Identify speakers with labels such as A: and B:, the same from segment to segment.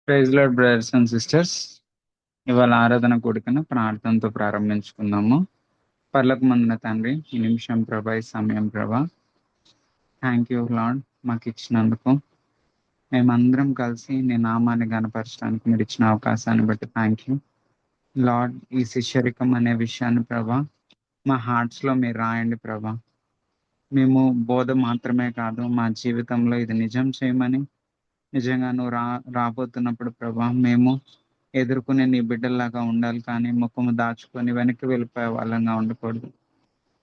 A: Praise lord brothers and sisters. ఇవాళ ఆరాధన కూడికను ప్రార్థనతో ప్రారంభించుకుందాము. పర్లోకమందున తండ్రి, ఈ నిమిషం ప్రభా, ఈ సమయం ప్రభా, థ్యాంక్ యూ లార్డ్ మాకు ఇచ్చినందుకు. మేమందరం కలిసి నీ నామాన్ని గణపరచడానికి మీరు ఇచ్చిన అవకాశాన్ని బట్టి థ్యాంక్ యూ లార్డ్. ఈ శిష్యరికం అనే విషయాన్ని ప్రభా మా హార్ట్స్లో మీరు రాయండి ప్రభా. మేము బోధ మాత్రమే కాదు, మా జీవితంలో ఇది నిజం చేయమని, నిజంగా నువ్వు రాబోతున్నప్పుడు ప్రభా మేము ఎదుర్కొనే నీ బిడ్డల్లాగా ఉండాలి, కానీ ముఖము దాచుకొని వెనక్కి వెళ్ళిపోయే వాళ్ళంగా ఉండకూడదు.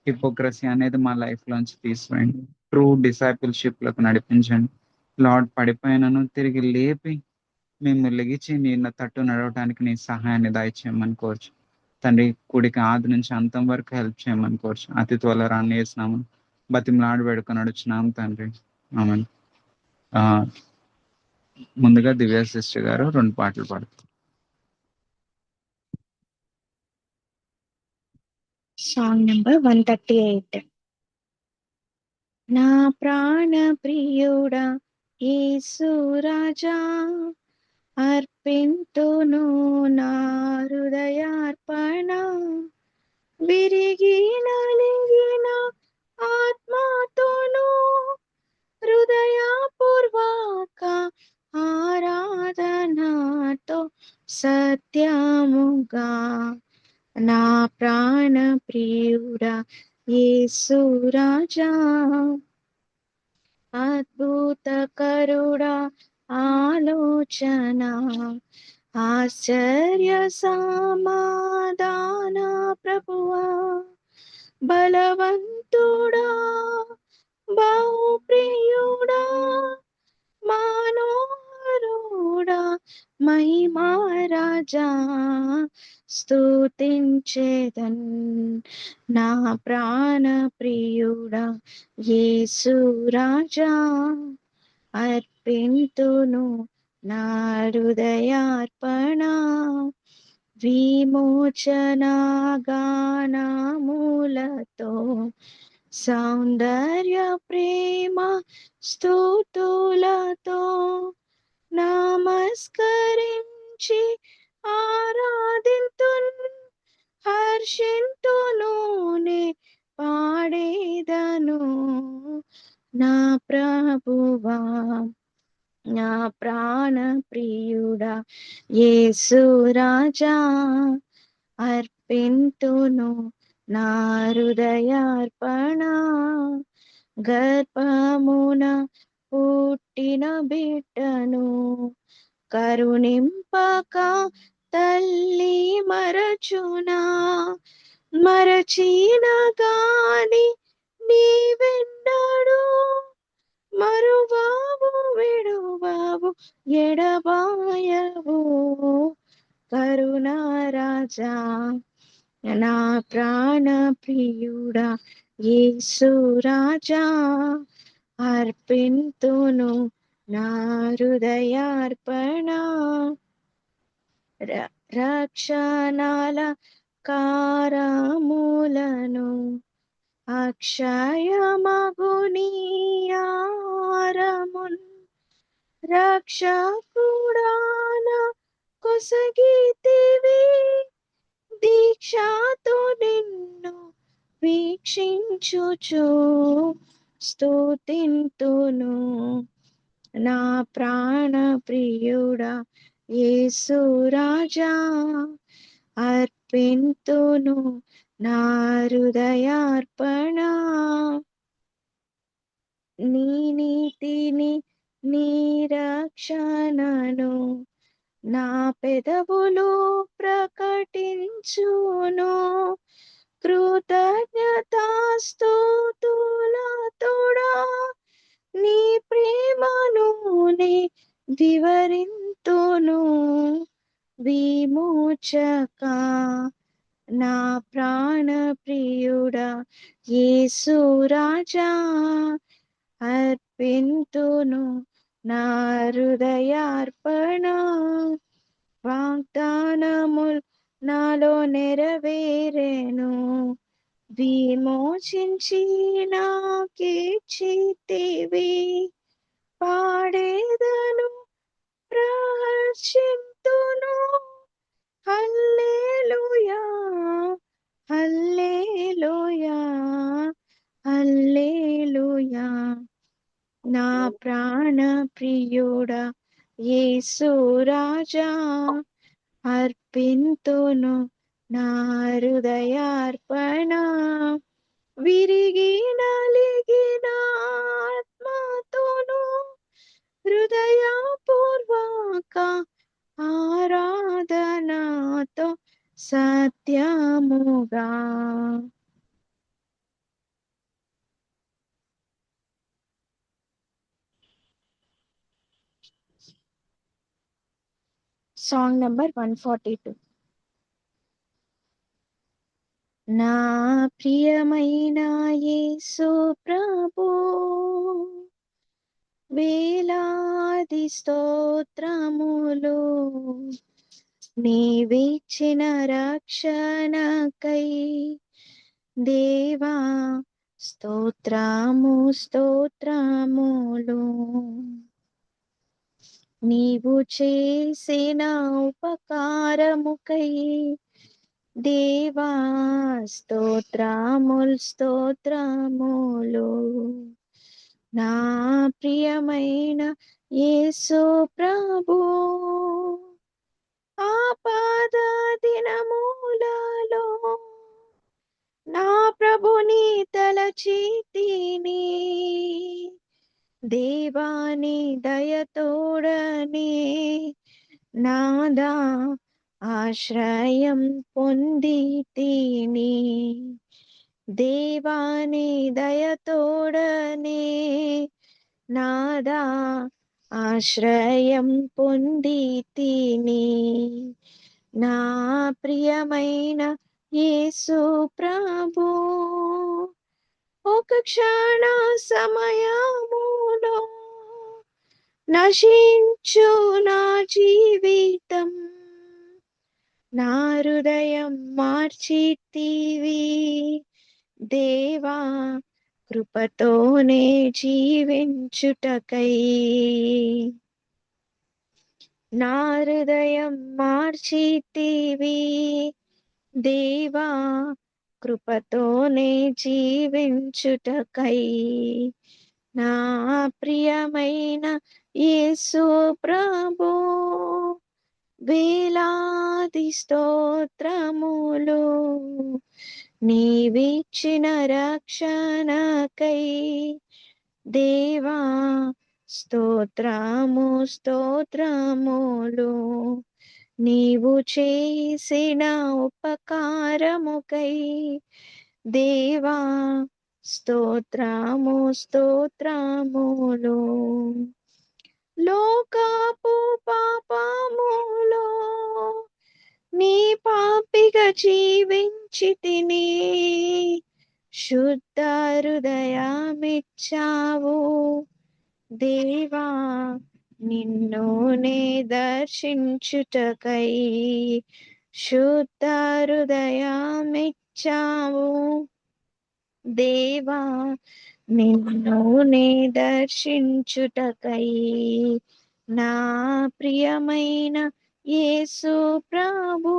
A: హిపోక్రసీ అనేది మా లైఫ్లోంచి తీసివేయండి. ట్రూ డిసైపుల్షిప్లకు నడిపించండి లార్డ్. పడిపోయినను తిరిగి లేపి మేము లెగిచి నీ తట్టు నడవటానికి నీ సహాయాన్ని దయచేయమని కోర్చు తండ్రి. కుడికి ఆది నుంచి అంతం వరకు హెల్ప్ చేయమని కోర్చు. అతి త్వరలో రాని వేసినాము, బతిమలాడి వేడుకొని నడుచున్నాము తండ్రి. ఆమెన్. ముందుగా దివ్య సిస్టర్ గారు 2 పాటలు పాడుతారు.
B: Song number 138. నా ప్రాణ ప్రియుడా యేసు రాజా, అర్పింతును నా హృదయార్పణ. విరిగి నలిగిన ఆత్మతోను హృదయపూర్వక ఆరాధనతో సత్యముగా నా ప్రాణ ప్రియుడా యేసు రాజా, అద్భుత కరుడా ఆలోచన, ఆశ్చర్య సమాధాన ప్రభువా, బలవంతుడా బహుప్రియుడా మనోహరుడా మహిమా రాజా, స్తుతించేదన్ నా ప్రాణ ప్రియుడా యేసు రాజా, అర్పింతును నా హృదయార్పణ. విమోచన గానములతో సౌందర్య ప్రేమ స్తుతులతో నమస్కరించి ఆరాధింతున్, హర్షింతును నే పాడేదను నా ప్రభువా, నా ప్రాణ ప్రియుడా యేసు రాజా, అర్పింతును నా హృదయార్పణ. గర్భమున పుట్టిన బిడ్డను కరుణింపక తల్లి మరచునా, మరచిన గాని నీవెన్నడు మరువావు విడువావు ఎడబాయవు కరుణా రాజా, నా ప్రాణ ప్రియుడా యేసు రాజా, అర్పింతును నా హృదయార్పణ. రక్షణాల కారములను అక్షయమగునీయారమున్ రక్షకుడాన కొసగితివి, దీక్షతో నిన్ను వీక్షించుచు స్తుతింతును నా ప్రాణ ప్రియుడా యేసు రాజా, అర్పింతును నా హృదయార్పణ. నీ నీతిని నీ రక్షణను నా పెదవులు ప్రకటించును, కృతజ్ఞతాస్తుతులతోడా నీ ప్రేమను నే వివరింతును. విమోచక నా ప్రాణ ప్రియుడా యేసు రాజా, అర్పింతును నా హృదయార్పణ. వాగ్దానముల్ నాలో నెరవేరెను, విమోచించి నాకిచ్చితివి, పాడేదను ప్రహర్షి ప్రియుడా యేసు రాజా, అర్పింతును నా హృదయార్పణ. విరిగి నలిగిన ఆత్మతోను హృదయపూర్వక ఆరాధనతో సత్యముగా. Song number 142. నా ప్రియమైన యేసు ప్రభు, వేలాది స్తోత్రములు. నీవిచ్చిన రక్షణకై దేవా స్తోత్రము స్తోత్రములు. నీవు చేసిన ఉపకారముకై దేవా స్తోత్రములు స్తోత్రములు. నా ప్రియమైన యేసు ప్రభు, ఆపద దినములలో నా ప్రభుని తలచితిని. దేవాని దయతోడనే నాదా ఆశ్రయం పొందితిని. దేవాని దయతోడనే నాదా ఆశ్రయం పొందితిని. నా ప్రియమైన యేసు ప్రభు, ఒక క్షణ సమయములో నశించు నా జీవితం. నా హృదయం మార్చితివి దేవా కృపతోనే జీవించుటకై. నా హృదయం మార్చితివి దేవా కృపతోనే జీవించుటకై. నా ప్రియమైన యేసు ప్రభు, వేలాది స్తోత్రములు. నీవిచ్చిన రక్షణకై దేవా స్తోత్రము స్తోత్రములు. నీవు చేసిన ఉపకారముకై దేవా స్తోత్రము స్తోత్రములు. లోకపు పాపములో నీ పాపిగా జీవించితిని. శుద్ధ హృదయమిచ్చావు దేవా నిన్ను నే దర్శించుటకై. శుద్ధ హృదయమిచ్చావు దేవా నిన్ను నే దర్శించుటకై. నా ప్రియమైన యేసు ప్రభు,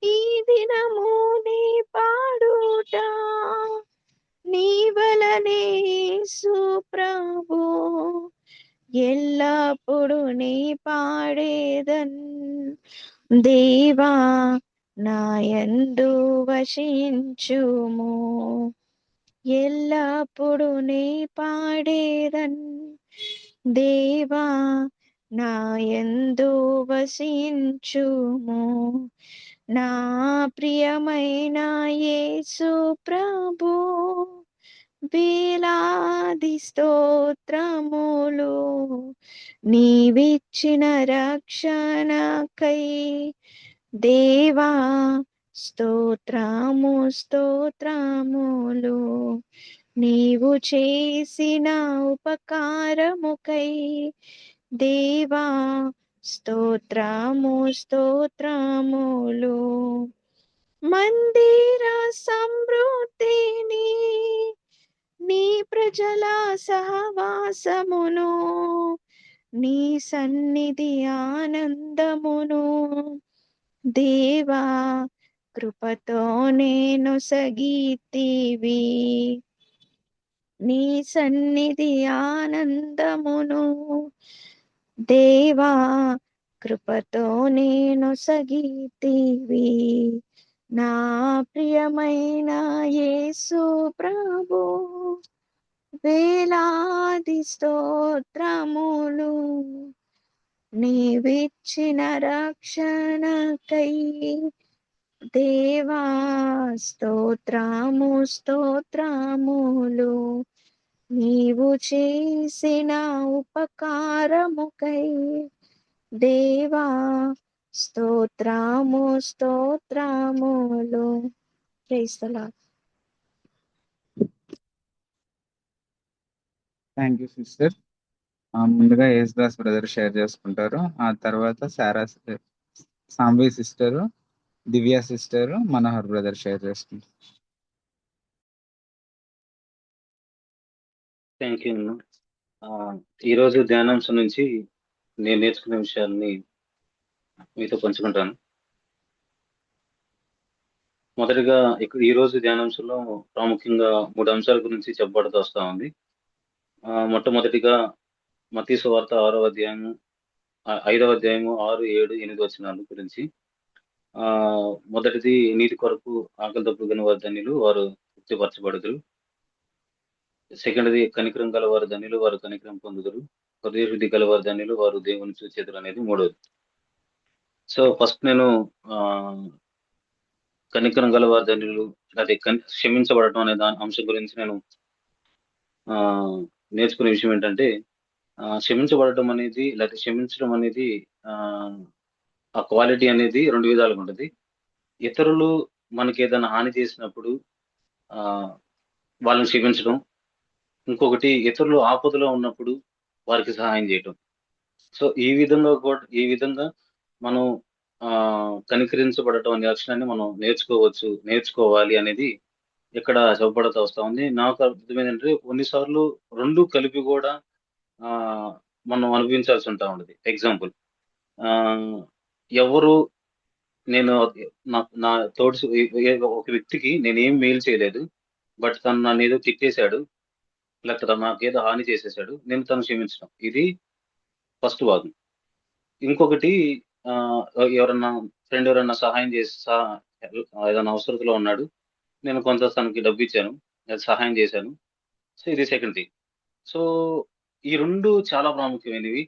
B: ఈ దినము నీ పాడుట నీ వలనే యేసు ప్రభు. ఎల్లప్పుడు నీ పాడేదన్ దేవా నాయందు వసించుము. ఎల్లప్పుడు నీ పాడేదన్ దేవా నాయందు వసించుము. నా ప్రియమైన యేసు ప్రభు, వేలాది స్తోత్రములు. నీవిచ్చిన రక్షణకై దేవా స్తోత్రము స్తోత్రములు. నీవు చేసిన ఉపకారముకై దేవా స్తోత్రము స్తోత్రములు. మందిర సమృద్ధిని నీ ప్రజల సహవాసమును, నీ సన్నిధి ఆనందమును దేవా కృపతో నేను సగితివి. నీ సన్నిధి ఆనందమును దేవా కృపతో నేను సగితివి నా ప్రియమైన యేసు ప్రభు వేలాది స్తోత్రములు నీవిచ్చిన రక్షణకై దేవా స్తోత్రములు నీవు చేసిన ఉపకారముకై దేవా స్తోత్రములు. Praise the lord.
A: Thank you sister. ముందుగా యేసుదాస్ బ్రదర్ షేర్ చేసుకుంటారు. ఆ తర్వాత Sambavi sister, Divya sister, Manohar brother share చేసుకుంటారు.
C: థ్యాంక్ యూ అన్న. ఈరోజు ధ్యానాంశం నుంచి నేను నేర్చుకునే విషయాల్ని మీతో పంచుకుంటాను. మొదటిగా ఈ రోజు ధ్యానాంశంలో ప్రాముఖ్యంగా 3 అంశాల గురించి చెప్పబడుతూ వస్తా ఉంది. మొట్టమొదటిగా మత్తయి సువార్త 5వ అధ్యాయము 6, 7, 8 వచనాల గురించి. మొదటిది నీతి కొరకు ఆకలి దప్పుకున్న వారు ధన్యులు, వారు తృప్తిపరచబడుదురు. సెకండ్ది కనికరం గలవారు ధన్యులు, వారు కనికరం పొందుదురు. హృదయ శుద్ధి గలవారు ధన్యులు, వారు దేవుని చూచెదరు అనేది 3వది. సో ఫస్ట్ నేను కనికరం గలవారు ధన్యులు, అదే క్షమించబడటం అనే దాని అంశం గురించి నేను నేర్చుకునే విషయం ఏంటంటే, క్షమించబడటం అనేది లేకపోతే క్షమించడం అనేది ఆ క్వాలిటీ అనేది 2 విధాలుగా ఉంటుంది. ఇతరులు మనకి ఏదైనా హాని చేసినప్పుడు వాళ్ళని క్షమించడం, ఇంకొకటి ఇతరులు ఆపదలో ఉన్నప్పుడు వారికి సహాయం చేయటం. సో ఈ విధంగా మనం కనికరించబడటం అనే లక్షణాన్ని మనం నేర్చుకోవాలి అనేది ఇక్కడ చెప్పబడుతూ వస్తా ఉంది. నాకు అర్థమైందంటే కొన్నిసార్లు 2 కలిపి కూడా మనం అనుభవించాల్సి ఉంటా ఉండదు. ఎగ్జాంపుల్, ఎవరు నేను నా తోటి ఒక వ్యక్తికి నేనేం మేలు చేయలేదు, బట్ తను నన్ను ఏదో తిట్టేశాడు, లేకపోతే నాకేదో హాని చేసేసాడు, నేను తను క్షమించడం, ఇది ఫస్ట్ భాగం. ఇంకొకటి, ఫ్రెండ్ ఎవరన్నా సహాయం చేసి ఏదైనా అవసరతలో ఉన్నాడు, నేను కొంత తనకి డబ్బు ఇచ్చాను, సహాయం చేశాను. సో ఇది సెకండ్ థింగ్. సో ఈ 2 చాలా ప్రాముఖ్యమైనవి.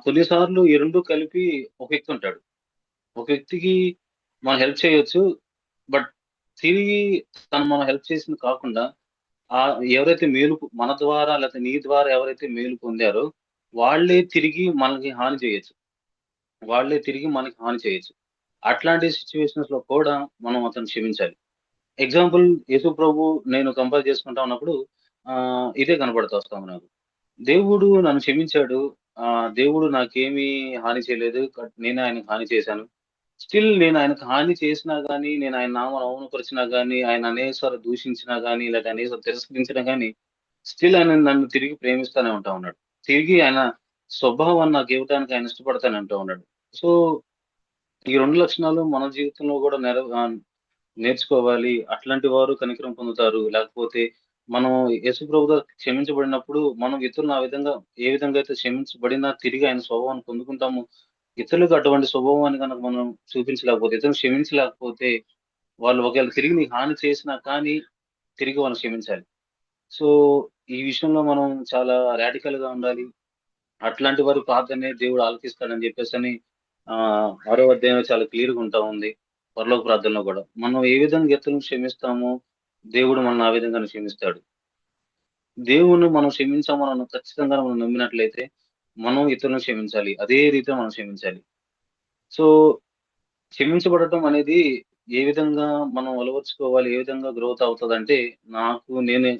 C: కొన్నిసార్లు ఈ 2 కలిపి ఒక వ్యక్తి ఉంటాడు. ఒక వ్యక్తికి మనం హెల్ప్ చేయొచ్చు, బట్ తిరిగి తను మనం హెల్ప్ చేసింది కాకుండా ఎవరైతే మన ద్వారా లేకపోతే నీ ద్వారా ఎవరైతే మేలు పొందారో వాళ్ళే తిరిగి మనకి హాని చేయొచ్చు. అట్లాంటి సిచ్యువేషన్స్ లో కూడా మనం అతను క్షమించాలి. ఎగ్జాంపుల్, యేసు ప్రభు నేను కంపేర్ చేసుకుంటా ఉన్నప్పుడు ఇదే కనబడుతూ వస్తాము నాకు. దేవుడు నన్ను క్షమించాడు, దేవుడు నాకేమీ హాని చేయలేదు, నేనే ఆయనకు హాని చేశాను. స్టిల్ నేను ఆయనకు హాని చేసినా గానీ, నేను ఆయన నామం అవమానపరిచినా గానీ, ఆయన అనేకసార్లు దూషించినా గానీ, లేదా అనేకసార్లు తిరస్కరించినా గానీ, స్టిల్ ఆయన నన్ను తిరిగి ప్రేమిస్తానే ఉంటా ఉన్నాడు. తిరిగి ఆయన స్వభావాన్ని నాకు ఇవ్వడానికి ఆయన ఇష్టపడతానే ఉంటా ఉన్నాడు. సో ఈ 2 లక్షణాలు మన జీవితంలో కూడా నేర్చుకోవాలి. అట్లాంటి వారు కనికరం పొందుతారు. లేకపోతే మనం యేసు ప్రభుతో క్షమించబడినప్పుడు మనం ఇతరులను ఏ విధంగా అయితే క్షమించబడినా తిరిగి ఆయన స్వభావాన్ని పొందుకుంటాము. ఇతరులకు అటువంటి స్వభావాన్ని కనుక మనం చూపించలేకపోతే, ఇతరులను క్షమించలేకపోతే, వాళ్ళు ఒకవేళ తిరిగి నీకు హాని చేసినా కానీ తిరిగి వాళ్ళని క్షమించాలి. సో ఈ విషయంలో మనం చాలా రాడికల్ గా ఉండాలి. అట్లాంటి వారి ప్రార్థనే దేవుడు ఆలకిస్తాడని చెప్పేసి 6వ అధ్యాయంలో చాలా క్లియర్ గా ఉంటా ఉంది. పరలోక ప్రార్థనలో కూడా మనం ఏ విధంగా ఇతరులను క్షమిస్తామో దేవుడు మనల్ని ఆ విధంగానే క్షమిస్తాడు. దేవుణ్ణి మనం క్షమించామని ఖచ్చితంగా మనం నమ్మినట్లయితే మనం ఇతరులను క్షమించాలి. అదే రీతిలో మనం క్షమించాలి. సో క్షమించబడటం అనేది ఏ విధంగా మనం అలవర్చుకోవాలి, ఏ విధంగా గ్రోత్ అవుతుందంటే, నేను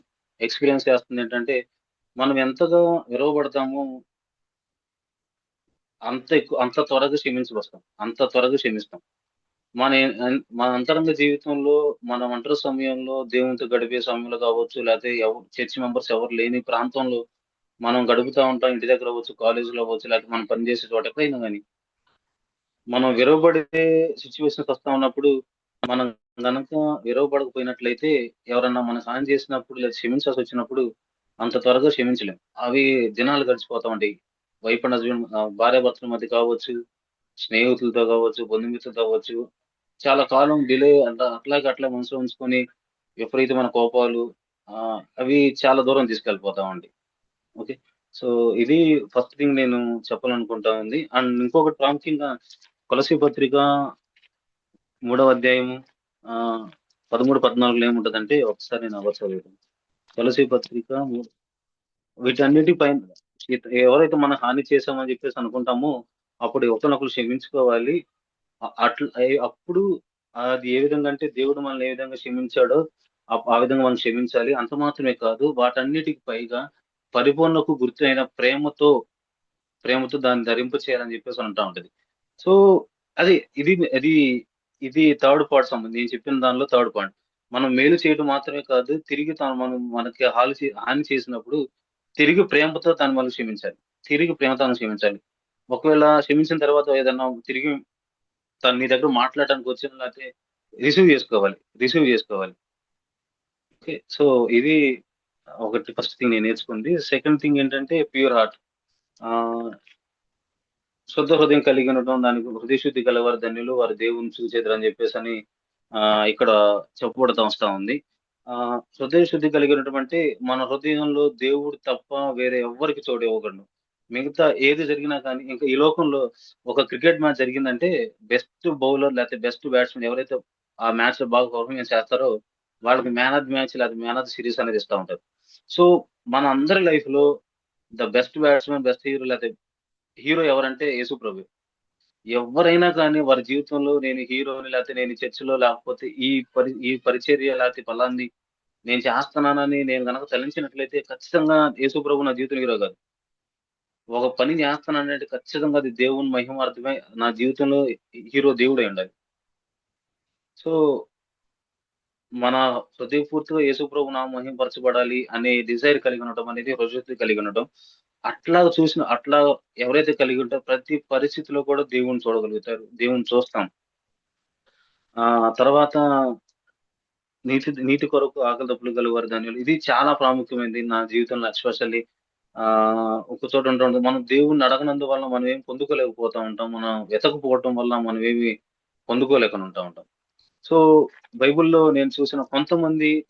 C: ఎక్స్పీరియన్స్ చేస్తుంది ఏంటంటే, మనం ఎంతగా విరవబడతామో అంత త్వరగా క్షమిస్తాం. మన అంతరంగ జీవితంలో, మన ఒంటరి సమయంలో, దేవునితో గడిపే సమయంలో కావచ్చు, లేకపోతే చర్చ్ మెంబర్స్ ఎవరు లేని ప్రాంతంలో మనం గడుపుతా ఉంటాం. ఇంటి దగ్గర అవ్వచ్చు, కాలేజీలో అవ్వచ్చు, లేకపోతే మనం పనిచేసే చోట ఎక్కడైనా కానీ మనం విరవబడే సిచ్యువేషన్స్ వస్తా ఉన్నప్పుడు మనం గనక విరవబడకపోయినట్లయితే ఎవరన్నా మనకు హాని చేసినప్పుడు లేదా క్షమించాల్సి వచ్చినప్పుడు అంత త్వరగా క్షమించలేం. అవి దినాలు గడిచిపోతా ఉంటాయి. వైఫ్ అండ్ హస్బెండ్ భార్యాభర్తల మధ్య కావచ్చు, స్నేహితులతో కావచ్చు, బంధుమిత్రులతో కావచ్చు. చాలా కాలం డిలే అట్లాగే అట్లా మనసులో ఉంచుకొని విపరీతమైన కోపాలు అవి చాలా దూరం తీసుకెళ్ళిపోతా ఉంటాయి. ఓకే. సో, ఇది ఫస్ట్ థింగ్ నేను చెప్పాలనుకుంటా ఉంది. అండ్ ఇంకొకటి ప్రాముఖ్యంగా కొలసీ పత్రిక మూడవ అధ్యాయము ఆహ్, 13, 14లో ఏముంటదంటే ఒకసారి నేను చదువుతాను. తులసి పత్రిక వీటన్నిటి పైన ఎవరైతే మనం హాని చేశామని చెప్పేసి అనుకుంటామో, అప్పుడు ఒకరినొకరు క్షమించుకోవాలి. అప్పుడు అది ఏ విధంగా అంటే దేవుడు మనల్ని ఏ విధంగా క్షమించాడో, ఆ విధంగా మనం క్షమించాలి. అంత మాత్రమే కాదు, వాటన్నిటికి పైగా పరిపూర్ణకు గుర్తయిన ప్రేమతో దాన్ని ధరింప చేయాలని చెప్పేసి అంటా ఉంటది. సో, అది ఇది అది ఇది థర్డ్ పార్ట్ నేను చెప్పిన దానిలో థర్డ్ పాయింట్. మనం మేలు చేయడం మాత్రమే కాదు, తిరిగి మనకి హాని చేసినప్పుడు తిరిగి ప్రేమతో తను మనం క్షమించాలి. తిరిగి ప్రేమతో క్షమించాలి. ఒకవేళ క్షమించిన తర్వాత ఏదన్నా తిరిగి తను నీ దగ్గర మాట్లాడడానికి వచ్చిన లేకపోతే రిసీవ్ చేసుకోవాలి. ఓకే. సో, ఇది ఒకటి ఫస్ట్ థింగ్ నేను నేర్చుకుంది. సెకండ్ థింగ్ ఏంటంటే ప్యూర్ హార్ట్. ఆహ్ శుద్ధ హృదయం కలిగి ఉండటం, దానికి హృదయ శుద్ధి గలవారు ధన్యులు, వారు దేవుని చూచెదరని చెప్పేసని ఇక్కడ చెప్పబడుతా వస్తా ఉంది. హృదయ శుద్ధి కలిగి ఉండటం అంటే మన హృదయంలో దేవుడు తప్ప వేరే ఎవ్వరికి చోటు ఇవ్వకండు. మిగతా ఏది జరిగినా కానీ ఇంకా ఈ లోకంలో ఒక క్రికెట్ మ్యాచ్ జరిగిందంటే బెస్ట్ బౌలర్ లేకపోతే బెస్ట్ బ్యాట్స్‌మన్ ఎవరైతే ఆ మ్యాచ్‌లో బాగా పెర్ఫార్మెన్స్ చేస్తారో వాళ్ళకి మ్యాన్ ఆఫ్ ది మ్యాచ్ లేకపోతే మ్యాన్ ఆఫ్ ది సీరీస్ అనేది ఇస్తా ఉంటారు. సో, మన అందరి లైఫ్‌లో the best batsman, best hero లేకపోతే హీరో ఎవరంటే యేసు ప్రభు. ఎవ్వరైనా కానీ వారి జీవితంలో నేను హీరోని లేకపోతే నేను చర్చ్‌లో లేకపోతే ఈ పరిచర్య లేకపోతే ఫలాంది నేను చేస్తున్నానని నేను గనక తలంచినట్లయితే ఖచ్చితంగా యేసు ప్రభు నా జీవితంలో హీరో కాదు. ఒక పని చేస్తున్నానంటే ఖచ్చితంగా అది దేవుని మహిమార్థమై నా జీవితంలో హీరో దేవుడై ఉండాలి. సో, మన హృదయపూర్తిగా యేసు ప్రభు నామం మహిమపరచబడాలి అనే డిజైర్ కలిగి ఉండటం అనేది హృదయశుద్ధి కలిగి ఉండటం. అట్లా ఎవరైతే కలిగి ఉంటారో ప్రతి పరిస్థితిలో కూడా దేవుడిని చూడగలుగుతారు. దేవుడిని చూస్తాం. తర్వాత నీతి కొరకు ఆకలి దప్పులు గలవారు ధన్యులు. ఇది చాలా ప్రాముఖ్యమైనది నా జీవితంలో ఎస్పెషల్లీ. ఒక చోట ఉండడం మనం దేవుడిని అడగనందువల్ల మనం ఏం పొందుకోలేకపోతా ఉంటాం. మనం వెతకపోవటం వల్ల మనం ఏమి పొందుకోలేకుండా ఉంటాం. సో, బైబిల్‌లో నేను చూసిన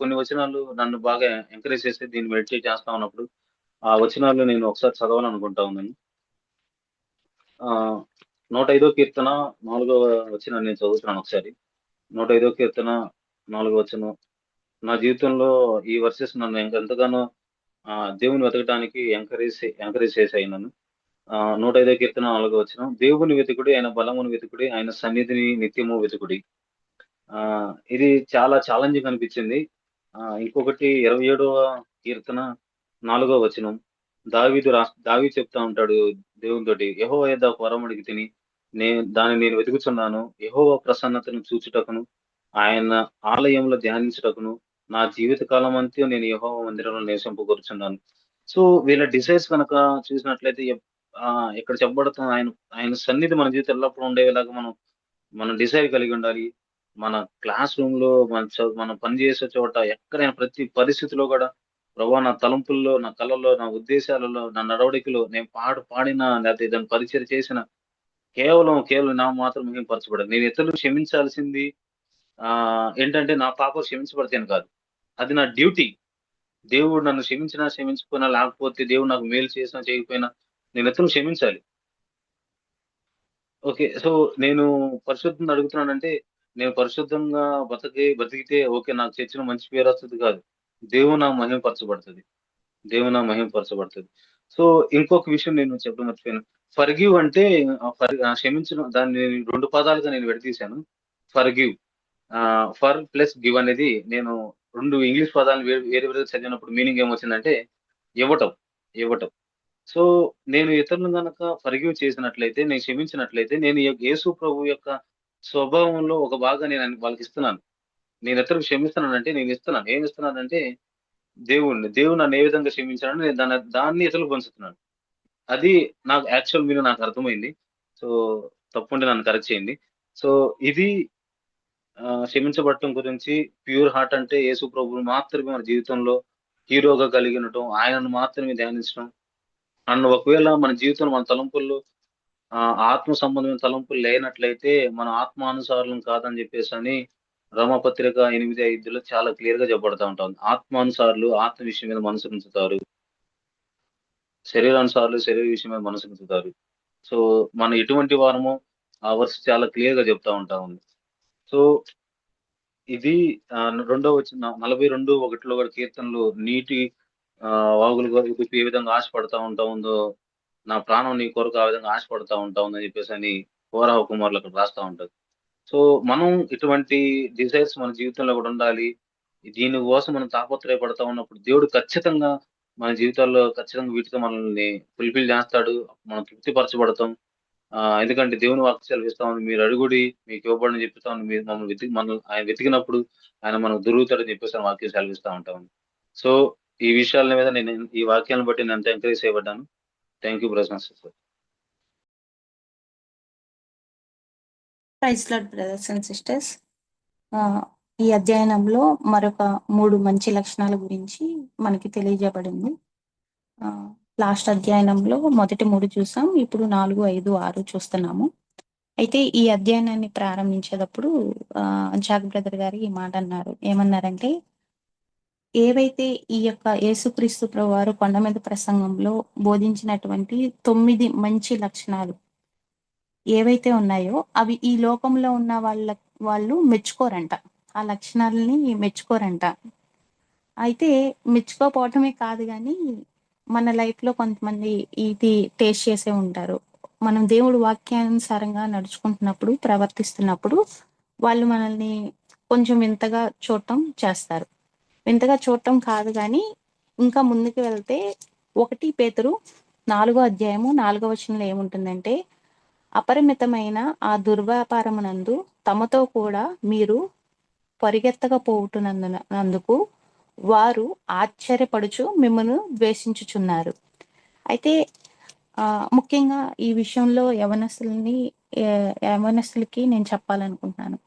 C: కొన్ని వచనాలు నన్ను బాగా ఎంకరేజ్ చేసి దీన్ని మెడిటేట్ చేస్తా ఉన్నప్పుడు, ఆ వచనాలు నేను ఒకసారి చదవాలనుకుంటా ఉన్నాను. ఆహ్, 105 కీర్తన 4వ వచనాన్ని నేను చదువుతున్నాను ఒకసారి. 105 కీర్తన 4వ వచనం. నా జీవితంలో ఈ వర్సెస్ నన్ను ఎంతగానో దేవుని వెతకడానికి ఎంకరేజ్ చేశాయి నన్ను. 105 కీర్తన 4వ వచనం. దేవుని వెతుకుడి, ఆయన బలమును వెతుకుడి, ఆయన సన్నిధిని నిత్యము వెతుకుడి. ఇది చాలా ఛాలెంజింగ్ అనిపించింది. ఇంకొకటి 27వ కీర్తన 4వ వచనం. దావీదు చెప్తా ఉంటాడు దేవునితోటి, యెహోవా యొద్ద ఒక వరం అడిగితిని. దాన్ని నేను వెతుకుచున్నాను. యెహోవా ప్రసన్నతను చూచుటకును, ఆయన ఆలయంలో ధ్యానించుటకును, నా జీవిత కాలమంతా నేను యెహోవా మందిరంలో నివసింపగోరుచున్నాను. సో, వీళ్ళ డిజైర్స్ గనక చూసినట్లయితే ఇక్కడ చెప్పబడుతున్న ఆయన ఆయన సన్నిధి మన జీవితంలో ఎల్లప్పుడూ ఉండేలాగా మనం డిజైర్ కలిగి ఉండాలి. మన క్లాస్ రూమ్‌లో మనం పని చేసే చోట ఎక్కడైనా ప్రతి పరిస్థితిలో గూడా ప్రభువా నా తలంపుల్లో, నా కళల్లో, నా ఉద్దేశాలలో, నా నడవడికలో నేను పాడిన లేతే ఏదైనా పరిచర్య చేసిన కేవలం నా మాత్రం మహిమపరచబడాలి. నేను ఇతరులను క్షమించాల్సింది ఏంటంటే నా పాపాలు క్షమించబడితేను కాదు. అది నా డ్యూటీ. దేవుడు నన్ను క్షమించినా, క్షమించకపోయినా లేకపోతే దేవుడు నాకు మేలు చేసినా, చేయకపోయినా నేను ఇతరులను క్షమించాలి. ఓకే. సో, నేను పరిశుద్ధతను అడుగుతున్నానంటే, నేను పరిశుద్ధంగా బతికితే ఓకే. నాకు చర్చిలో మంచి పేరొస్తది కాదు. దేవుని నామం మహిమపరచబడతది. దేవుని నామం మహిమపరచబడతది. సో, ఇంకొక విషయం నేను చెప్పడం మర్చిపోయాను. ఫర్‌గివ్ అంటే క్షమించడం దాన్ని 2 పదాలుగా నేను విడదీశాను. ఫర్‌గివ్. ఫర్ ప్లస్ గివ్ అనేది నేను 2 ఇంగ్లీష్ పదాలను వేరు వేరుగా చదివినప్పుడు మీనింగ్ ఏమొచ్చిందంటే ఇవ్వటం. ఇవ్వటం. సో, నేను ఇతరులను గనక ఫర్‌గివ్ చేసినట్లయితే, నేను క్షమించినట్లయితే, నేను యేసు ప్రభువు యొక్క స్వభావంలో ఒక భాగాన్ని నేను వాళ్ళకిస్తున్నాను. నేను ఇతరులకు క్షమిస్తున్నానంటే నేనిస్తున్నాను. ఏమిస్తున్నానంటే దేవుడిని. దేవుడు నన్ను ఏ విధంగా క్షమించాడో నేను దాన్ని ఇతరులకు పంచుతున్నాను. అది నాకు యాక్చువల్ మీనింగ్ నాకర్థమైంది. సో, తప్పుంటే నన్ను కరెక్ట్ చేయండి. సో, ఇది క్షమించబడటం గురించి ప్యూర్ హార్ట్ అంటే యేసు ప్రభువుని మాత్రమే మన జీవితంలో హీరోగా కలిగి ఉండటం, ఆయనను మాత్రమే ధ్యానించడం. అండ్ ఒకవేళ మన జీవితంలో మన తలంపుల్లో ఆత్మ సంబంధమైన తలంపులు లేనట్లయితే మనం ఆత్మానుసారులం కాదని చెప్పేసని రోమాపత్రిక 8:5లో చాలా క్లియర్‌గా చెప్పబడతా ఉంటాం. ఆత్మానుసారులు ఆత్మ విషయం మీద మనసుంచుతారు. శరీరానుసారులు శరీర విషయం మీద మనసుంచుతారు. సో, మనం ఎటువంటి వారమో ఆ వర్స్ చాలా క్లియర్‌గా చెప్తా ఉంటా ఉంది. సో, ఇది రెండో వచనం 42:1లో కూడా కీర్తనలు నీటి వాగులు కొరకు ఏ విధంగా ఆశపడతా ఉంటా ఉందో, నా ప్రాణం నీ కొరకు ఆ విధంగా ఆశపడతా ఉంటా ఉందని చెప్పేసని కోరహ కుమారులు అక్కడ రాస్తా ఉంటారు. సో, మనం ఇటువంటి డిజైర్స్ మన జీవితంలో కూడా ఉండాలి. దీని కోసం మనం తాపత్రయపడతా ఉన్నప్పుడు దేవుడు ఖచ్చితంగా మన జీవితాల్లో ఖచ్చితంగా వీటితో మనల్ని ఫుల్‌ఫిల్ చేస్తాడు. మనం తృప్తిపరచబడతాం. ఎందుకంటే దేవుని వాక్యం సెలవిస్తా ఉంది. మీరు అడుగుడి మీకు ఇవ్వబడును చెప్తా ఉంది. మీరు మనల్ని ఆయన వెతికినప్పుడు ఆయన మనకు దొరుకుతాడని చెప్పేసి ఆ వాక్యం సెలవిస్తా ఉంటా ఉంది. సో, ఈ విషయాల మీద నేను ఈ వాక్యాలను బట్టి నేను ఎంతో ఎంకరేజ్ చేయబడ్డాను. Thank you brothers and sisters.
D: Praise lord brothers and sisters. ఈ అధ్యయనంలో మరొక 3 మంచి లక్షణాల గురించి మనకి తెలియజేయబడింది. లాస్ట్ అధ్యయనంలో మొదటి 3 చూసాం. ఇప్పుడు 4, 5, 6 చూస్తున్నాము. అయితే ఈ అధ్యయనాన్ని ప్రారంభించేటప్పుడు జాక్ బ్రదర్ గారు ఈ మాట అన్నారు. ఏమన్నారంటే, ఏవైతే ఈ యొక్క యేసుక్రీస్తు ప్రభువారు కొండ మీద ప్రసంగంలో బోధించినటువంటి 9 మంచి లక్షణాలు ఏవైతే ఉన్నాయో అవి ఈ లోకంలో ఉన్న వాళ్ళు మెచ్చుకోరంట. ఆ లక్షణాలని మెచ్చుకోరంట. అయితే మెచ్చుకోపోవటమే కాదు గాని మన లైఫ్‌లో కొంతమంది ఇది టేస్ట్ చేసే ఉంటారు. మనం దేవుడి వాక్యానుసారంగా నడుచుకుంటున్నప్పుడు, ప్రవర్తిస్తున్నప్పుడు వాళ్ళు మనల్ని కొంచెం వింతగా చూడటం చేస్తారు. వింతగా చూడటం కాదు గాని ఇంకా ముందుకు వెళ్తే 1 పేతురు 4వ అధ్యాయము 4వ వచనంలో ఏముంటుందంటే, అపరిమితమైన ఆ దుర్వ్యాపారమునందు తమతో కూడా మీరు పరిగెత్తకపోవుటనందుకు వారు ఆశ్చర్యపడుచు మిమ్మల్ని ద్వేషించుచున్నారు. అయితే ముఖ్యంగా ఈ విషయంలో యవనస్తులకి నేను చెప్పాలనుకుంటున్నాను.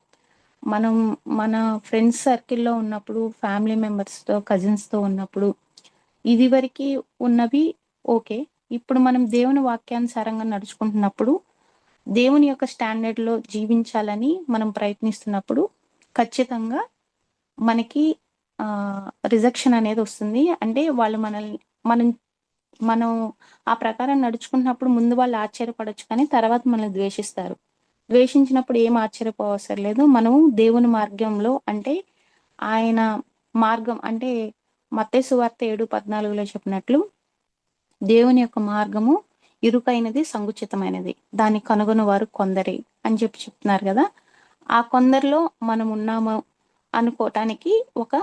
D: మనం మన ఫ్రెండ్స్ సర్కిల్‌లో ఉన్నప్పుడు, ఫ్యామిలీ మెంబర్స్‌తో, కజిన్స్‌తో ఉన్నప్పుడు ఇదివరకి ఉన్నవి ఓకే. ఇప్పుడు మనం దేవుని వాక్యానుసారంగా నడుచుకుంటున్నప్పుడు, దేవుని యొక్క స్టాండర్డ్‌లో జీవించాలని మనం ప్రయత్నిస్తున్నప్పుడు ఖచ్చితంగా మనకి రిజెక్షన్ అనేది వస్తుంది. అంటే వాళ్ళు మనం ఆ ప్రకారం నడుచుకుంటున్నప్పుడు ముందు వాళ్ళు ఆశ్చర్యపడొచ్చు కానీ తర్వాత మనల్ని ద్వేషిస్తారు. ద్వేషించినప్పుడు ఏం ఆశ్చర్యపోవసరం లేదు. మనం దేవుని మార్గంలో అంటే ఆయన మార్గం అంటే మత్తయి సువార్త 7:14లో చెప్పినట్లు దేవుని యొక్క మార్గము ఇరుకైనది, సంకుచితమైనది. దాన్ని కనుగొనేవారు కొందరే అని చెప్తున్నారు కదా! ఆ కొందరిలో మనం ఉన్నాము అనుకోవటానికి ఒక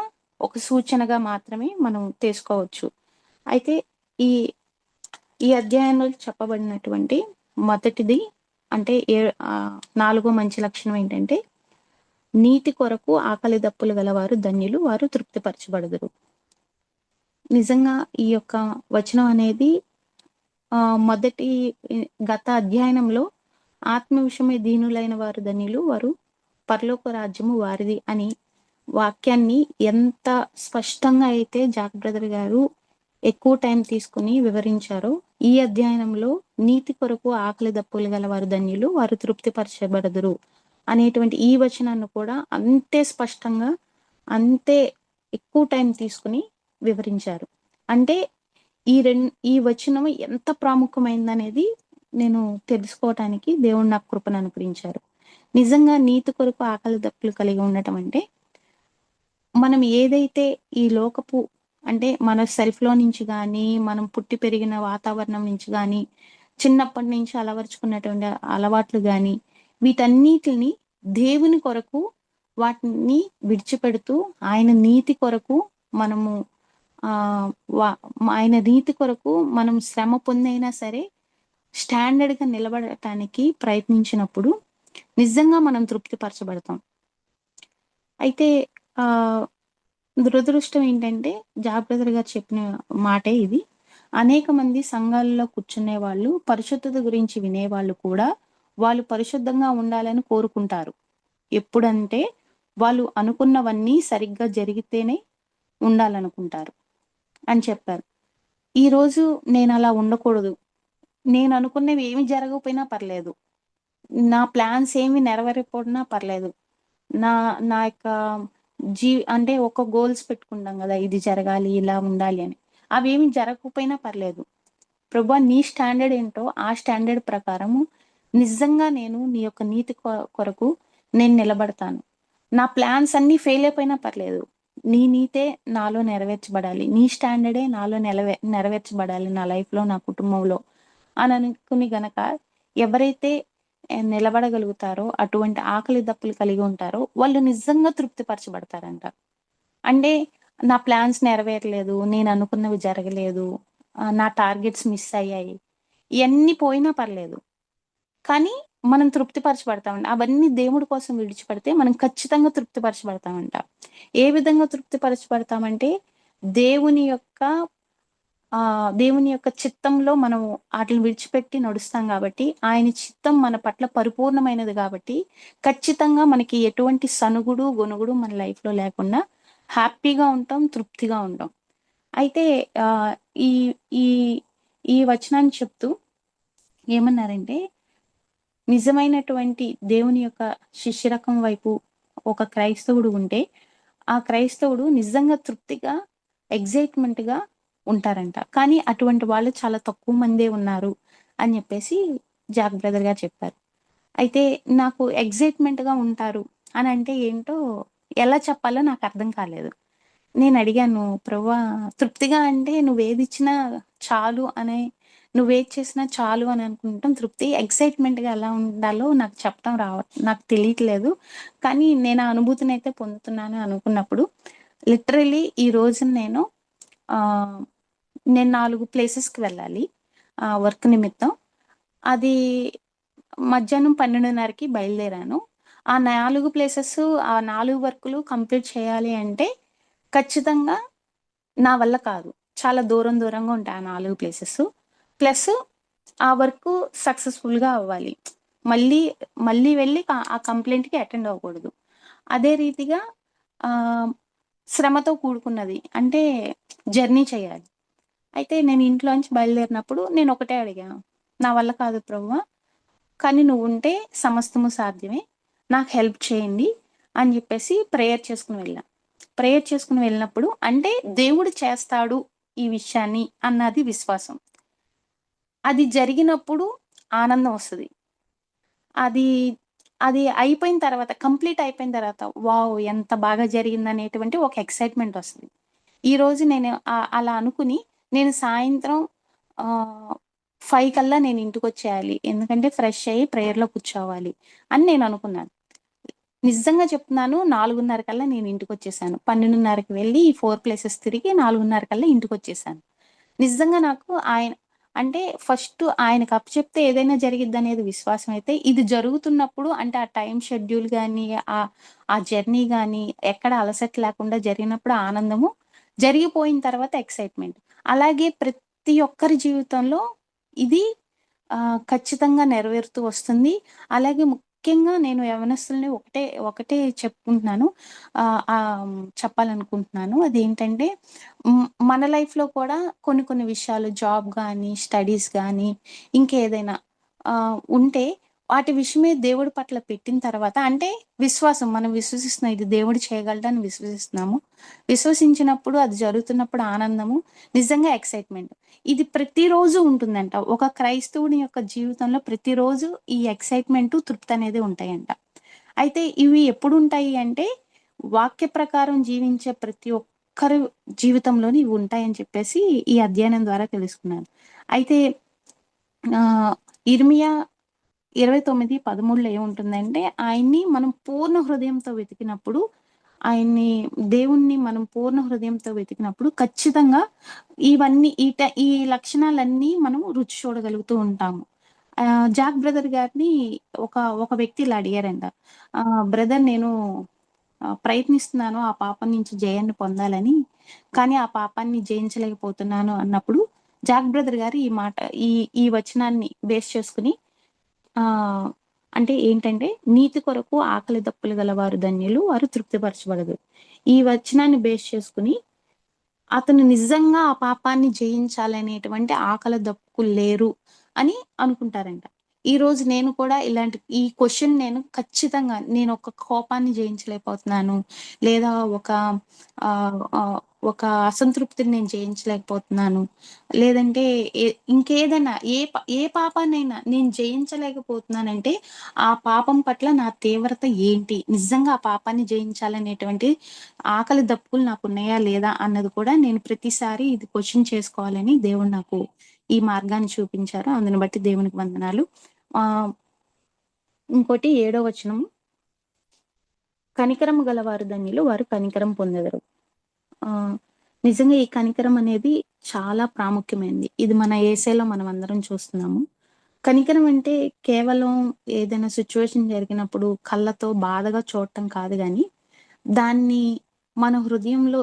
D: సూచనగా మాత్రమే మనం తీసుకోవచ్చు. అయితే ఈ అధ్యాయంలో చెప్పబడినటువంటి మొదటిది అంటే 4వ మంచి లక్షణం ఏంటంటే, నీతి కొరకు ఆకలి దప్పులు గలవారు ధన్యులు, వారు తృప్తిపరచబడుదురు. నిజంగా ఈ యొక్క వచనం అనేది గత అధ్యయనంలో ఆత్మ విషయమై దీనులైన వారు ధన్యులు, వారు పరలోక రాజ్యము వారిది అని వాక్యాన్ని ఎంత స్పష్టంగా అయితే జాక్ బ్రదర్ గారు ఎక్కువ టైం తీసుకుని వివరించారో, ఈ అధ్యయనంలో నీతి కొరకు ఆకలి దప్పులు గల వారు ధన్యులు, వారు తృప్తిపరచబడుదురు అనేటువంటి ఈ వచనాన్ని కూడా అంతే స్పష్టంగా, అంతే ఎక్కువ టైం తీసుకుని వివరించారు. అంటే ఈ వచనం ఎంత ప్రాముఖ్యమైందనేది నేను తెలుసుకోవటానికి దేవుడు నాకు కృపను అనుగ్రహించారు. నిజంగా నీతి కొరకు ఆకలి దప్పులు కలిగి ఉండటం అంటే, మనం ఏదైతే ఈ లోకపు అంటే మన సెల్ఫ్‌లో నుంచి గానీ, మనం పుట్టి పెరిగిన వాతావరణం నుంచి గానీ, చిన్నప్పటి నుంచి అలవరుచుకున్నటువంటి అలవాట్లు గానీ, వీటన్నిటిని దేవుని కొరకు వాటిని విడిచిపెడుతూ, ఆయన నీతి కొరకు మనము ఆయన నీతి కొరకు మనం శ్రమ పొందైనా సరే స్టాండర్డ్‌గా నిలబడటానికి ప్రయత్నించినప్పుడు నిజంగా మనం తృప్తిపరచబడతాం. అయితే దురదృష్టం ఏంటంటే జాక్ బ్రదర్ గారు చెప్పిన మాటే ఇది. అనేక మంది సంఘాలలో కూర్చునే వాళ్ళు, పరిశుద్ధత గురించి వినేవాళ్ళు కూడా వాళ్ళు పరిశుద్ధంగా ఉండాలని కోరుకుంటారు. ఎప్పుడంటే వాళ్ళు అనుకున్నవన్నీ సరిగ్గా జరిగితేనే ఉండాలనుకుంటారు అని చెప్పారు. ఈరోజు నేను అలా ఉండకూడదు. నేను అనుకున్నవి ఏమి జరగకపోయినా పర్లేదు. నా ప్లాన్స్ ఏమి నెరవేరకపోయినా పర్లేదు. నా నా యొక్క అంటే ఒక గోల్స్ పెట్టుకుంటాం కదా, ఇది జరగాలి, ఇలా ఉండాలి అని. అవేమి జరగకపోయినా పర్లేదు. ప్రభువా, నీ స్టాండర్డ్ ఏంటో ఆ స్టాండర్డ్ ప్రకారము నిజంగా నేను నీ యొక్క నీతి కొరకు నేను నిలబడతాను. నా ప్లాన్స్ అన్ని ఫెయిల్ అయిపోయినా పర్లేదు. నీ నీతే నాలో నెరవేర్చబడాలి, నీ స్టాండర్డే నాలో నెరవేర్చబడాలి నా లైఫ్లో, నా కుటుంబంలో అని అనుకుని గనక ఎవరైతే నిలబడగలుగుతారో, అటువంటి ఆకలి దప్పులు కలిగి ఉంటారో, వాళ్ళు నిజంగా తృప్తిపరచబడతారంట. అంటే నా ప్లాన్స్ నెరవేరలేదు, నేను అనుకున్నవి జరగలేదు, నా టార్గెట్స్ మిస్ అయ్యాయి, ఇవన్నీ పోయినా పర్లేదు, కానీ మనం తృప్తిపరచబడతామంట. అవన్నీ దేవుడి కోసం విడిచిపెడితే మనం ఖచ్చితంగా తృప్తిపరచబడతామంట. ఏ విధంగా తృప్తిపరచబడతామంటే దేవుని యొక్క చిత్తంలో మనం వాటిని విడిచిపెట్టి నడుస్తాం కాబట్టి, ఆయన చిత్తం మన పట్ల పరిపూర్ణమైనది కాబట్టి ఖచ్చితంగా మనకి ఎటువంటి సనుగుడు గొనుగుడు మన లైఫ్లో లేకుండా హ్యాపీగా ఉంటాం, తృప్తిగా ఉంటాం. అయితే ఈ ఈ ఈ వచనాన్ని చెప్తూ ఏమన్నారంటే, నిజమైనటువంటి దేవుని యొక్క శిష్యరకం వైపు ఒక క్రైస్తవుడు ఉంటే ఆ క్రైస్తవుడు నిజంగా తృప్తిగా, ఎగ్జైట్మెంట్గా ఉంటారంట. కానీ అటువంటి వాళ్ళు చాలా తక్కువ మందే ఉన్నారు అని చెప్పేసి జాక్ బ్రదర్ గారు చెప్పారు. అయితే నాకు ఎగ్జైట్మెంట్గా ఉంటారు అని అంటే ఏంటో ఎలా చెప్పాలో నాకు అర్థం కాలేదు. నేను అడిగాను, ప్రభువా, తృప్తిగా అంటే నువ్వేది ఇచ్చినా చాలు అనే, నువ్వేది చేసినా చాలు అని అనుకుంటాం తృప్తి. ఎక్సైట్మెంట్గా ఎలా ఉండాలో నాకు చెప్పడం నాకు తెలియట్లేదు, కానీ నేను ఆ అనుభూతిని అయితే పొందుతున్నాను అనుకున్నప్పుడు లిటరలీ ఈ రోజు నేను 4 ప్లేసెస్కి వెళ్ళాలి వర్క్ నిమిత్తం. అది మధ్యాహ్నం 12:30కి బయలుదేరాను. ఆ 4 ప్లేసెస్, ఆ 4 వర్కులు కంప్లీట్ చేయాలి అంటే ఖచ్చితంగా నా వల్ల కాదు. చాలా దూరంగా ఉంటాయి ఆ 4 ప్లేసెస్. ప్లస్ ఆ వర్క్ సక్సెస్ఫుల్గా అవ్వాలి. మళ్ళీ వెళ్ళి ఆ కంప్లైంట్కి అటెండ్ అవ్వకూడదు. అదే రీతిగా శ్రమతో కూడుకున్నది, అంటే జర్నీ చేయాలి. అయితే నేను ఇంట్లోంచి బయలుదేరినప్పుడు నేను ఒకటే అడిగాను, నా వల్ల కాదు ప్రభువా, కానీ నువ్వు ఉంటే సమస్తము సాధ్యమే, నాకు హెల్ప్ చేయండి అని చెప్పేసి ప్రేయర్ చేసుకుని వెళ్ళినప్పుడు, అంటే దేవుడు చేస్తాడు ఈ విషయాన్ని అన్నది విశ్వాసం. అది జరిగినప్పుడు ఆనందం వస్తుంది. అది అయిపోయిన తర్వాత, కంప్లీట్ అయిపోయిన తర్వాత, వావ్ ఎంత బాగా జరిగింది అనేటువంటి ఒక ఎక్సైట్మెంట్ వస్తుంది. ఈరోజు నేను అలా అనుకుని నేను సాయంత్రం 5 కల్లా నేను ఇంటికి వచ్చేయాలి, ఎందుకంటే ఫ్రెష్ అయ్యి ప్రేయర్లో కూర్చోవాలి అని నేను అనుకున్నాను. నిజంగా చెప్తున్నాను, 4:30 కల్లా నేను ఇంటికి వచ్చేసాను. 12:30కి వెళ్ళి ఈ 4 ప్లేసెస్ తిరిగి 4:30 కల్లా ఇంటికి వచ్చేసాను. నిజంగా నాకు అంటే ఫస్ట్ ఆయనకు అప్పచెప్తే ఏదైనా జరిగిద్ది అనేది విశ్వాసం అయితే, ఇది జరుగుతున్నప్పుడు అంటే ఆ టైం షెడ్యూల్ కానీ, ఆ జర్నీ కానీ ఎక్కడ అలసట లేకుండా జరిగినప్పుడు ఆనందము, జరిగిపోయిన తర్వాత ఎక్సైట్మెంట్. అలాగే ప్రతి ఒక్కరి జీవితంలో ఇది ఖచ్చితంగా నెరవేరుతూ వస్తుంది. అలాగే ముఖ్యంగా నేను యవనస్తుల్ని ఒకటే చెప్పుకుంటున్నాను, చెప్పాలనుకుంటున్నాను. అదేంటంటే, మన లైఫ్లో కూడా కొన్ని విషయాలు, జాబ్ కానీ, స్టడీస్ కానీ, ఇంకేదైనా ఉంటే వాటి విషయమే దేవుడి పట్ల పెట్టిన తర్వాత, అంటే విశ్వాసం, మనం విశ్వసిస్తున్నాం ఇది దేవుడు చేయగలడని విశ్వసిస్తున్నాము. విశ్వసించినప్పుడు అది జరుగుతున్నప్పుడు ఆనందము, నిజంగా ఎక్సైట్మెంట్, ఇది ప్రతిరోజు ఉంటుందంట. ఒక క్రైస్తవుని యొక్క జీవితంలో ప్రతిరోజు ఈ ఎక్సైట్మెంట్, తృప్తి అనేది ఉంటాయంట. అయితే ఇవి ఎప్పుడు ఉంటాయి అంటే, వాక్య ప్రకారం జీవించే ప్రతి ఒక్కరి జీవితంలోని ఇవి ఉంటాయని చెప్పేసి ఈ అధ్యయనం ద్వారా తెలుసుకున్నాను. అయితే ఇర్మియా 29:13 ఏముంటుందంటే, ఆయన్ని మనం పూర్ణ హృదయంతో వెతికినప్పుడు, దేవుణ్ణి మనం పూర్ణ హృదయంతో వెతికినప్పుడు ఖచ్చితంగా ఇవన్నీ ఈ లక్షణాలన్నీ మనం రుచి చూడగలుగుతూ ఉంటాము. జాక్ బ్రదర్ గారిని ఒక వ్యక్తి ఇలా అడిగారంట, బ్రదర్, నేను ప్రయత్నిస్తున్నాను ఆ పాపం నుంచి జయాన్ని పొందాలని, కానీ ఆ పాపాన్ని జయించలేకపోతున్నాను అన్నప్పుడు జాక్ బ్రదర్ గారు ఈ వచనాన్ని బేస్ చేసుకుని అంటే ఏంటంటే, నీతి కొరకు ఆకలి దప్పులు గలవారు ధన్యులు, వారు తృప్తిపరచబడదు. ఈ వచనాన్ని బేస్ చేసుకొని అతను నిజంగా ఆ పాపాన్ని జయించాలనేటువంటి ఆకలి దప్పులు లేరు అని అనుకుంటారంట. ఈరోజు నేను కూడా ఇలాంటి ఈ క్వెషన్ నేను ఖచ్చితంగా నేను ఒక కోపాన్ని జయించలేకపోతున్నాను. లేదా ఆహ్, ఆహ్, ఒక అసంతృప్తిని నేను జయించలేకపోతున్నాను. లేదంటే ఇంకేదైనా ఏ పాపాన్నైనా నేను జయించలేకపోతున్నానంటే, ఆ పాపం పట్ల నా తీవ్రత ఏంటి? నిజంగా ఆ పాపాన్ని జయించాలనేటువంటి ఆకలి దప్పులు నాకున్నాయా లేదా అన్నది కూడా నేను ప్రతిసారి ఇది క్వెషన్ చేసుకోవాలని దేవుడు నాకు ఈ మార్గాన్ని చూపించారు. అందుని బట్టి దేవునికి వందనాలు. ఆహ్, ఇంకోటి 7వ వచనము. కనికరము గలవారు ధన్యులు, వారు కనికరం పొందెదరు. ఆహ్, నిజంగా ఈ కనికరం అనేది చాలా ప్రాముఖ్యమైనది. ఇది మన యేసేలో మనమందరం చూస్తున్నాము. కనికరం అంటే కేవలం ఏదైనా సిట్యుయేషన్ జరిగినప్పుడు కళ్ళతో బాధగా చూడటం కాదు గానీ, దాన్ని మన హృదయంలో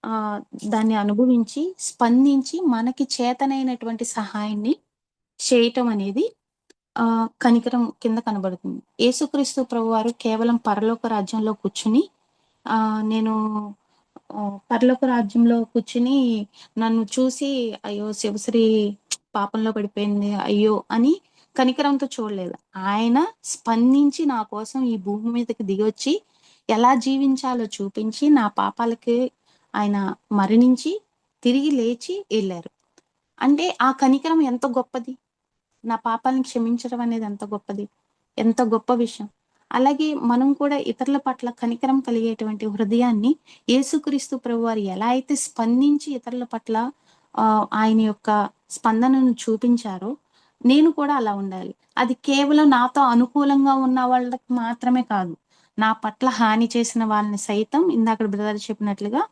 D: ఆహ్, దాన్ని అనుభవించి, స్పందించి మనకి చేతనైనటువంటి సహాయాన్ని చేయటం అనేది కనికరం కింద కనబడుతుంది. యేసుక్రీస్తు ప్రభువారు కేవలం పరలోక రాజ్యంలో కూర్చొని నేను పరలోక రాజ్యంలో కూర్చొని నన్ను చూసి అయ్యో! శివశ్రీ పాపంలో పడిపోయింది. అయ్యో! అని కనికరంతో చూడలేదు. ఆయన స్పందించి నా కోసం ఈ భూమి మీదకి దిగొచ్చి ఎలా జీవించాలో చూపించి నా పాపాలకి ఆయన మరణించి తిరిగి లేచి ఎళ్లారు. అంటే ఆ కనికరం ఎంత గొప్పది. నా పాపాలను క్షమించడం అనేది ఎంత గొప్పది. ఎంత గొప్ప విషయం. అలాగే మనం కూడా ఇతరుల పట్ల కనికరం కలిగేటువంటి హృదయాన్ని యేసుక్రీస్తు ప్రభువారు ఎలా అయితే స్పందించి ఇతరుల పట్ల ఆయన యొక్క స్పందనను చూపించారో, నేను కూడా అలా ఉండాలి. అది కేవలం నాతో అనుకూలంగా ఉన్న వాళ్ళకి మాత్రమే కాదు. నా పట్ల హాని చేసిన వాళ్ళని సైతం ఇందాక బ్రదర్ చెప్పినట్లుగా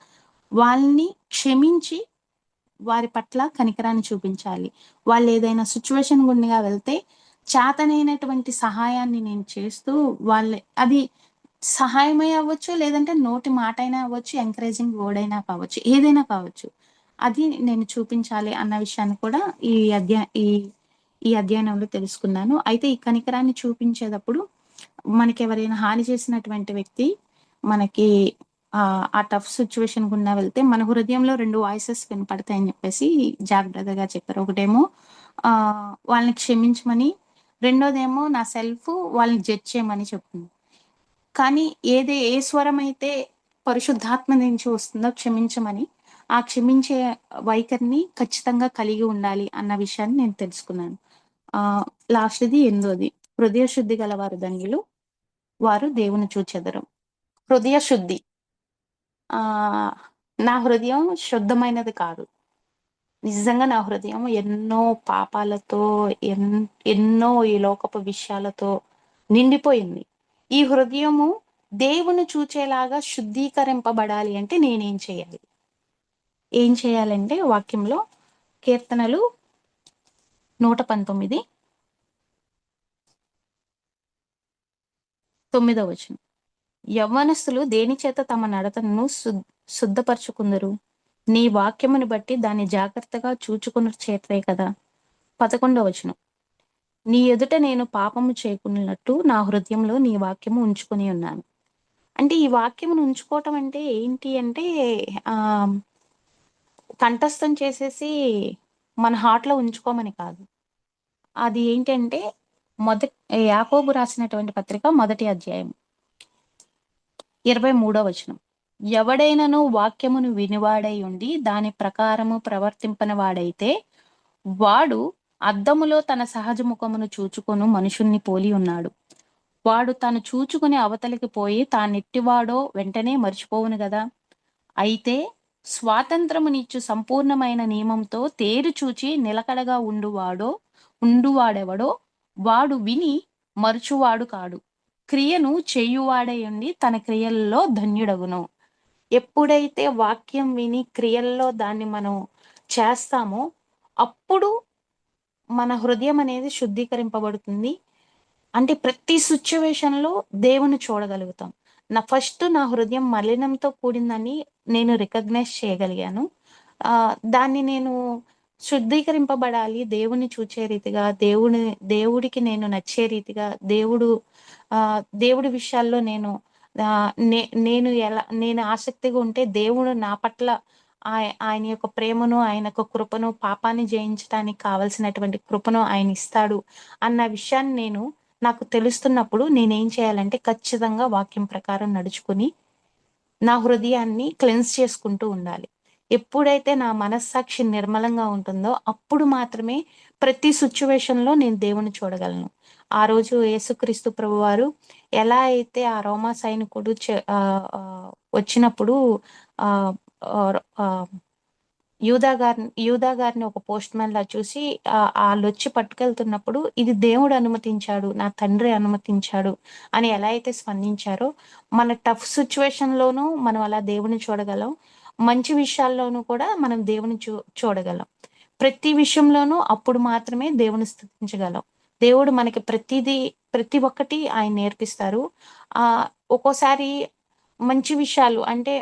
D: వాళ్ళని క్షమించి వారి పట్ల కనికరాన్ని చూపించాలి. వాళ్ళేదైనా సిట్యుయేషన్ గుండా వెళ్తే చేతనైనటువంటి సహాయాన్ని నేను చేస్తూ అది సహాయమే అవ్వచ్చు, లేదంటే నోటి మాటైనా అవ్వచ్చు, ఎంకరేజింగ్ వర్డ్ అయినా కావచ్చు, ఏదైనా కావచ్చు. అది నేను చూపించాలి అన్న విషయాన్ని కూడా ఈ ఈ ఈ అధ్యయనంలో తెలుసుకున్నాను. అయితే ఈ కనికరాన్ని చూపించేటప్పుడు మనకెవరైనా హాని చేసినటువంటి వ్యక్తి మనకి ఆ టఫ్ సిట్యుయేషన్ గుండా వెళ్తే మన హృదయంలో 2 వాయిసెస్ వినపడతాయని చెప్పేసి జాక్ బ్రదర్ గారు చెప్పారు. ఒకటేమో వాళ్ళని క్షమించమని, రెండోదేమో నా సెల్ఫ్ వాళ్ళని జడ్జ్ చేయమని చెప్తుంది. కానీ ఏ స్వరమైతే పరిశుద్ధాత్మ నుంచి వస్తుందో క్షమించమని, ఆ క్షమించే వైఖరిని ఖచ్చితంగా కలిగి ఉండాలి అన్న విషయాన్ని నేను తెలుసుకున్నాను. లాస్ట్‌ది 8ది హృదయ శుద్ధి గలవారు ధన్యులు, వారు దేవుని చూచెదరు. హృదయ శుద్ధి. నా హృదయం శుద్ధమైనది కాదు. నిజంగా నా హృదయం ఎన్నో పాపాలతో, ఎన్నో ఈ లోకపు విషయాలతో నిండిపోయింది. ఈ హృదయము దేవుని చూచేలాగా శుద్ధీకరింపబడాలి అంటే నేనేం చేయాలి? ఏం చేయాలంటే వాక్యంలో కీర్తనలు 119 9వ వచనం. యవ్వనస్తులు దేని చేత తమ నడతను శుద్ధపరచుకుందరు? నీ వాక్యమును బట్టి దాన్ని జాగ్రత్తగా చూచుకున్న చేతే కదా. 11వ వచనం. నీ ఎదుట నేను పాపము చేయకున్నట్టు నా హృదయంలో నీ వాక్యము ఉంచుకొని ఉన్నాను. అంటే ఈ వాక్యమును ఉంచుకోవటం అంటే ఏంటి అంటే కంఠస్థం చేసేసి మన హార్ట్‌లో ఉంచుకోమని కాదు. అది ఏంటంటే యాకోబు రాసినటువంటి పత్రిక మొదటి అధ్యాయం 23వ వచనం. ఎవడైనను వాక్యమును వినివాడై ఉండి దాని ప్రకారము ప్రవర్తింపని వాడైతే వాడు అద్దములో తన సహజ ముఖమును చూచుకొను మనుషుణ్ణి పోలి ఉన్నాడు. వాడు తను చూచుకుని అవతలికి పోయి తానెట్టివాడో వెంటనే మర్చిపోవును గదా. అయితే స్వాతంత్రమునిచ్చు సంపూర్ణమైన నియమంతో తేరు చూచి నిలకడగా ఉండువాడెవడో వాడు విని మరచువాడు కాడు. క్రియను చేయువాడై ఉండి తన క్రియల్లో ధన్యుడగును. ఎప్పుడైతే వాక్యం విని క్రియల్లో దాన్ని మనం చేస్తామో అప్పుడు మన హృదయం అనేది శుద్ధీకరింపబడుతుంది. అంటే ప్రతి సిట్యుయేషన్‌లో దేవుని చూడగలుగుతాం. నా హృదయం మలినంతో కూడిందని నేను రికగ్నైజ్ చేయగలిగాను. దాన్ని నేను శుద్ధీకరింపబడాలి దేవుని చూచే రీతిగా, దేవుడికి నేను నచ్చే రీతిగా, దేవుడి విషయాల్లో నేను ఆసక్తిగా ఉంటే దేవుడు నా పట్ల ఆయన యొక్క ప్రేమను, ఆయన యొక్క కృపను, పాపాన్ని జయించడానికి కావాల్సినటువంటి కృపను ఆయన ఇస్తాడు అన్న విషయాన్ని నాకు తెలుస్తున్నప్పుడు నేనేం చేయాలంటే ఖచ్చితంగా వాక్యం ప్రకారం నడుచుకుని నా హృదయాన్ని క్లెన్స్ చేసుకుంటూ ఉండాలి. ఎప్పుడైతే నా మనస్సాక్షి నిర్మలంగా ఉంటుందో అప్పుడు మాత్రమే ప్రతి సిచ్యువేషన్‌లో నేను దేవుని చూడగలను. ఆ రోజు యేసుక్రీస్తు ప్రభువారు ఎలా అయితే ఆ రోమా సైనికుడు వచ్చినప్పుడు ఆహ్, ఆహ్, ఆహ్, యూదా గారిని ఒక పోస్ట్ మ్యాన్ లా చూసి ఆళ్ళొచ్చి పట్టుకెళ్తున్నప్పుడు ఇది దేవుడు అనుమతించాడు, నా తండ్రి అనుమతించాడు అని ఎలా అయితే స్పందించారో, మన టఫ్ సిచ్యువేషన్‌లోనూ మనం అలా దేవుని చూడగలం. మంచి విషయాల్లోనూ కూడా మనం దేవుని చూడగలం. ప్రతి విషయంలోనూ అప్పుడు మాత్రమే దేవుని స్తుతించగలం. దేవుడు మనకి ప్రతి ఒక్కటి ఆయన నేర్పిస్తారు. ఒక్కోసారి మంచి విషయాలు అంటే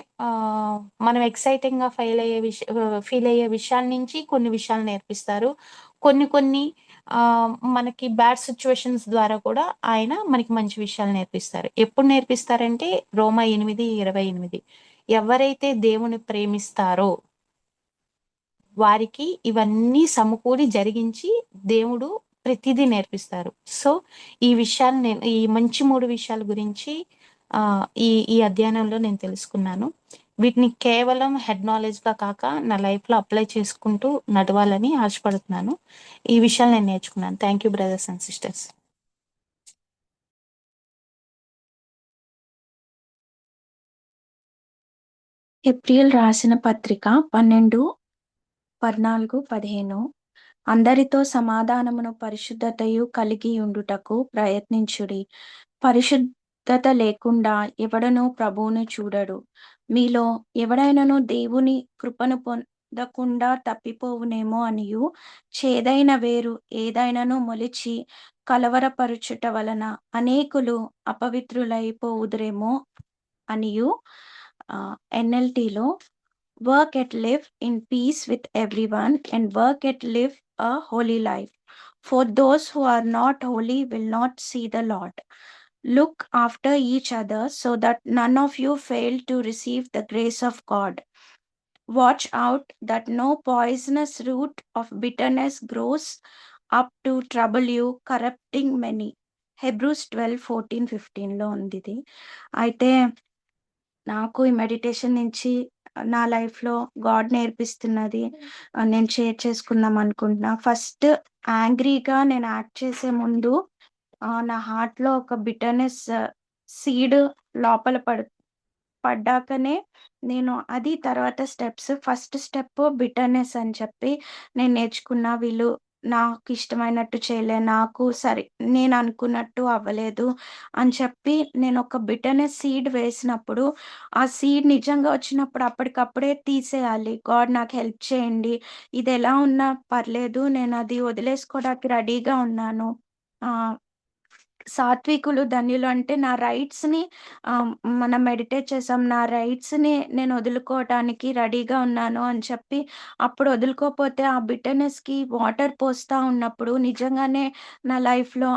D: మనం ఎక్సైటింగ్‌గా ఫీల్ అయ్యే విషయాల నుంచి కొన్ని విషయాలు నేర్పిస్తారు. కొన్ని మనకి బ్యాడ్ సిట్యుయేషన్స్ ద్వారా కూడా ఆయన మనకి మంచి విషయాలు నేర్పిస్తారు. ఎప్పుడు నేర్పిస్తారంటే రోమా 8:28 ఎవరైతే దేవుని ప్రేమిస్తారో వారికి ఇవన్నీ సమకూడి జరిగించి దేవుడు ప్రతిదీ నేర్పిస్తారు. సో, ఈ మంచి 3 విషయాల గురించి ఈ అధ్యయనంలో నేను తెలుసుకున్నాను. వీటిని కేవలం హెడ్ నాలెడ్జ్‌గా కాక నా లైఫ్‌లో అప్లై చేసుకుంటూ నడవాలని ఆశపడుతున్నాను. ఈ విషయాలు నేను నేర్చుకున్నాను. Thank you brothers and sisters.
B: April రాసిన పత్రిక 12, 14, 15 అందరితో సమాధానమును పరిశుద్ధతయు కలిగి ఉండుటకు ప్రయత్నించుడి. పరిశుద్ధత లేకుండా ఎవడనూ ప్రభువును చూడడు. మీలో ఎవడైనను దేవుని కృపను పొందకుండా తప్పిపోవునేమో అనియు, చేదైన వేరు ఏదైనను మొలిచి కలవరపరుచుట వలన అనేకులు అపవిత్రులైపోవుదురేమో అనియు NLTలో work at live in peace with everyone and work at live a holy life. For those who are not holy will not see the Lord. Look after each other so that none of you fail to receive the grace of God. Watch out that no poisonous root of bitterness grows up to trouble you, corrupting many. Hebrews 12:14-15లో ఉంది ఇది. అయితే నాకు ఈ meditation నుంచి నా లైఫ్‌లో God నేర్పిస్తున్నది నేను share చేసుకుందాం అనుకుంటున్నా. ఫస్ట్ యాంగ్రీగా నేను యాక్ట్ చేసే ముందు నా హార్ట్‌లో ఒక బిటర్‌నెస్ సీడ్ లోపల పడ్డాకనే నేను అది తర్వాత స్టెప్స్. ఫస్ట్ స్టెప్ బిటర్‌నెస్ అని చెప్పి నేను నేర్చుకున్నా. వీళ్ళు నాకిష్టమైనట్టు చేయలే, నేను అనుకున్నట్టు అవ్వలేదు అని చెప్పి నేనొక బిటర్‌నెస్ సీడ్ వేసినప్పుడు, ఆ సీడ్ నిజంగా వచ్చినప్పుడు అప్పటికప్పుడే తీసేయాలి. గాడ్ నాకు హెల్ప్ చేయండి. ఇదెలా ఉన్నా పర్లేదు. నేనది వదిలేసుకోవడానికి రెడీగా ఉన్నాను. సాత్వికులు ధన్యులు అంటే నా రైట్స్‌ని మనం మెడిటేట్ చేసాం. నా రైట్స్‌ని నేను వదులుకోవటానికి రెడీగా ఉన్నాను అని చెప్పి, అప్పుడు వదులుకోపోతే ఆ బిటర్‌నెస్‌కి వాటర్ పోస్తా ఉన్నప్పుడు నిజంగానే నా లైఫ్‌లో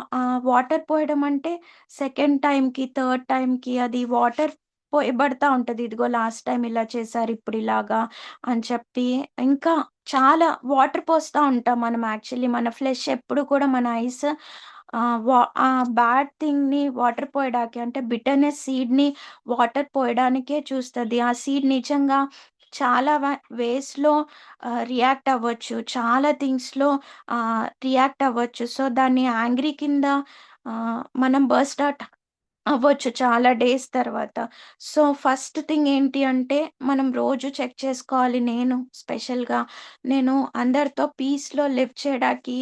B: వాటర్ పోయడం అంటే సెకండ్ టైమ్‌కి, థర్డ్ టైమ్‌కి అది వాటర్ పోయబడతా ఉంటది. ఇదిగో లాస్ట్ టైమ్ ఇలా చేశారు, ఇప్పుడు ఇలాగా అని చెప్పి ఇంకా చాలా వాటర్ పోస్తా ఉంటాం మనం యాక్చువల్లీ. మన ఫ్లెష్ ఎప్పుడు కూడా మన ఐస్ ఆ బ్యాడ్ థింగ్‌ని వాటర్ పోయడానికి అంటే బిటర్‌నెస్ సీడ్‌ని వాటర్ పోయడానికే చూస్తది. ఆ సీడ్ నిజంగా చాలా వేస్‌లో రియాక్ట్ అవ్వచ్చు. చాలా థింగ్స్‌లో రియాక్ట్ అవ్వచ్చు. సో, దాన్ని యాంగ్రీ కింద మనం బర్స్ట్ ఔట్ అవ్వచ్చు చాలా డేస్ తర్వాత. సో, ఫస్ట్ థింగ్ ఏంటి అంటే మనం రోజు చెక్ చేసుకోవాలి. నేను స్పెషల్‌గా నేను అందరితో పీస్‌లో లివ్ చేయడానికి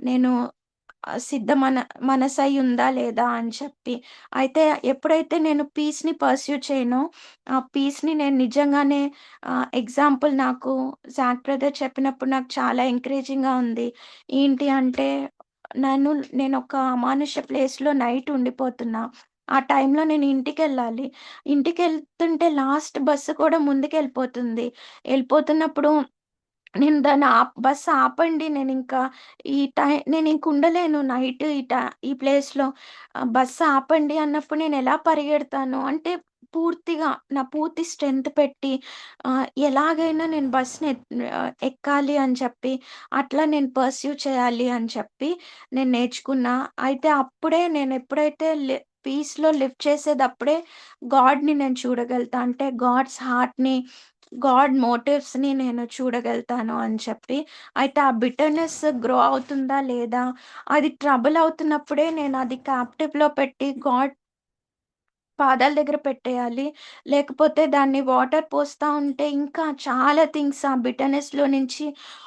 B: నేను మనసై ఉందా లేదా అని చెప్పి. అయితే ఎప్పుడైతే నేను పీస్‌ని పర్స్యూ చేయనో, ఆ పీస్‌ని నేను నిజంగానే ఎగ్జాంపుల్ నాకు జాక్ బ్రదర్ చెప్పినప్పుడు నాకు చాలా ఎంకరేజింగ్‌గా ఉంది. ఏంటి అంటే నేనొక అమానుష్య ప్లేస్‌లో నైట్ ఉండిపోతున్నా. ఆ టైంలో నేను ఇంటికెళ్ళాలి. ఇంటికెళ్తుంటే లాస్ట్ బస్సు కూడా ముందుకెళ్ళిపోతుంది. ఎళ్ళిపోతున్నప్పుడు నేను దాన్ని బస్ ఆపండి. నేనింక ఉండలేను నైట్ ఈ ప్లేస్‌లో. బస్ ఆపండి అన్నప్పుడు నేనెలా పరిగెడతాను? అంటే పూర్తిగా నా పూర్తి స్ట్రెంత్ పెట్టి ఎలాగైనా నేను ఎక్కాలి అని చెప్పి, అట్లా నేను పర్స్యూ చేయాలి అని చెప్పి నేను నేర్చుకున్నా. అయితే అప్పుడే నేనెప్పుడైతే పీస్‌లో లివ్ చేసేదప్పుడే గాడ్‌ని నేను చూడగలుగుతా. అంటే గాడ్స్ హార్ట్‌ని, గాడ్ మోటివ్స్‌ని నేను చూడగలుగుతాను అని చెప్పి. అయితే ఆ బిటర్‌నెస్ గ్రో అవుతుందా లేదా? అది ట్రబుల్ అవుతున్నప్పుడే నేనది క్యాప్టివ్‌లో పెట్టి గాడ్ పాదాల దగ్గర పెట్టేయాలి. లేకపోతే దాన్ని వాటర్ పోస్తా ఉంటే ఇంకా చాలా థింగ్స్ ఆ బిటర్‌నెస్‌లో నుంచి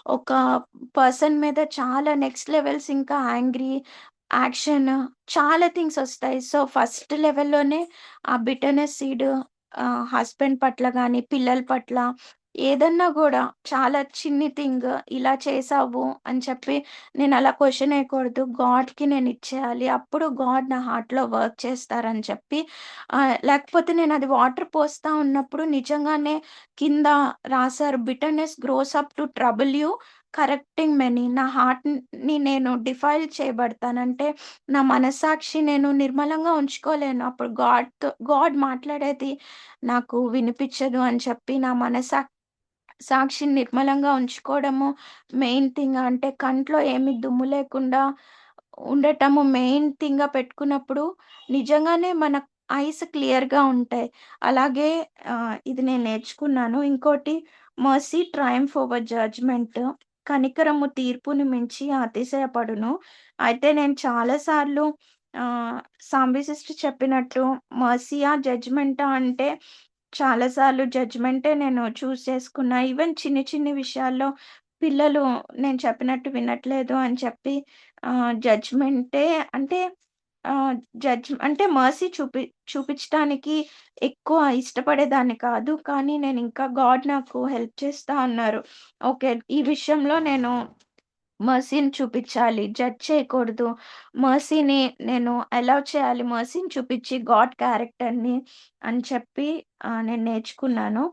B: ఒక పర్సన్ మీద చాలా నెక్స్ట్ లెవెల్స్ ఇంకా యాంగ్రీ, యాక్షన్ చాలా థింగ్స్ ఒస్తాయి. సో, ఫస్ట్ లెవెల్‌లోనే ఆ బిటర్‌నెస్ సీడ్ హస్బెండ్ పట్ల గానీ, పిల్లల పట్ల ఏదన్నా గూడా చాలా చిన్ని థింగ్ ఇలా చేశావు అని చెప్పి నేనలా క్వెషన్ ఎయకూడదు. గాడ్‌కి నేనిచ్చేయాలి. అప్పుడు గాడ్ నా హార్ట్‌లో వర్క్ చేస్తారని చెప్పి లేకపోతే నేనది వాటర్ పోస్తా ఉన్నప్పుడు నిజంగానే కింద రాసారు bitterness gross up to trouble you correcting many. నా హార్ట్‌ని నేను డిఫైల్ చేయబడతాను. అంటే నా మనస్సాక్షి నేను నిర్మలంగా ఉంచుకోలేను. అప్పుడు గాడ్ మాట్లాడేది నాకు వినిపిచ్చదు అని చెప్పి నా సాక్షిని నిర్మలంగా ఉంచుకోవడము మెయిన్ థింగ్. అంటే కంట్లో ఏమి దుమ్ము లేకుండా ఉండటము మెయిన్ థింగ్‌గా పెట్టుకున్నప్పుడు నిజంగానే మన ఐస్ క్లియర్‌గా ఉంటాయి. అలాగే ఇది నేను నేర్చుకున్నాను. ఇంకోటి మర్సీ ట్రయంఫ్ ఓవర్ జడ్జ్‌మెంట్. కనికరము తీర్పుని మించి అతిశయపడును. అయితే నేను చాలా సార్లు సాంబి సిస్టర్ చెప్పినట్టు మర్సీయా? జడ్జ్‌మెంటా? అంటే చాలా సార్లు జడ్జ్‌మెంటే నేను చేసుకున్నా. ఈవెన్ చిన్ని చిన్ని విషయాల్లో పిల్లలు నేను చెప్పినట్టు వినట్లేదు అని చెప్పి జడ్జ్‌మెంటే అంటే అంటే మర్సీ చూపిచ్చటానికి ఎక్కువ ఇష్టపడేదాన్ని కాదు. కానీ నేనింకా గాడ్ నాకు హెల్ప్ చేస్తా ఉన్నారు. ఓకే. ఈ విషయంలో నేను మర్సీని చూపిచ్చాలి. జడ్జ్ చేయకూడదు. మర్సీని నేను అలౌ చేయాలి. మర్సీని చూపిచ్చి గాడ్ క్యారెక్టర్‌ని అని చెప్పి నేను నేర్చుకున్నాను.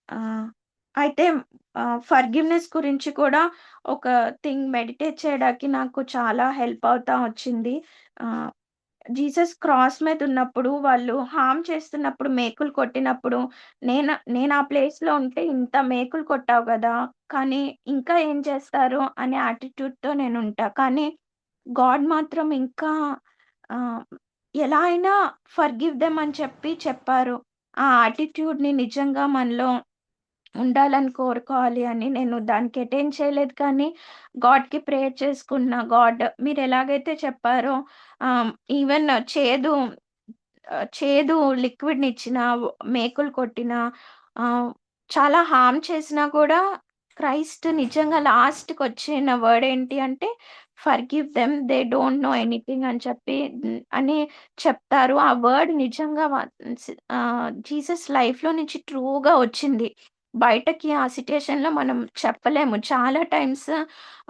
B: ఆహ్, అయితే ఫర్‌గివ్‌నెస్ గురించి కూడా ఒక మెడిటేట్ చేయడానికి నాకు చాలా హెల్ప్ అవుతా వచ్చింది. ఆహ్, జీసస్ క్రాస్ మీదున్నప్పుడు వాళ్ళు హార్మ్ చేస్తున్నప్పుడు, మేకులు కొట్టినప్పుడు నేను ఆ ప్లేస్‌లో ఉంటే ఇంత మేకులు కొట్టావు గదా! కానీ ఇంకా ఏం చేస్తారు అనే యాటిట్యూడ్‌తో నేనుంటా. కానీ గాడ్ మాత్రం ఇంకా ఆహ్, ఎలా అయినా ఫర్‌గివ్ దెమ్ అని చెప్పారు. ఆ యాటిట్యూడ్‌ని నిజంగా మనలో ఉండాలని కోరుకోవాలి అని నేను దానికి అటెండ్ చేయలేదు కానీ గాడ్‌కి ప్రేయర్ చేసుకున్నా. గాడ్ మీరెలాగైతే చెప్పారో ఆహ్, ఈవెన్ చేదు లిక్విడ్‌నిచ్చినా, మేకులు కొట్టినా, ఆహ్, చాలా హార్మ్ చేసినా కూడా క్రైస్ట్ నిజంగా లాస్ట్‌కొచ్చిన వర్డ్ ఏంటి అంటే, "forgive them they don't know anything" అని చెప్పి అని చెప్తారు. ఆ వర్డ్ నిజంగా జీసస్ లైఫ్‌లో నుంచి ట్రూగా వచ్చింది. బయటకి ఆ సిట్యుయేషన్‌లో మనం చెప్పలేము. చాలా టైమ్స్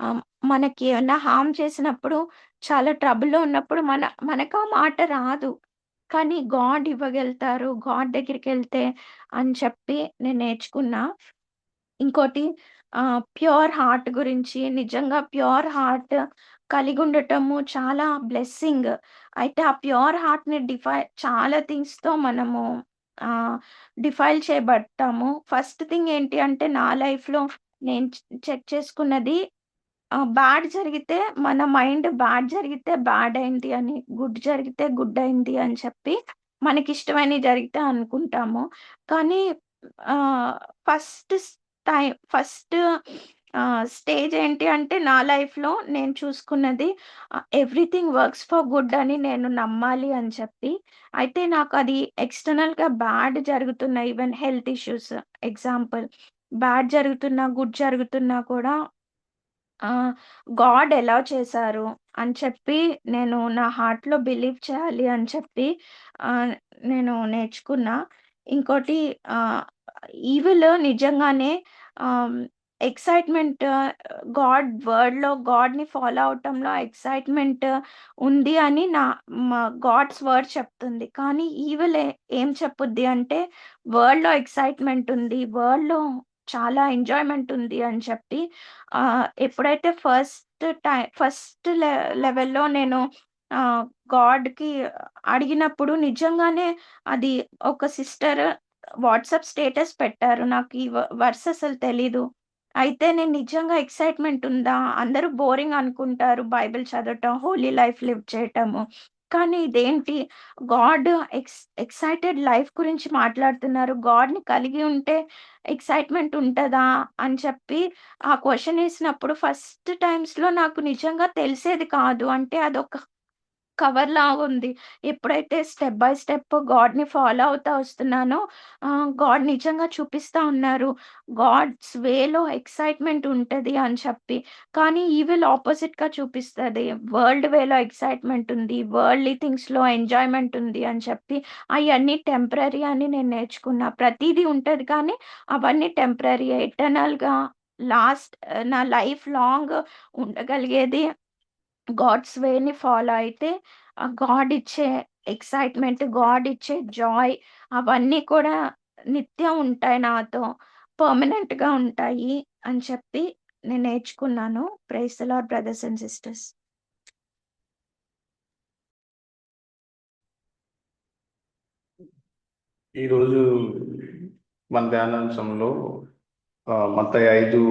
B: ఆహ్, మనకి ఏమన్నా హార్మ్ చేసినప్పుడు, చాలా ట్రబుల్‌లో ఉన్నప్పుడు మనకా మాట రాదు. కానీ గాడ్ ఇవ్వగలుగుతారు. గాడ్ దగ్గరికెళ్తే అని చెప్పి నేను నేర్చుకున్నా. ఇంకోటి ప్యూర్ హార్ట్ గురించి నిజంగా ప్యూర్ హార్ట్ కలిగుండటము చాలా బ్లెస్సింగ్. అయితే ఆ ప్యూర్ హార్ట్‌ని చాలా థింగ్స్‌తో మనము ఆహ్, డిఫైల్ చేయబడతాము. ఫస్ట్ థింగ్ ఏంటి అంటే నా లైఫ్‌లో నేను చెక్ చేసుకున్నది బ్యాడ్ జరిగితే మన మైండ్ బ్యాడ్ జరిగితే బ్యాడ్ అయింది అని, గుడ్ జరిగితే గుడ్ అయింది అని చెప్పి మనకిష్టమైనయి జరిగితే అనుకుంటాము. కానీ ఆహ్, ఫస్ట్ స్ ఫస్ట్ స్టేజ్ ఏంటి అంటే నా లైఫ్‌లో నేను చూసుకున్నది ఎవ్రీథింగ్ వర్క్స్ ఫర్ గుడ్ అని నేను నమ్మాలి అని చెప్పి. అయితే నాకది ఎక్స్‌టర్నల్‌గా బ్యాడ్ జరుగుతున్న even health issues example bad జరుగుతున్నా, గుడ్ జరుగుతున్నా కూడా ఆ! గాడ్ ఎలౌ చేశారు అని చెప్పి నేను నా హార్ట్‌లో బిలీవ్ చేయాలి అని చెప్పి ఆహ్, నేను నేర్చుకున్నా. ఇంకోటి ఆహ్, ఈవిల్ నిజంగానే ఆహ్, ఎక్సైట్‌మెంట్ గాడ్‌ని ఫాలో అవ్వటంలో ఎక్సైట్‌మెంట్ ఉంది అని గాడ్స్ వర్డ్ చెప్తుంది. కానీ ఈవిల్ ఏం చెప్పుద్ది అంటే వరల్డ్‌లో ఎక్సైట్‌మెంట్ ఉంది. వరల్డ్‌లో చాలా ఎంజాయ్‌మెంట్ ఉంది అని చెప్పి ఎప్పుడైతే ఫస్ట్ లెవెల్‌లో నేను గాడ్‌కి అడిగినప్పుడు నిజంగానే అది ఒక సిస్టర్ వాట్సాప్ స్టేటస్ పెట్టారు. నాకు ఈ వర్స్ అసలు తెలీదు. అయితే నేను నిజంగా ఎక్సైట్‌మెంట్ ఉందా? అందరూ బోరింగ్ అనుకుంటారు బైబిల్ చదవటం, హోలీ లైఫ్ లివ్ చేయటము. కానీ ఇదేంటి గాడ్ ఎక్సైటెడ్ లైఫ్ గురించి మాట్లాడుతున్నారు. గాడ్‌ని కలిగి ఉంటే ఎక్సైట్‌మెంట్ ఉంటదా? అని చెప్పి ఆ క్వెషన్ ఏసినప్పుడు ఫస్ట్ టైమ్స్‌లో నాకు నిజంగా తెలిసేది కాదు. అంటే అదొక కవర్‌లాగుంది. ఎప్పుడైతే స్టెప్ బై స్టెప్ గాడ్‌ని ఫాలో అవుతా వస్తున్నానో గాడ్ నిజంగా చూపిస్తా ఉన్నారు. గాడ్స్ వేలో ఎక్సైట్‌మెంట్ ఉంటది అని చెప్పి. కానీ ఈవిల్ ఆపోజిట్‌గా చూపిస్తది. వరల్డ్ వేలో ఎక్సైట్‌మెంట్ ఉంది. వరల్డ్‌లీ థింగ్స్‌లో ఎంజాయ్‌మెంట్ ఉంది అని చెప్పి అయన్నీ టెంపరరీ అని నేను నేర్చుకున్నా. ప్రతీదీ ఉంటది కానీ అవన్నీ టెంపరరీయే. ఎటర్నల్‌గా నా లైఫ్ లాంగ్ ఉండగలిగేది గాడ్స్ వేని ఫాలో అయితే గాడ్ ఇచ్చే ఎక్సైట్‌మెంట్, గాడ్ ఇచ్చే జాయ్ అవన్నీ కూడా నిత్యం ఉంటాయి నాతో. పర్మనెంట్‌గా ఉంటాయి అని చెప్పి నేను నేర్చుకున్నాను. Praise the lord brothers and sisters.
E: ఈరోజు మన ధ్యానాంశంలో మత్తయి 5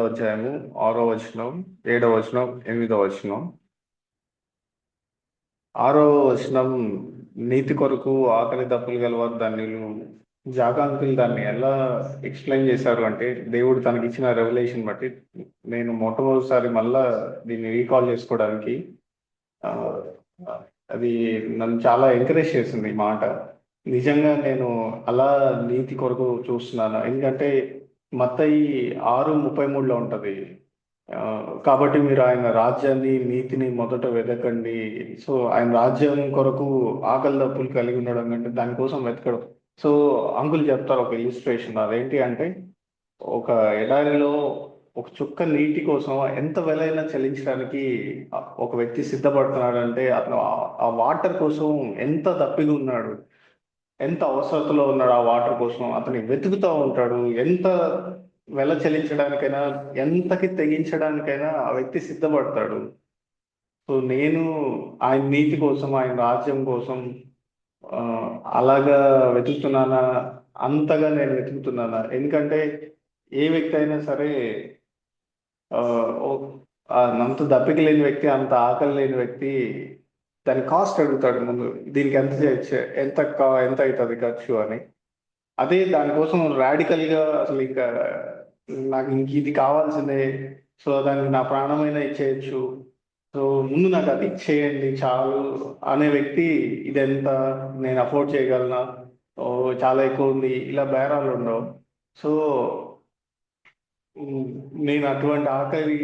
E: అధ్యాయము 6 వచనం 7 వచనం 8 వచనం. 6 వచనం నీతి కొరకు ఆకలి దప్పులు గలవారు ధన్యులు. జాగాంకులు దాన్ని ఎలా ఎక్స్ప్లెయిన్ చేశారు అంటే దేవుడు తనకిచ్చిన రెవల్యూషన్ బట్టి నేను మొట్టమొదటిసారి మళ్ళా దీన్ని రీకాల్ చేసుకోవడానికి ఆ, అది నన్ను చాలా ఎంకరేజ్ చేసింది ఈ మాట. నిజంగా నేను అలా నీతి కొరకు చూస్తున్నాను. ఎందుకంటే మత్తయి 6:33లో ఉంటది. కాబట్టి మీరు ఆయన రాజ్యాన్ని నీతిని మొదట వెతకండి. సో ఆయన రాజ్యం కొరకు ఆకలి దప్పులు కలిగి ఉండడం కంటే దానికోసం వెతకడం. సో అంకుల్ చెప్తారు ఒక ఇలిస్ట్రేషన్. అదేంటి అంటే ఒక ఎడారిలో ఒక చుక్క నీటి కోసం ఎంత వెలైనా చెల్లించడానికి ఒక వ్యక్తి సిద్ధపడుతున్నాడంటే అతను ఆ వాటర్ కోసం ఎంత దప్పిగా ఉన్నాడు, ఎంత అవసరతలో ఉన్నాడు. ఆ వాటర్ కోసం అతని వెతుకుతూ ఉంటాడు. ఎంత వెల చెల్లించడానికైనా, ఎంతకి తెగించడానికైనా ఆ వ్యక్తి సిద్ధపడతాడు. సో నేను ఆయన నీతి కోసం, ఆయన రాజ్యం కోసం ఆ, అలాగా వెతుకుతున్నానా? అంతగా నేను వెతుకుతున్నానా? ఎందుకంటే ఏ వ్యక్తి అయినా సరే ఆ, ఓ- అంత దప్పిక లేని వ్యక్తి, అంత ఆకలి లేని వ్యక్తి దాని కాస్ట్ అడుగుతాడు ముందు. దీనికి ఎంత చేయొచ్చు, ఎంత అవుతుంది ఖర్చు అని. అదే దానికోసం radical గా అసలు ఇంకా నాకు ఇంక ఇది కావాల్సిందే, సో దానికి నా ప్రాణమైనా ఇచ్చేయచ్చు, సో ముందు నాకు అది ఇచ్చేయండి చాలు అనే వ్యక్తి ఇదెంత, నేను అఫోర్డ్ చేయగలనా, ఓ చాలా ఎక్కువ ఉంది, ఇలా బేరాలు ఉండవు. సో ఉమ్, నేను అటువంటి ఆకలి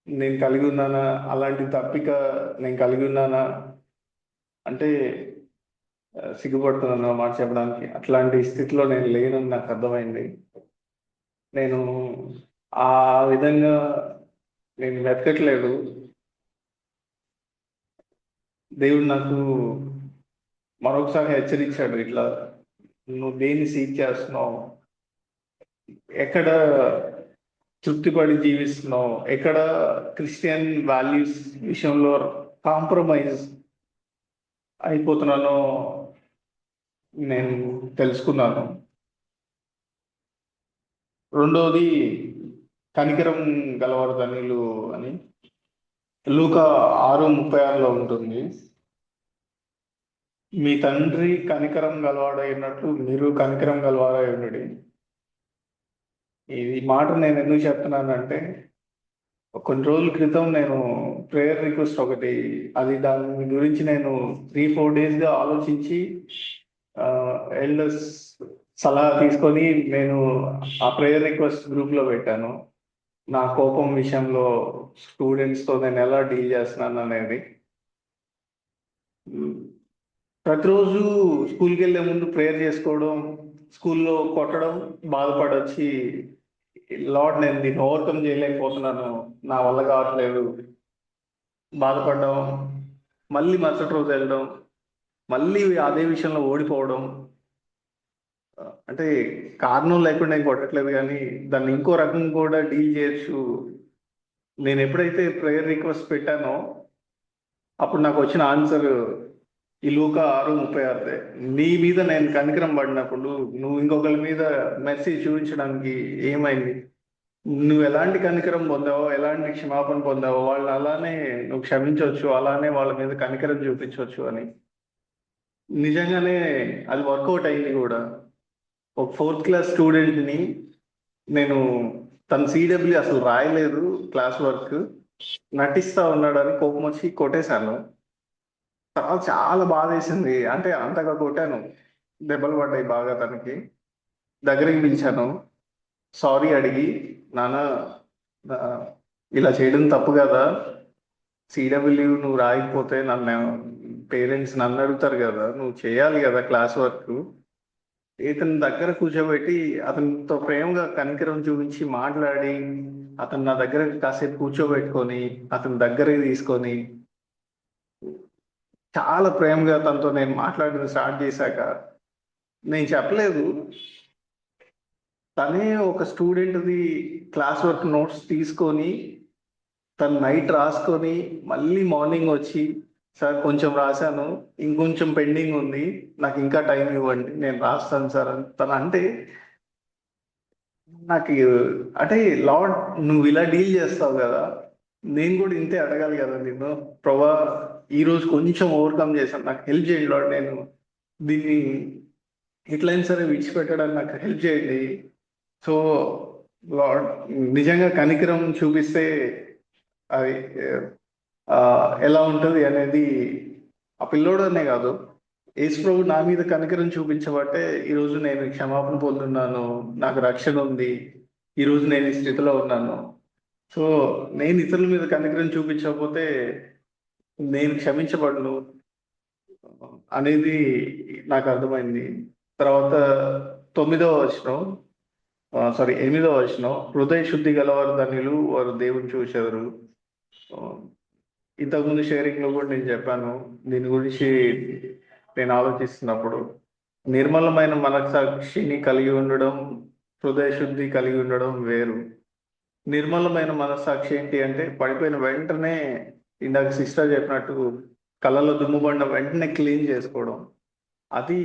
E: నేను కలిగి ఉన్నానా, అలాంటి తప్పిక నేను కలిగి ఉన్నానా అంటే సిగ్గుపడుతున్నాను మాట చెప్పడానికి. అట్లాంటి స్థితిలో నేను లేనని నాకు అర్థమైంది. నేను ఆ విధంగా నేను వెతకట్లేదు. దేవుడు నాకు మరొకసారి హెచ్చరించాడు, ఇట్లా నువ్వు దేన్ని సీక్ చేస్తున్నావు, ఎక్కడ తృప్తిపడి జీవిస్తున్నావు, ఎక్కడ క్రిస్టియన్ వాల్యూస్ విషయంలో కాంప్రమైజ్ అయిపోతున్నానో నేను తెలుసుకున్నాను. రెండోది కనికరం గలవారు ధన్యులు అని లూకా 6:36లో ఉంటుంది. మీ తండ్రి కనికరం గలవాడైనట్లు మీరు కనికరం గలవారై ఉండుడి. ఈ మాట నేను ఎందుకు చెప్తున్నానంటే కొన్ని రోజుల క్రితం నేను ప్రేయర్ రిక్వెస్ట్ ఒకటి, అది దాని గురించి నేను 3-4 డేస్గా ఆలోచించి ఎల్డర్స్ సలహా తీసుకొని నేను ఆ ప్రేయర్ రిక్వెస్ట్ గ్రూప్లో పెట్టాను. నా కోపం విషయంలో స్టూడెంట్స్తో నేను ఎలా డీల్ చేస్తున్నాను అనేది. ప్రతిరోజు స్కూల్కి వెళ్ళే ముందు ప్రేయర్ చేసుకోవడం, స్కూల్లో కొట్టడం, బాధపడొచ్చి లార్డ్ నేను దీన్ని ఓవర్కమ్ చేయలేకపోతున్నాను, నా వల్ల కావట్లేదు, బాధపడడం, మళ్ళీ మరుసటి రోజు వెళ్ళడం, మళ్ళీ అదే విషయంలో ఓడిపోవడం, అంటే కారణం లేకుండా నేను కొట్టట్లేదు, కానీ దాన్ని ఇంకో రకం కూడా డీల్ చేయొచ్చు. నేను ఎప్పుడైతే ప్రేయర్ రిక్వెస్ట్ పెట్టానో అప్పుడు నాకు వచ్చిన ఆన్సర్ ఈ లూకా 6:36. నీ మీద నేను కనికరం పడినప్పుడు నువ్వు ఇంకొకరి మీద మెర్సీ చూపించడానికి ఏమైంది? నువ్వు ఎలాంటి కనికరం పొందావో, ఎలాంటి క్షమాపణ పొందావో వాళ్ళని అలానే నువ్వు క్షమించవచ్చు, అలానే వాళ్ళ మీద కనికరం చూపించవచ్చు అని. నిజంగానే అది వర్కౌట్ అయింది కూడా. ఒక 4th క్లాస్ స్టూడెంట్ని నేను, తను సిడబ్ల్యూ అసలు రాయలేదు క్లాస్ వర్క్, నటిస్తా ఉన్నాడని కోపం వచ్చి కొట్టేశాను. తర్వాత చాలా బాధ వేసింది, అంటే అంతగా కొట్టాను, దెబ్బలు పడ్డాయి బాగా. తనకి దగ్గరికి పిలిచాను, సారీ అడిగి, నాన్న ఇలా చేయడం తప్పు కదా, సిడబ్ల్యూ నువ్వు రాయకపోతే నన్ను పేరెంట్స్ నన్ను అడుగుతారు కదా, నువ్వు చేయాలి కదా క్లాస్ వర్క్. ఇతని దగ్గర కూర్చోబెట్టి అతనితో ప్రేమగా కనికరం చూపించి మాట్లాడి, అతను నా దగ్గర కాసేపు కూర్చోబెట్టుకొని అతని దగ్గరికి తీసుకొని చాలా ప్రేమగా తనతో నేను మాట్లాడడం స్టార్ట్ చేశాక, నేను చెప్పలేదు, తనే ఒక స్టూడెంట్ది క్లాస్ వర్క్ నోట్స్ తీసుకొని తను నైట్ రాసుకొని మళ్ళీ మార్నింగ్ వచ్చి, సార్ కొంచెం రాశాను, ఇంకొంచెం పెండింగ్ ఉంది, నాకు ఇంకా టైం ఇవ్వండి, నేను రాస్తాను సార్ అని తను అంటే, నాకు అంటే లార్డ్ నువ్వు ఇలా డీల్ చేస్తావు కదా, నేను కూడా ఇంతే అడగాలి కదా నిన్ను. ప్రభా ఈరోజు కొంచెం ఓవర్కమ్ చేశాను, నాకు హెల్ప్ చేయండి లార్డ్, నేను దీన్ని ఎట్లయినా సరే విడిచిపెట్టడానికి నాకు హెల్ప్ చేయండి. సో లార్డ్ నిజంగా కనికరం చూపిస్తే అది ఎలా ఉంటుంది అనేది, ఆ పిల్లోడనే కాదు, యేసు ప్రభు నా మీద కనికరం చూపించబట్టే ఈరోజు నేను క్షమాపణ పొందున్నాను, నాకు రక్షణ ఉంది, ఈరోజు నేను ఈ స్థితిలో ఉన్నాను. సో నేను ఇతరుల మీద కనికరం చూపించకపోతే నేను క్షమించబడను అనేది నాకు అర్థమైంది. తర్వాత 8వ వచనం, 8వ వచనం, హృదయ శుద్ధి గలవారు ధన్యులు, వారు దేవుని చూచెదరు. ఇంతకుముందు షేరింగ్ లో కూడా నేను చెప్పాను దీని గురించి. నేను ఆలోచిస్తున్నప్పుడు నిర్మలమైన మనస్సాక్షిని కలిగి ఉండడం, హృదయ శుద్ధి కలిగి ఉండడం వేరు. నిర్మలమైన మనస్సాక్షి ఏంటి అంటే, పడిపోయిన వెంటనే ఇందాక సిస్టర్ చెప్పినట్టు కళ్ళలో దుమ్ముబండ వెంటనే క్లీన్ చేసుకోవడం, అది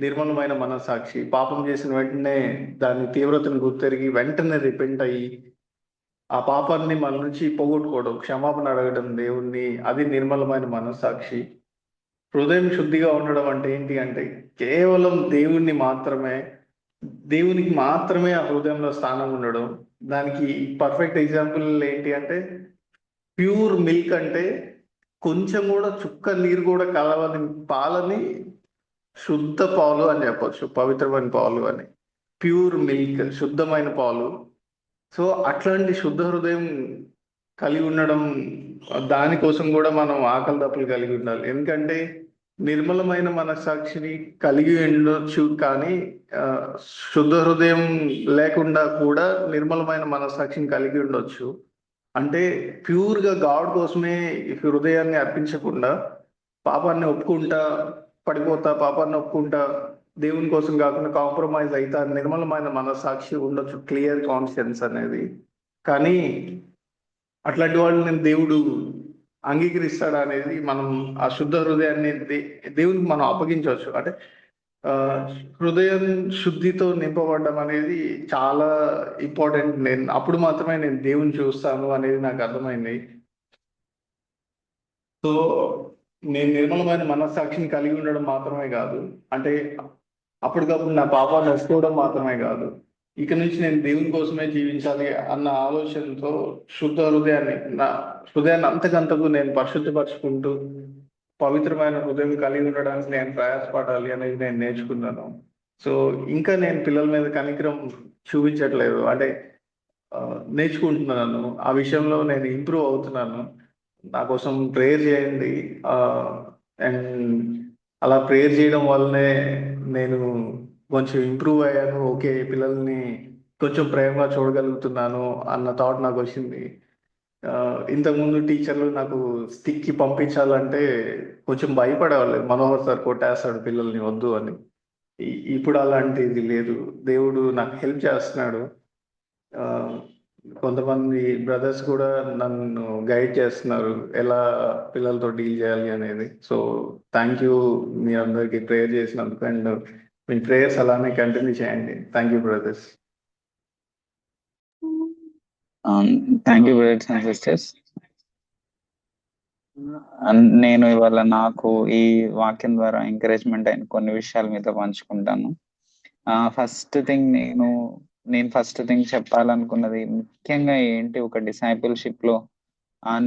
E: నిర్మలమైన మనస్సాక్షి. పాపం చేసిన వెంటనే దాని తీవ్రతను గుర్తెరిగి వెంటనే రిపెంట్ అయ్యి ఆ పాపాన్ని మన నుంచి పోగొట్టుకోవడం, క్షమాపణ అడగడం దేవుణ్ణి, అది నిర్మలమైన మనస్సాక్షి. హృదయం శుద్ధిగా ఉండడం అంటే ఏంటి అంటే, కేవలం దేవునికి మాత్రమే ఆ హృదయంలో స్థానం ఉండడం. దానికి పర్ఫెక్ట్ ఎగ్జాంపుల్ ఏంటి అంటే, ప్యూర్ మిల్క్ అంటే కొంచెం కూడా చుక్క నీరు కూడా కలవని పాలని శుద్ధ పాలు అని చెప్పొచ్చు, పవిత్రమైన పాలు అని. ప్యూర్ మిల్క్, శుద్ధమైన పాలు. సో అట్లాంటి శుద్ధ హృదయం కలిగి ఉండడం, దానికోసం కూడా మనం ఆకలి దప్పులు కలిగి ఉండాలి. ఎందుకంటే నిర్మలమైన మనస్సాక్షిని కలిగి ఉండొచ్చు, కానీ శుద్ధ హృదయం లేకుండా కూడా నిర్మలమైన మనస్సాక్షిని కలిగి ఉండొచ్చు. అంటే ప్యూర్గా గాడ్ కోసమే హృదయాన్ని అర్పించకుండా పాపాన్ని ఒప్పుకుంటా పడిపోతా, పాపాన్ని ఒప్పుకుంటా దేవుని కోసం కాకుండా కాంప్రమైజ్ అవుతా నిర్మలమైన మనస్సాక్షి ఉండొచ్చు, క్లియర్ కాన్షియన్స్ అనేది. కానీ అట్లాంటి వాళ్ళని దేవుడు అంగీకరిస్తాడు అనేది, మనం ఆ శుద్ధ హృదయాన్ని దేవునికి మనం అప్పగించవచ్చు. అంటే హృదయం శుద్ధితో నింపబడడం అనేది చాలా ఇంపార్టెంట్. అప్పుడు మాత్రమే నేను దేవుని చూస్తాను అనేది నాకు అర్థమైంది. సో నేను నిర్మలమైన మనస్సాక్షిని కలిగి ఉండడం మాత్రమే కాదు, అంటే అప్పటికప్పుడు నా పాపాన్ని ఒప్పుకోవడం మాత్రమే కాదు, ఇక నుంచి నేను దేవుని కోసమే జీవించాలి అన్న ఆలోచనతో శుద్ధ నా హృదయాన్ని అంతకంతకు నేను పరిశుద్ధపరచుకుంటూ పవిత్రమైన హృదయం కలిగి ఉండడానికి నేను ప్రయాసపడాలి అనేది నేను నేర్చుకున్నాను. సో ఇంకా నేను పిల్లల మీద కనికరం చూపించట్లేదు, అంటే నేర్చుకుంటున్నాను. ఆ విషయంలో నేను ఇంప్రూవ్ అవుతున్నాను. నా కోసం ప్రేయర్ చేయండి. అండ్ అలా ప్రేయర్ చేయడం వల్లనే నేను కొంచెం ఇంప్రూవ్ అయ్యాను. ఓకే, పిల్లల్ని కొంచెం ప్రేమగా చూడగలుగుతున్నాను అన్న థాట్ నాకు వచ్చింది. ఇంతకుముందు టీచర్లు నాకు స్టిక్కి పంపించాలంటే కొంచెం భయపడేవాళ్ళు, మనోహర్ సార్ కొట్టేస్తాడు పిల్లల్ని, వద్దు అని. ఇప్పుడు అలాంటిది లేదు. దేవుడు నాకు హెల్ప్ చేస్తున్నాడు. ఆ, కొంతమంది బ్రదర్స్ కూడా నన్ను గైడ్ చేస్తున్నారు ఎలా పిల్లలతో డీల్ చేయాలి అనేది. సో థ్యాంక్ యూ మీ అందరికి ప్రేయర్ చేసినందుకు, అండ్ మీ ప్రేయర్స్ అలానే కంటిన్యూ చేయండి. Thank you brothers.
A: Thank you brothers and sisters. నేను ఇవాళ నాకు ఈ వాక్యం ద్వారా ఎంకరేజ్మెంట్ అయిన కొన్ని విషయాలు మీతో పంచుకుంటాను. ఫస్ట్ థింగ్ నేను ఫస్ట్ థింగ్ చెప్పాలనుకున్నది ముఖ్యంగా ఏంటి, ఒక డిసైపుల్షిప్ లో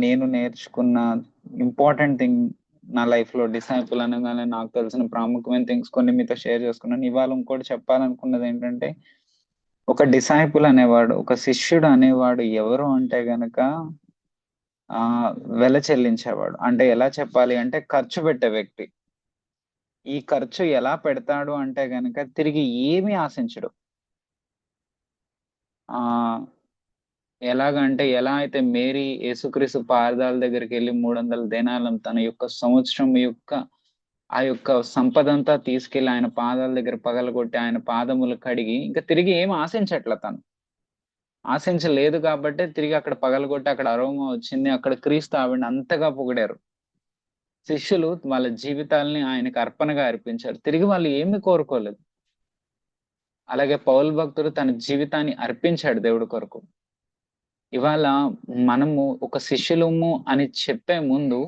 A: నేను నేర్చుకున్న ఇంపార్టెంట్ థింగ్ నా లైఫ్ లో, డిసైపుల్ అనగానే నాకు తెలిసిన ప్రాముఖ్యమైన థింగ్స్ కొన్ని మీతో షేర్ చేసుకున్నాను. ఇవాళ ఇంకోటి చెప్పాలనుకున్నది ఏంటంటే, ఒక డిసైపుల్ అనేవాడు, ఒక శిష్యుడు అనేవాడు ఎవరు అంటే గనక వెల చెల్లించేవాడు. అంటే ఎలా చెప్పాలి అంటే, ఖర్చు పెట్టే వ్యక్తి. ఈ ఖర్చు ఎలా పెడతాడు అంటే గనక తిరిగి ఏమీ ఆశించడు. ఆ ఎలాగంటే, ఎలా అయితే మేరీ యేసుక్రీస్తు పాదాల దగ్గరికి వెళ్ళి 300 దేనాలం తన యొక్క సంవత్సరం యొక్క ఆ యొక్క సంపదంతా తీసుకెళ్లి ఆయన పాదాల దగ్గర పగలగొట్టి ఆయన పాదములు కడిగి ఇంకా తిరిగి ఏం ఆశించట్ల. తను ఆశించలేదు కాబట్టి తిరిగి అక్కడ పగలగొట్టి అక్కడ అరోమా వచ్చింది, అక్కడ క్రీస్తు ఆవిడని అంతగా పొగిడారు. శిష్యులు వాళ్ళ జీవితాల్ని ఆయనకు అర్పణగా అర్పించారు, తిరిగి వాళ్ళు ఏమీ కోరుకోలేదు. అలాగే పౌలు భక్తుడు తన జీవితాన్ని అర్పించాడు దేవుడి కొరకు. ఇవాళ మనము ఒక శిష్యులము అని చెప్పే ముందు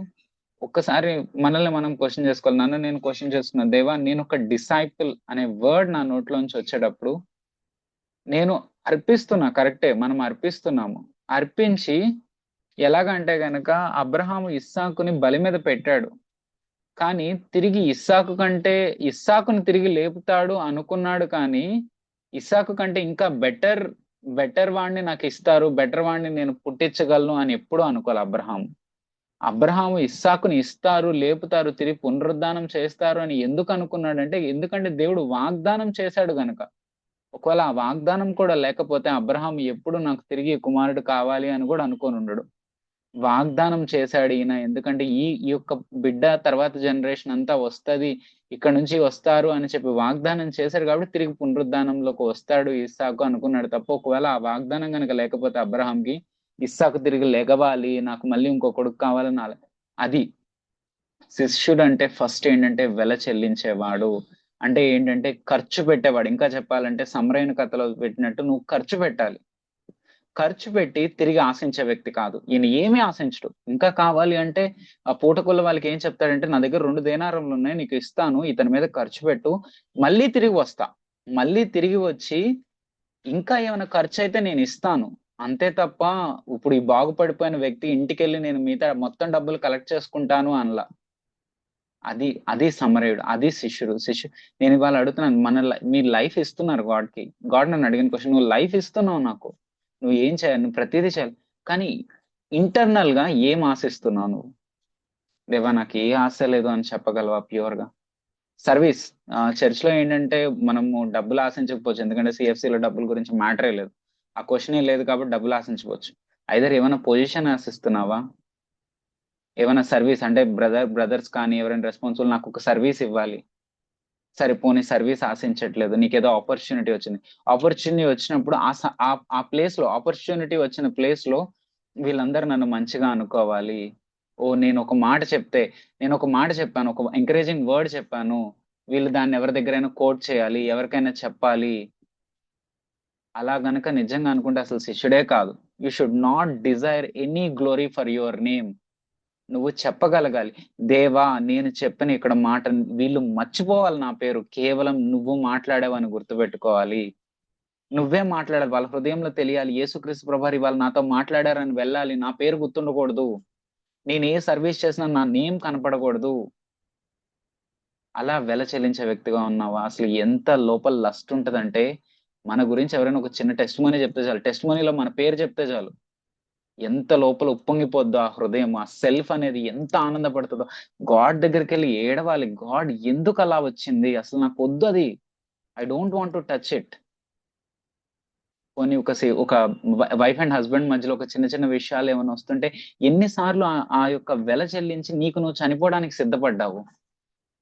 A: ఒక్కసారి మనల్ని మనం క్వశ్చన్ చేసుకోవాలి. నన్ను నేను క్వశ్చన్ చేస్తున్నాను, దేవా నేను ఒక డిసైపుల్ అనే వర్డ్ నా నోట్లోంచి వచ్చేటప్పుడు నేను అర్పిస్తున్నా, కరెక్టే, మనం అర్పిస్తున్నాము. అర్పించి ఎలాగంటే గనక అబ్రహాము ఇస్సాకుని బలి మీద పెట్టాడు, కానీ తిరిగి ఇస్సాకుని తిరిగి లేపుతాడు అనుకున్నాడు, కానీ ఇస్సాకు కంటే ఇంకా బెటర్ వాడిని నాకు ఇస్తారు, బెటర్ వాడిని నేను పుట్టించగలను అని ఎప్పుడూ అనుకోవాలి అబ్రహాము ఇస్సాకుని ఇస్తారు, లేపుతారు, తిరిగి పునరుద్ధానం చేస్తారు అని ఎందుకు అనుకున్నాడంటే, ఎందుకంటే దేవుడు వాగ్దానం చేశాడు గనక. ఒకవేళ ఆ వాగ్దానం కూడా లేకపోతే అబ్రహాం ఎప్పుడు నాకు తిరిగి కుమారుడు కావాలి అని కూడా అనుకోని ఉండడు. వాగ్దానం చేశాడు ఈయన, ఎందుకంటే ఈ యొక్క బిడ్డ తర్వాత జనరేషన్ అంతా వస్తుంది, ఇక్కడ నుంచి వస్తారు అని చెప్పి వాగ్దానం చేశాడు కాబట్టి తిరిగి పునరుద్ధానంలోకి వస్తాడు ఇస్సాకు అనుకున్నాడు తప్ప, ఒకవేళ ఆ వాగ్దానం కనుక లేకపోతే అబ్రహాంకి ఇస్సాకు తిరిగి లెగవాలి, నాకు మళ్ళీ ఇంకో కొడుకు కావాలని అది శిష్యుడు అంటే ఫస్ట్ ఏంటంటే వెల చెల్లించేవాడు. అంటే ఏంటంటే ఖర్చు పెట్టేవాడు. ఇంకా చెప్పాలంటే సమరైన కథలో పెట్టినట్టు నువ్వు ఖర్చు పెట్టాలి. ఖర్చు పెట్టి తిరిగి ఆశించే వ్యక్తి కాదు. ఈయన ఏమీ ఆశించడు. ఇంకా కావాలి అంటే ఆ పూటకుల వాళ్ళకి ఏం చెప్తాడంటే, నా దగ్గర 2 దేనారములు ఉన్నాయి, నీకు ఇస్తాను, ఇతని మీద ఖర్చు పెట్టు, మళ్ళీ తిరిగి వస్తా, మళ్ళీ తిరిగి వచ్చి ఇంకా ఏమైనా ఖర్చు అయితే నేను ఇస్తాను, అంతే తప్ప ఇప్పుడు ఈ బాగుపడిపోయిన వ్యక్తి ఇంటికెళ్ళి నేను మిగతా మొత్తం డబ్బులు కలెక్ట్ చేసుకుంటాను అనలా. అది సమరయుడు, అది శిష్యుడు. నేను ఇవాళ అడుగుతున్నాను, మీ లైఫ్ ఇస్తున్నారు గాడ్కి. గాడ్ నన్ను అడిగిన క్వశ్చన్, నువ్వు లైఫ్ ఇస్తున్నావు నాకు, నువ్వు ఏం చేయాలి, నువ్వు ప్రతిదీ చేయాలి, కానీ ఇంటర్నల్ గా ఏం ఆశిస్తున్నావు నువ్వు? దేవా నాకు ఏ ఆశ లేదు అని చెప్పగలవా ప్యూర్ గా? సర్వీస్ చర్చ్ లో ఏంటంటే మనము డబ్బులు ఆశించకపోవచ్చు, ఎందుకంటే సిఎఫ్సిలో డబ్బుల గురించి మ్యాటరే లేదు, ఆ క్వశ్చనే లేదు కాబట్టి డబ్బులు ఆశించవచ్చు. ఐదర్ ఏమైనా పొజిషన్ ఆశిస్తున్నావా, ఏమైనా సర్వీస్ అంటే బ్రదర్స్ కానీ ఎవరైనా రెస్పాన్సిబుల్ నాకు ఒక సర్వీస్ ఇవ్వాలి, సరే పోనీ సర్వీస్ ఆశించట్లేదు, నీకేదో ఆపర్చునిటీ వచ్చింది, ఆపర్చునిటీ వచ్చినప్పుడు ఆ ప్లేస్ లో, ఆపర్చునిటీ వచ్చిన ప్లేస్ లో వీళ్ళందరూ నన్ను మంచిగా అనుకోవాలి. నేను ఒక మాట చెప్పాను, ఒక ఎంకరేజింగ్ వర్డ్ చెప్పాను, వీళ్ళు దాన్ని ఎవరి దగ్గరైనా కోట్ చేయాలి, ఎవరికైనా చెప్పాలి. అలా గనక నిజంగా అనుకుంటే అసలు శిష్యుడే కాదు. You should not Dzire any glory for your name. నువ్వు చెప్పగలగాలి, దేవా నేను చెప్పిన ఇక్కడ మాట వీళ్ళు మర్చిపోవాలి, నా పేరు కేవలం నువ్వు మాట్లాడావని గుర్తుపెట్టుకోవాలి, నువ్వే మాట్లాడాలి, వాళ్ళ హృదయంలో తెలియాలి, యేసుక్రీస్తు ప్రభువారు ఇవాళ నాతో మాట్లాడారని వెళ్ళాలి, నా పేరు గుర్తుండకూడదు, నేను ఏ సర్వీస్ చేసినా నా నేమ్ కనపడకూడదు. అలా వెల చెల్లించే వ్యక్తిగా ఉన్నావా? అసలు ఎంత లోపల లస్ట్ ఉంటదంటే, మన గురించి ఎవరైనా ఒక చిన్న టెస్ట్ మనీ చెప్తే చాలు, టెస్ట్ మనీలో మన పేరు చెప్తే చాలు, ఎంత లోపల ఉప్పొంగిపోద్దో ఆ హృదయం, ఆ సెల్ఫ్ అనేది ఎంత ఆనందపడుతుందో. గాడ్ దగ్గరికి వెళ్ళి ఏడవాలి, గాడ్ ఎందుకు అలా వచ్చింది, అసలు నాకు వద్దు అది, I don't want to touch it. కొన్ని ఒక వైఫ్ అండ్ హస్బెండ్ మధ్యలో ఒక చిన్న చిన్న విషయాలు ఏమైనా వస్తుంటే ఎన్నిసార్లు ఆ యొక్క వెల చెల్లించి నీకు నువ్వు చనిపోవడానికి సిద్ధపడ్డావు.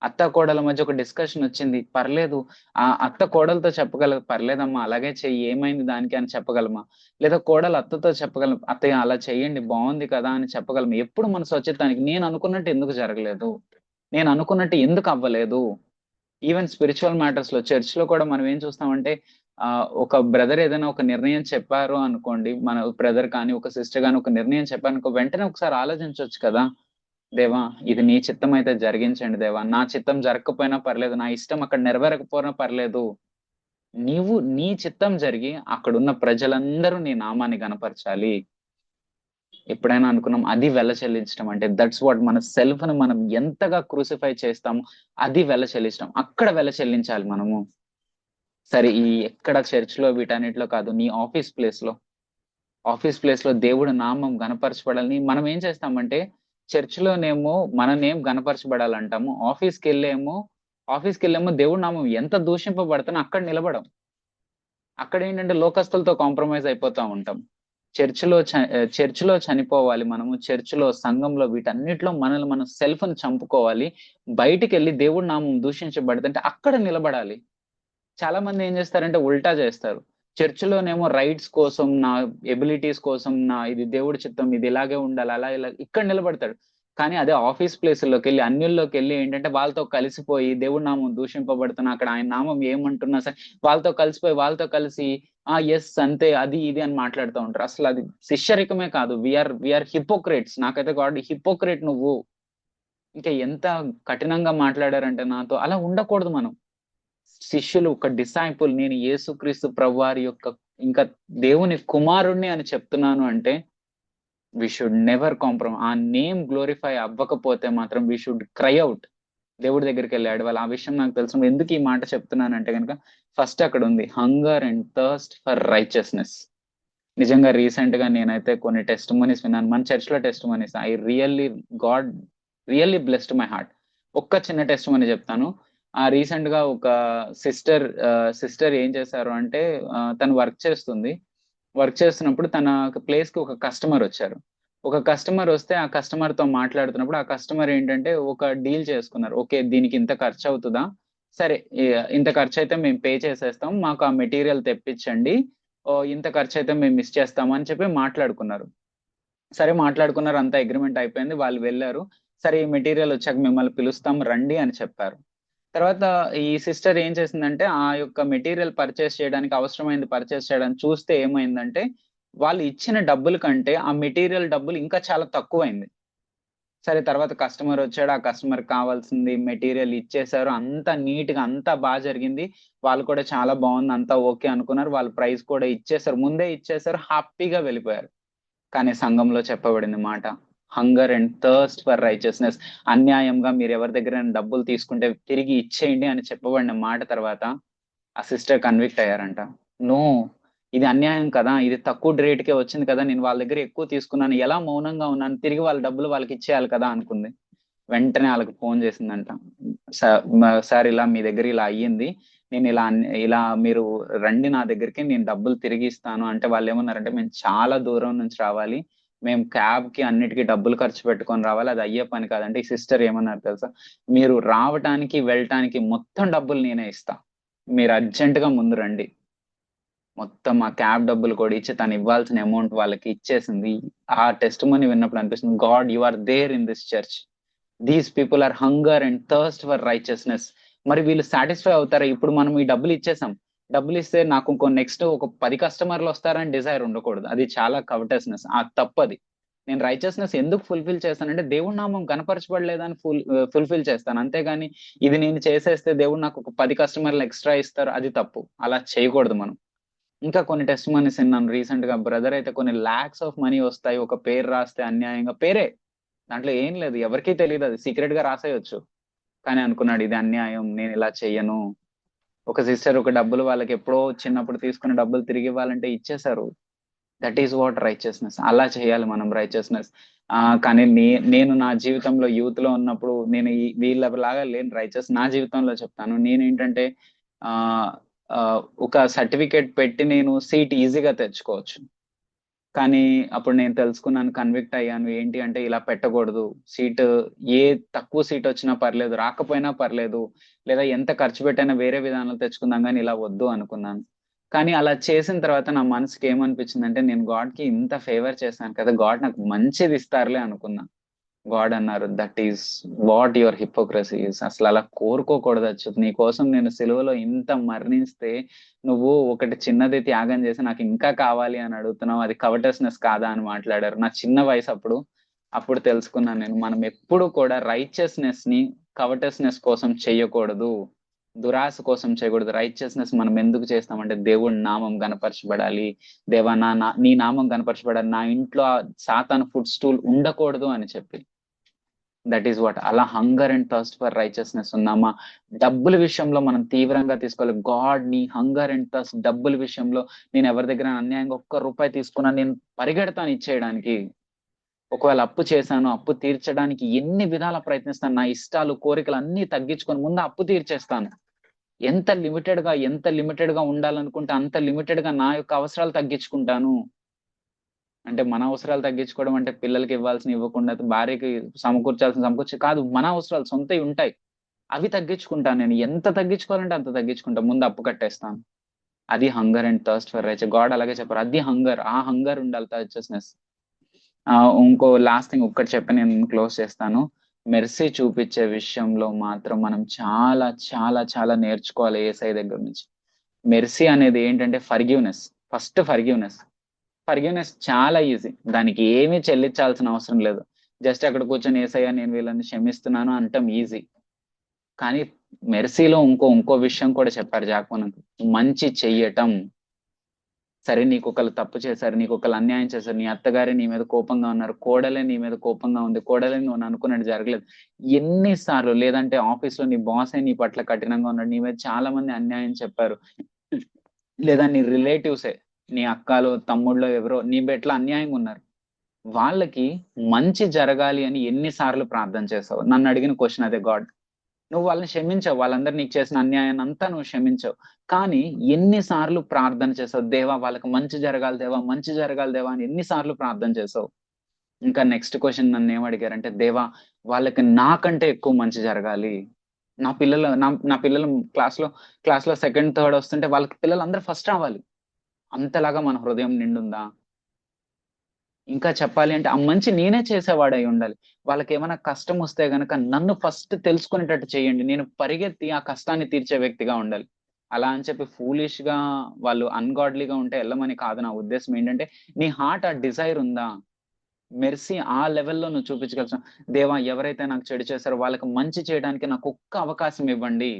A: అత్త కోడల మధ్య ఒక డిస్కషన్ వచ్చింది, పర్లేదు ఆ అత్త కోడలతో చెప్పగలదు, పర్లేదమ్మా అలాగే చెయ్యి, ఏమైంది దానికి అని చెప్పగలమా? లేదా కోడలు అత్తతో చెప్పగలం, అత్తయ్య అలా చెయ్యండి బాగుంది కదా అని చెప్పగలము? ఎప్పుడు మన స్వచ్ఛతానికి నేను అనుకున్నట్టు ఎందుకు జరగలేదు, నేను అనుకున్నట్టు ఎందుకు అవ్వలేదు? ఈవెన్ స్పిరిచువల్ మ్యాటర్స్ లో, చర్చ్ లో కూడా మనం ఏం చూస్తామంటే ఒక బ్రదర్ ఏదైనా ఒక నిర్ణయం చెప్పారు అనుకోండి, మన బ్రదర్ కానీ ఒక సిస్టర్ కానీ ఒక నిర్ణయం చెప్పారనుకో, వెంటనే ఒకసారి ఆలోచించవచ్చు కదా, దేవా ఇది నీ చిత్తం అయితే జరిగించండి దేవా, నా చిత్తం జరగకపోయినా పర్లేదు, నా ఇష్టం అక్కడ నెరవేరకపోయినా పర్లేదు, నీవు నీ చిత్తం జరిగి అక్కడున్న ప్రజలందరూ నీ నామాన్ని గనపరచాలి. ఎప్పుడైనా అనుకున్నాం అది వెల చెల్లించడం అంటే? దట్స్ వాట్, మన సెల్ఫ్ ని మనం ఎంతగా క్రూసిఫై చేస్తామో అది వెల చెల్లించడం, అక్కడ వెల చెల్లించాలి మనము. సరే ఈ ఎక్కడ చర్చ్ లో వీటన్నిటిలో కాదు, నీ ఆఫీస్ ప్లేస్ లో దేవుడి నామం గనపరచబడాలని మనం ఏం చేస్తామంటే, చర్చ్ లోనేమో మన నేమ్ గనపరచబడాలంటాము, ఆఫీస్కి వెళ్ళేమో దేవుడి నామం ఎంత దూషింపబడుతున్నా అక్కడ నిలబడం. అక్కడ ఏంటంటే లోకస్తులతో కాంప్రమైజ్ అయిపోతా ఉంటాం. చర్చిలో చనిపోవాలి మనము, చర్చిలో సంఘంలో వీటన్నిటిలో మనల్ని మనం సెల్ఫ్ ని చంపుకోవాలి. బయటికి వెళ్ళి దేవుడి నామం దూషించబడుతుంటే అక్కడ నిలబడాలి. చాలా మంది ఏం చేస్తారంటే ఉల్టా చేస్తారు. చర్చిలోనేమో రైట్స్ కోసం, నా ఎబిలిటీస్ కోసం, నా ఇది దేవుడి చిత్తం, ఇది ఇలాగే ఉండాలి, అలా ఇలా ఇక్కడ నిలబడతాడు. కానీ అదే ఆఫీస్ ప్లేసుల్లోకి వెళ్ళి, అన్యుల్లోకి వెళ్ళి ఏంటంటే వాళ్ళతో కలిసిపోయి దేవుడి నామం దూషింపబడుతున్నా, అక్కడ ఆయన నామం ఏమంటున్నా సరే వాళ్ళతో కలిసి ఎస్ అంతే అది ఇది అని మాట్లాడుతూ ఉంటారు. అసలు అది శిష్యరికమే కాదు, వీఆర్ హిపోక్రేట్స్. నాకైతే గాడ్ హిపోక్రేట్ నువ్వు, ఇంకా ఎంత కఠినంగా మాట్లాడారంటే నాతో. అలా ఉండకూడదు మనం. శిష్యులు, ఒక డిసైపుల్, నేను యేసుక్రీస్తు ప్రభువారి యొక్క ఇంకా దేవుని కుమారుణ్ణి అని చెప్తున్నాను అంటే వి షుడ్ నెవర్ కాంప్రమైజ్. ఆ నేమ్ గ్లోరిఫై అవ్వకపోతే మాత్రం వి షుడ్ క్రై అవుట్, దేవుడి దగ్గరికి వెళ్ళి అడవాలి. ఆ విషయం నాకు తెలుసు. ఎందుకు ఈ మాట చెప్తున్నానంటే కనుక, ఫస్ట్ అక్కడ ఉంది hunger and thirst for righteousness. నిజంగా రీసెంట్ గా నేనైతే కొన్ని టెస్టిమోనీస్ విన్నాను, మన చర్చ్ లో testimonies. God really blessed my heart. ఒక్క చిన్న టెస్టిమోనీ చెప్తాను. రీసెంట్ గా ఒక సిస్టర్ ఏం చేశారు అంటే, తను వర్క్ చేస్తున్నప్పుడు తన ప్లేస్ కి ఒక కస్టమర్ వచ్చారు. ఒక కస్టమర్ వస్తే ఆ కస్టమర్ తో మాట్లాడుతున్నప్పుడు ఆ కస్టమర్ ఏంటంటే ఒక డీల్ చేసుకున్నారు. ఓకే దీనికి ఇంత ఖర్చు అవుతుందా, సరే ఇంత ఖర్చు అయితే మేము పే చేసేస్తాం, మాకు ఆ మెటీరియల్ తెప్పించండి, ఇంత ఖర్చు అయితే మేము మిస్ చేస్తాము అని చెప్పి మాట్లాడుకున్నారు. సరే మాట్లాడుకున్నారు, అంతా అగ్రిమెంట్ అయిపోయింది, వాళ్ళు వెళ్ళారు. సరే ఈ మెటీరియల్ వచ్చాక మిమ్మల్ని పిలుస్తాం రండి అని చెప్పారు. తర్వాత ఈ సిస్టర్ ఏం చేసిందంటే, ఆ యొక్క మెటీరియల్ పర్చేస్ చేయడానికి చూస్తే ఏమైందంటే, వాళ్ళు ఇచ్చిన డబ్బుల కంటే ఆ మెటీరియల్ డబ్బులు ఇంకా చాలా తక్కువైంది. సరే తర్వాత కస్టమర్ వచ్చాడు, ఆ కస్టమర్ కావాల్సింది మెటీరియల్ ఇచ్చేసారు, అంతా నీట్ గా అంతా బాగా జరిగింది. వాళ్ళు కూడా చాలా బాగుంది, అంతా ఓకే అనుకున్నారు, వాళ్ళు ప్రైస్ కూడా ముందే ఇచ్చేసారు, హ్యాపీగా వెళ్ళిపోయారు. కానీ సంఘంలో చెప్పబడింది మాట, hunger and thirst for righteousness. అన్యాయంగా మీరు ఎవరి దగ్గర డబ్బులు తీసుకుంటే తిరిగి ఇచ్చేయండి అని చెప్పబడిన మాట తర్వాత ఆ సిస్టర్ కన్విక్ట్ అయ్యారంట. నో, ఇది అన్యాయం కదా, ఇది తక్కువ రేటుకే వచ్చింది కదా, నేను వాళ్ళ దగ్గర ఎక్కువ తీసుకున్నాను, ఎలా మౌనంగా ఉన్నాను, తిరిగి వాళ్ళ డబ్బులు వాళ్ళకి ఇచ్చేయాలి కదా అనుకుంది. వెంటనే వాళ్ళకి ఫోన్ చేసిందంట, సార్ ఇలా మీ దగ్గర ఇలా అయ్యింది, నేను ఇలా మీరు రండి నా దగ్గరికి, నేను డబ్బులు తిరిగి ఇస్తాను అంటే, వాళ్ళు ఏమన్నారంటే మేము చాలా దూరం నుంచి రావాలి, మేము క్యాబ్ కి అన్నిటికీ డబ్బులు ఖర్చు పెట్టుకొని రావాలి, అది అయ్యే పని కాదంటే. ఈ సిస్టర్ ఏమన్నారు తెలుసా, మీరు రావటానికి వెళ్ళటానికి మొత్తం డబ్బులు నేనే ఇస్తా, మీరు అర్జెంట్ గా ముందు రండి. మొత్తం ఆ క్యాబ్ డబ్బులు కూడా ఇచ్చి తను ఇవ్వాల్సిన అమౌంట్ వాళ్ళకి ఇచ్చేసింది. ఆ టెస్టిమనీ విన్నప్పుడు అనిపిస్తుంది, God you are there in this church, these people are hunger and thirst for righteousness. మరి వీళ్ళు సాటిస్ఫై అవుతారా? ఇప్పుడు మనం ఈ డబ్బులు ఇచ్చేసాం, డబ్బులు ఇస్తే నాకు ఇంకో నెక్స్ట్ ఒక 10 కస్టమర్లు వస్తారని డిజైర్ ఉండకూడదు, అది చాలా కవటస్నెస్, ఆ తప్పది. నేను రైచియస్నెస్ ఎందుకు ఫుల్ఫిల్ చేస్తానంటే, దేవుడి నామం కనపరచబడలేదని ఫుల్ఫిల్ చేస్తాను, అంతేగాని ఇది నేను చేసేస్తే దేవుడు నాకు ఒక 10 కస్టమర్లు ఎక్స్ట్రా ఇస్తారు, అది తప్పు, అలా చేయకూడదు మనం. ఇంకా కొన్ని టెస్టిమనీస్ విన్నాను రీసెంట్ గా. బ్రదర్ అయితే కొన్ని లాక్స్ ఆఫ్ మనీ వస్తాయి, ఒక పేరు రాస్తే అన్యాయంగా, పేరే దాంట్లో ఏం లేదు, ఎవరికీ తెలియదు, అది సీక్రెట్ గా రాసేయచ్చు, కానీ అనుకున్నాడు ఇది అన్యాయం, నేను ఇలా చెయ్యను. ఒక సిస్టర్ ఒక డబ్బులు వాళ్ళకి ఎప్పుడో చిన్నప్పుడు తీసుకున్న డబ్బులు తిరిగి ఇవ్వాలంటే ఇచ్చేసారు. That is what righteousness. అలా చేయాలి మనం రైచియస్నెస్. కానీ నేను నా జీవితంలో యూత్ లో ఉన్నప్పుడు నేను వీళ్ళలాగా లేని రైచియస్. నా జీవితంలో చెప్తాను, నేనేంటంటే ఒక సర్టిఫికేట్ పెట్టి నేను సీట్ ఈజీగా తెచ్చుకోవచ్చు, కానీ అప్పుడు నేను తెలుసుకున్నాను, కన్విక్ట్ అయ్యాను. ఏంటి అంటే ఇలా పెట్టకూడదు. సీట్ ఏ తక్కువ సీట్ వచ్చినా పర్లేదు, రాకపోయినా పర్లేదు, లేదా ఎంత ఖర్చు పెట్టైనా వేరే విధానంలో తెచ్చుకుందాం కానీ ఇలా వద్దు అనుకున్నాను. కానీ అలా చేసిన తర్వాత నా మనసుకి ఏమనిపించిందంటే, నేను గాడ్‌కి ఇంత ఫేవర్ చేశాను కదా! గాడ్ నాకు మంచిది ఇస్తారులే అనుకున్నా. గాడ్ అన్నారు, that is what your hypocrisy is. అసలు అలా కోరుకోకూడదు అచ్యుత్. నీ కోసం నేను సిలువలో ఇంత మరణిస్తే నువ్వు ఒకటి చిన్నది త్యాగం చేసి నాకు ఇంకా కావాలి అని అడుగుతున్నావు. అది కవటస్నెస్ కాదా అని మాట్లాడారు. నా చిన్న వయసు అప్పుడు. అప్పుడు తెలుసుకున్నాను నేను, మనం ఎప్పుడు కూడా రైచియస్నెస్ ని కవటస్నెస్ కోసం చెయ్యకూడదు, దురాశ కోసం చేయకూడదు. రైచియస్నెస్ మనం ఎందుకు చేస్తామంటే దేవుడి నామం గనపరచబడాలి. దేవా నీ నామం గనపరచబడాలి, నా ఇంట్లో సాతాను ఫుడ్ స్టూల్ ఉండకూడదు అని చెప్పి. That is what. అలా hunger and thirst for righteousness ఉన్నామా? డబ్బుల విషయంలో మనం తీవ్రంగా తీసుకోవాలి. గాడ్ నీ హంగర్ అండ్ థర్స్ట్ డబ్బుల విషయంలో, నేను ఎవరి దగ్గర అన్యాయంగా ₹1 తీసుకున్నా నేను పరిగెడతాను ఇచ్చేయడానికి. ఒకవేళ అప్పు చేశాను, అప్పు తీర్చడానికి ఎన్ని విధాల ప్రయత్నిస్తాను. నా ఇష్టాలు కోరికలు అన్ని తగ్గించుకొని ముందు అప్పు తీర్చేస్తాను. ఎంత లిమిటెడ్ గా ఉండాలనుకుంటే అంత లిమిటెడ్ గా నా యొక్క అవసరాలు తగ్గించుకుంటాను. అంటే మన అవసరాలు తగ్గించుకోవడం అంటే పిల్లలకి ఇవ్వాల్సిన ఇవ్వకుండా, భార్యకి సమకూర్చి కాదు. మన అవసరాలు సొంతవి ఉంటాయి, అవి తగ్గించుకుంటాను. నేను ఎంత తగ్గించుకోవాలంటే అంత తగ్గించుకుంటా, ముందు అప్పు కట్టేస్తాను. అది hunger and thirst for righteous. God అలాగే చెప్పారు, అది హంగర్. ఆ హంగర్ ఉండాలి, రైచియస్నెస్. ఇంకో లాస్ట్ థింగ్ ఒక్కటి చెప్పి నేను క్లోజ్ చేస్తాను. మెర్సీ చూపించే విషయంలో మాత్రం మనం చాలా చాలా చాలా నేర్చుకోవాలి యేసయ్య దగ్గర నుంచి. మెర్సీ అనేది ఏంటంటే ఫర్గివ్నెస్. ఫస్ట్ ఫర్గివ్నెస్ చాలా ఈజీ. దానికి ఏమీ చెల్లించాల్సిన అవసరం లేదు. జస్ట్ అక్కడ కూర్చొని యేసయ్య నేను వీళ్ళని క్షమిస్తున్నాను అంటాం, ఈజీ. కానీ మెర్సీలో ఇంకో విషయం కూడా చెప్పారు జాక్మన్. మంచి చెయ్యటం. సరే, నీకు ఒకళ్ళు తప్పు చేశారు, నీకు ఒకళ్ళు అన్యాయం చేశారు, నీ అత్తగారే నీ మీద కోపంగా ఉన్నారు, కోడలే నీ మీద కోపంగా ఉంది, కోడలే నువ్వు అనుకున్నట్టు జరగలేదు. ఎన్నిసార్లు, లేదంటే ఆఫీస్ లో నీ బాసే నీ పట్ల కఠినంగా ఉన్నాడు, నీ మీద చాలా మంది అన్యాయం చెప్పారు, లేదా నీ రిలేటివ్సే, నీ అక్కలు తమ్ముళ్ళు ఎవరో నీ బెట్ల అన్యాయంగా ఉన్నారు. వాళ్ళకి మంచి జరగాలి అని ఎన్నిసార్లు ప్రార్థన చేసావు? నన్ను అడిగిన క్వశ్చన్ అదే. గాడ్, నువ్వు వాళ్ళని క్షమించావు, వాళ్ళందరూ నీకు చేసిన అన్యాయాన్ని అంతా నువ్వు క్షమించావు. కానీ ఎన్నిసార్లు ప్రార్థన చేసావు? దేవా వాళ్ళకి మంచి జరగాలి దేవా, మంచి జరగాలి దేవా అని ఎన్నిసార్లు ప్రార్థన చేసావు? ఇంకా నెక్స్ట్ క్వశ్చన్ నన్ను ఏమడిగారంటే, దేవా వాళ్ళకి నాకంటే ఎక్కువ మంచి జరగాలి. నా పిల్లలు క్లాస్ లో సెకండ్ థర్డ్ వస్తుంటే వాళ్ళకి పిల్లలందరూ ఫస్ట్ రావాలి. అంతలాగా మన హృదయం నిండుందా? ఇంకా చెప్పాలి అంటే ఆ మంచి నేనే చేసేవాడై ఉండాలి. వాళ్ళకి ఏమైనా కష్టం వస్తే గనక నన్ను ఫస్ట్ తెలుసుకునేటట్టు చేయండి, నేను పరిగెత్తి ఆ కష్టాన్ని తీర్చే వ్యక్తిగా ఉండాలి. అలా అని చెప్పి ఫూలిష్ గా వాళ్ళు అన్గాడ్లీగా ఉంటే వెళ్ళమని కాదు నా ఉద్దేశం. ఏంటంటే నీ హార్ట్ ఆ డిజైర్ ఉందా? మెర్సీ ఆ లెవెల్లో నువ్వు చూపించగలుగుతావు. దేవా ఎవరైతే నాకు చెడు చేశారో వాళ్ళకి మంచి చేయడానికి నాకు ఒక్క అవకాశం ఇవ్వండి.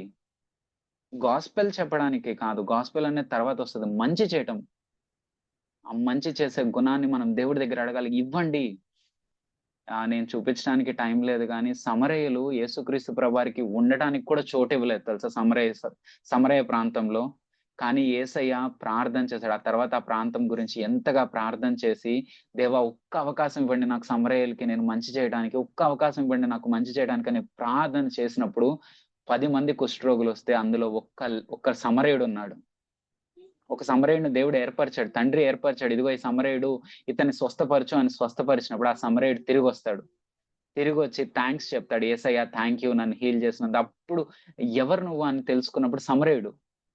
A: గాస్పెల్ చెప్పడానికి కాదు, గాస్పెల్ అనేది తర్వాత వస్తుంది. మంచి చేయటం, ఆ మంచి చేసే గుణాన్ని మనం దేవుడి దగ్గర అడగాలి, ఇవ్వండి. నేను చూపించడానికి టైం లేదు కానీ సమరయులు యేసుక్రీస్తు ప్రభువారికి ఉండటానికి కూడా చోటు ఇవ్వలేదు తెలుసా, సమరయ ప్రాంతంలో. కానీ యేసయ్య ప్రార్థన చేశాడు. ఆ తర్వాత ఆ ప్రాంతం గురించి ఎంతగా ప్రార్థన చేసి, దేవా ఒక్క అవకాశం ఇవ్వండి నాకు సమరయులకి నేను మంచి చేయడానికి, ఒక్క అవకాశం ఇవ్వండి నాకు మంచి చేయడానికి అని ప్రార్థన చేసినప్పుడు 10 మంది కుష్ఠరోగులు వస్తే అందులో ఒక్క సమరయుడు ఉన్నాడు. ఒక సమరయుడిని దేవుడు ఏర్పరిచాడు, తండ్రి ఏర్పరిచాడు. ఇదిగో ఈ సమరయుడు, ఇతన్ని స్వస్థపరచు అని స్వస్థపరిచినప్పుడు ఆ సమరయుడు తిరిగి వస్తాడు. తిరిగి వచ్చి థ్యాంక్స్ చెప్తాడు, యేసయ్య థ్యాంక్ యూ నన్ను హీల్ చేసినందుకు. అప్పుడు ఎవరు నువ్వు అని తెలుసుకున్నప్పుడు సమరయుడు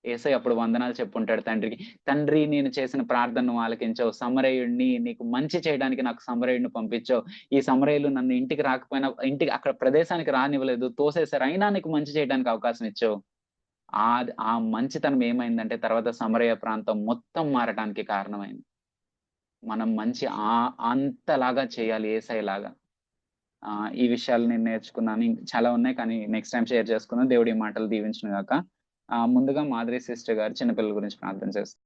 A: యేసయ్య అప్పుడు వందనాలు చెప్పుంటాడు తండ్రికి. తండ్రి నేను చేసిన ప్రార్థన నువ్వు ఆలకించావు, సమరయుడిని నీకు మంచి చేయడానికి నాకు సమరయుడిని పంపించావు. ఈ సమరయులు నన్ను ఇంటికి రాకపోయినా, ఇంటికి అక్కడ ప్రదేశానికి రానివ్వలేదు, తోసేశారు, అయినా నీకు మంచి చేయడానికి అవకాశం ఇచ్చావు. ఆ మంచితనం ఏమైందంటే తర్వాత సమరయ ప్రాంతం మొత్తం మారటానికి కారణమైంది. మనం మంచి అంతలాగా చేయాలి యేసయ్యలాగా. ఈ విషయాలు నేను నేర్చుకున్నాను. చాలా ఉన్నాయి కానీ నెక్స్ట్ టైం షేర్ చేసుకుందాం. దేవుడి మాటలు దీవించును గాక. ముందుగా మాధురి సిస్టర్ గారు చిన్నపిల్లల గురించి ప్రార్థన చేస్తారు.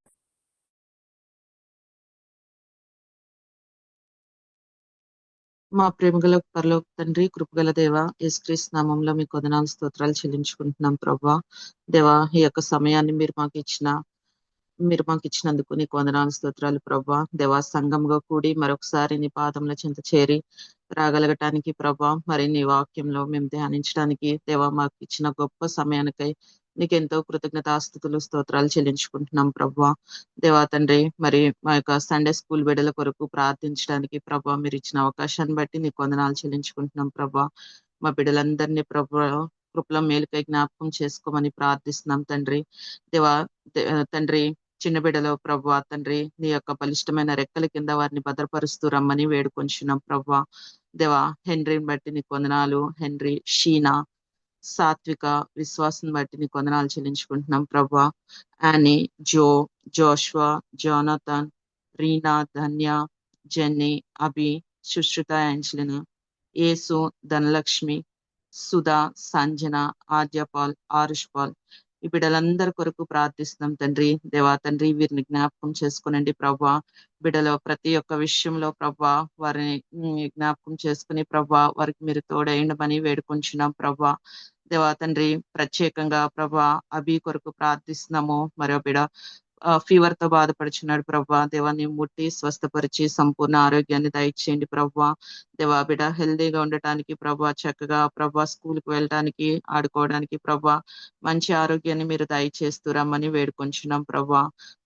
F: మా ప్రేమగల పరలోక తండ్రి, కృపగల దేవ, యేసుక్రీస్తు నామంలో మీకు వందనాలు స్తోత్రాలు చెల్లించుకుంటున్నాం ప్రభా. దేవా ఈ యొక్క సమయాన్ని మీరు మాకు ఇచ్చినందుకు నీకు వందనాలు స్తోత్రాలు ప్రభా. దేవా సంఘంగా కూడి మరొకసారి నీ పాదముల చెంత చేరి రాగలగటానికి ప్రభా, మరి నీ వాక్యంలో మేము ధ్యానించడానికి దేవా మాకు ఇచ్చిన గొప్ప సమయానికై నీకెంతో కృతజ్ఞతాస్తుతులు స్తోత్రాలు చెల్లించుకుంటున్నాం ప్రభా. దేవా తండ్రి, మరి మా యొక్క సండే స్కూల్ బిడ్డల కొరకు ప్రార్థించడానికి ప్రభా మీరు ఇచ్చిన అవకాశాన్ని బట్టి నీకు వందనాలు చెల్లించుకుంటున్నాం ప్రభా. మా బిడ్డలందరినీ ప్రభా కృపలో మేలుకై జ్ఞాపకం చేసుకోమని ప్రార్థిస్తున్నాం తండ్రి. దేవా తండ్రి, చిన్న బిడ్డలో ప్రభా తండ్రి నీ యొక్క బలిష్టమైన రెక్కల కింద వారిని భద్రపరుస్తూ రమ్మని వేడుకొంచున్నాం ప్రభా. దేవా హెన్రీని బట్టి నీకు వందనాలు. హెన్రీ, షీనా, సాత్విక, విశ్వాసం బట్టి నీకు వందనాలు చెల్లించుకుంటున్నాం ప్రభా. యానీ, జో, జోష్వా, జోనథన్, రీనా, ధన్య, జెన్నీ, అభి, సుశ్రుత, యాంజలినా, యేసు, ధనలక్ష్మి, సుధా, సంజన, ఆద్యపాల్, ఆరుష్ పాల్, ఈ బిడ్డలందరి కొరకు ప్రార్థిస్తున్నాం తండ్రి. దేవా తండ్రి, వీరిని జ్ఞాపకం చేసుకునండి ప్రభా. బిడ్డలో ప్రతి ఒక్క విషయంలో ప్రభా వారిని జ్ఞాపకం చేసుకుని ప్రభా వారికి మీరు తోడైండమని వేడుకొంచున్నాం ప్రభా. దేవా తండ్రి, ప్రత్యేకంగా ప్రభా అభి కొరకు ప్రార్థిస్తున్నాము. మరో బిడ ఫీవర్ తో బాధపడుచున్నాడు ప్రభా. దేవాన్ని ముట్టి స్వస్థపరిచి సంపూర్ణ ఆరోగ్యాన్ని దయచేయండి ప్రభా. దేవా బిడ హెల్దీగా ఉండటానికి ప్రభా, చక్కగా ప్రభా స్కూల్ కి వెళ్ళడానికి, ఆడుకోవడానికి ప్రభా మంచి ఆరోగ్యాన్ని మీరు దయచేస్తూ రమ్మని వేడుకొంచున్నాం ప్రభా.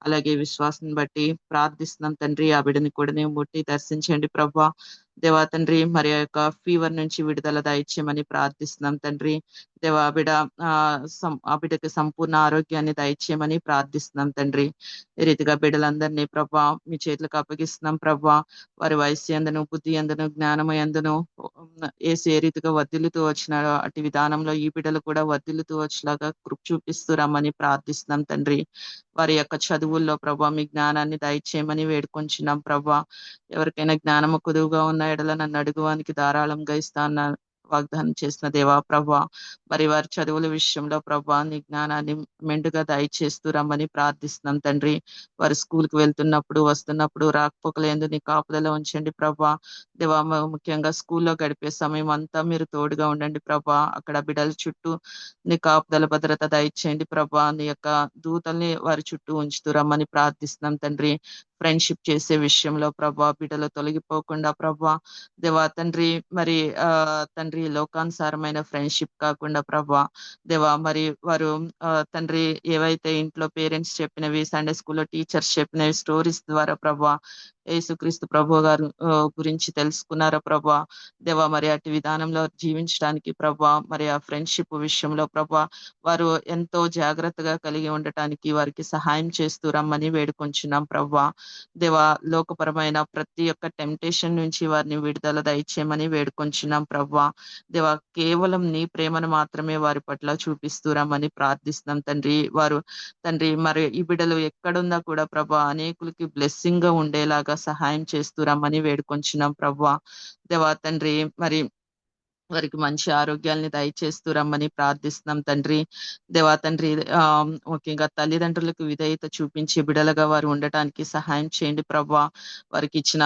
F: అలాగే విశ్వాసం బట్టి ప్రార్థిస్తున్నాం తండ్రి. ఆ బిడ్డని కూడా నేను ముట్టి దర్శించండి ప్రభా. దేవా తండ్రి, మరి ఆ యొక్క ఫీవర్ నుంచి విడుదల దయచేయమని ప్రార్థిస్తున్నాం తండ్రి. దేవా బిడ ఆ బిడ్డకి సంపూర్ణ ఆరోగ్యాన్ని దయచేయమని ప్రార్థిస్తున్నాం తండ్రి. ఈ రీతిగా బిడ్డలందరినీ ప్రభా మీ చేతులకు అప్పగిస్తున్నాం ప్రభా. వారి వయస్సు ఎందును, బుద్ధి ఎందును, జ్ఞానము ఎందును ఏసు ఏ రీతిగా వర్ధిల్లుతూ వచ్చినాడో అటు విధానంలో ఈ బిడ్డలు కూడా వర్ధిల్లుతూ వచ్చేలాగా కృప చూపిస్తూ రమ్మని ప్రార్థిస్తున్నాం తండ్రి. వారి యొక్క చదువుల్లో ప్రభా మీ జ్ఞానాన్ని దయచేయమని వేడుకొంచున్నాం ప్రభా. ఎవరికైనా జ్ఞానము కుదువుగా ఉన్న ఎడల నన్ను అడుగువానికి ధారాళంగా ఇస్తాను వాగ్దానం చేసిన దేవా ప్రభా. మరి వారి చదువుల విషయంలో ప్రభా నీ జ్ఞానాన్ని మెండుగా దయచేస్తూ రమ్మని ప్రార్థిస్తున్నాం తండ్రి. వారు స్కూల్ కి వెళ్తున్నప్పుడు, వస్తున్నప్పుడు రాకపోకలందు నీ కాపుదల ఉంచండి ప్రభా. దేవా ముఖ్యంగా స్కూల్లో గడిపే సమయం అంతా మీరు తోడుగా ఉండండి ప్రభా. అక్కడ బిడ్డల చుట్టూ నీ కాపుదల భద్రత దయచేయండి ప్రభా. నీ యొక్క దూతల్ని వారి చుట్టూ ఉంచుతూ రమ్మని ప్రార్థిస్తున్నాం తండ్రి. ఫ్రెండ్షిప్ చేసే విషయంలో ప్రభా బిడ్డలు తొలగిపోకుండా ప్రభా. దేవా తండ్రి, మరి తండ్రి లోకానుసారమైన ఫ్రెండ్షిప్ కాకుండా ప్రభా. దేవా మరి వారు తండ్రి ఏవైతే ఇంట్లో పేరెంట్స్ చెప్పినవి, సండే స్కూల్లో టీచర్స్ చెప్పినవి స్టోరీస్ ద్వారా ప్రభా యేసుక్రీస్తు ప్రభు గారు గురించి తెలుసుకున్నారా ప్రభా. దేవా మరి అటు విధానంలో జీవించడానికి ప్రభా, మరి ఆ ఫ్రెండ్షిప్ విషయంలో ప్రభా వారు ఎంతో జాగ్రత్తగా కలిగి ఉండటానికి వారికి సహాయం చేస్తూ రమ్మని వేడుకొంచున్నాం ప్రభా. దేవా లోకపరమైన ప్రతి ఒక్క టెంప్టేషన్ నుంచి వారిని విడుదల దయచేయమని వేడుకొంచున్నాం ప్రభా. దేవా కేవలం నీ ప్రేమను మాత్రమే వారి పట్ల చూపిస్తూ రమ్మని ప్రార్థిస్తున్నాం తండ్రి. వారు తండ్రి మరి ఈ బిడ్డలు ఎక్కడున్నా కూడా ప్రభా అనేకులకి బ్లెస్సింగ్ గా ఉండేలాగా సహాయం చేస్తూ రమ్మని వేడుకొంచున్నాం ప్రభా. దేవా తండ్రి, మరి వారికి మంచి ఆరోగ్యాల్ని దయచేస్తూ రమ్మని ప్రార్థిస్తున్నాం తండ్రి. దేవా తండ్రి, ముఖ్యంగా తల్లిదండ్రులకు విధేయత చూపించి బిడలుగా వారు ఉండటానికి సహాయం చేయండి ప్రభా. వారికి ఇచ్చిన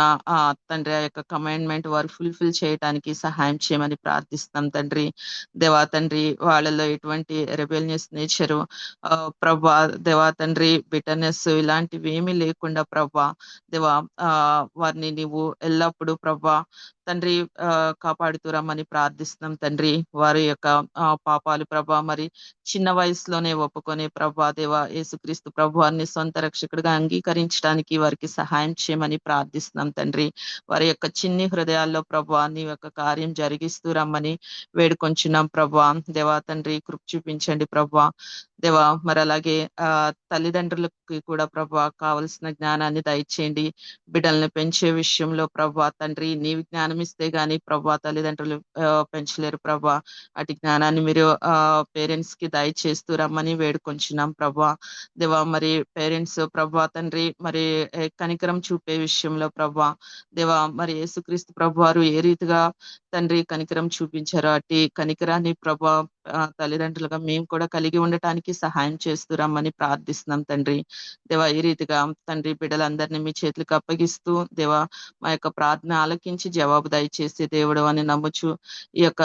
F: తండ్రి ఆ యొక్క కమాండ్మెంట్ వారు ఫుల్ఫిల్ చేయడానికి సహాయం చేయమని ప్రార్థిస్తున్నాం తండ్రి. దేవా తండ్రి, వాళ్ళలో ఎటువంటి రెబెలియస్ నేచరు ప్రభా, దేవా తండ్రి బిటర్నెస్ ఇలాంటివి ఏమీ లేకుండా ప్రభా. దేవా వారిని నీవు ఎల్లప్పుడూ ప్రభా తండ్రి కాపాడుతూ రమ్మని ప్రార్థిస్తున్నాం తండ్రి. వారి యొక్క పాపాలు ప్రభా మరి చిన్న వయసులోనే ఒప్పుకొని ప్రభా దేవా యేసుక్రీస్తు ప్రభువాన్ని సొంత రక్షకుడిగా అంగీకరించడానికి వారికి సహాయం చేయమని ప్రార్థిస్తున్నాం తండ్రి. వారి యొక్క చిన్ని హృదయాల్లో ప్రభా నీ యొక్క కార్యం జరిగిస్తూ రమ్మని వేడుకొంచున్నాం ప్రభా. దేవా తండ్రి కృప చూపించండి ప్రభా. దేవా మరి అలాగే తల్లిదండ్రులకి కూడా ప్రభా కావలసిన జ్ఞానాన్ని దయచేయండి. బిడ్డల్ని పెంచే విషయంలో ప్రభా తండ్రి నీ జ్ఞానం ఇస్తే గానీ ప్రభా తల్లిదండ్రులు పెంచలేరు ప్రభా. అటు జ్ఞానాన్ని మీరు పేరెంట్స్ కి దయచేస్తూ రమ్మని వేడుకొంచున్నాం ప్రభా. దేవా మరి పేరెంట్స్ ప్రభా తండ్రి మరి కనికరం చూపే విషయంలో ప్రభా. దేవా మరి యేసుక్రీస్తు ప్రభు వారు ఏ రీతిగా తండ్రి కనికరం చూపించారో అట్టి కనికరాన్ని ప్రభా తల్లిదండ్రులుగా మేము కూడా కలిగి ఉండటానికి సహాయం చేస్తూ రమ్మని ప్రార్థిస్తున్నాం తండ్రి. దేవా ఈ రీతిగా తండ్రి బిడ్డలందరినీ మీ చేతులకు అప్పగిస్తూ దేవా మా యొక్క ప్రార్థన ఆలకించి జవాబు దయచేసి దేవుడు అని నమ్ముచు ఈ యొక్క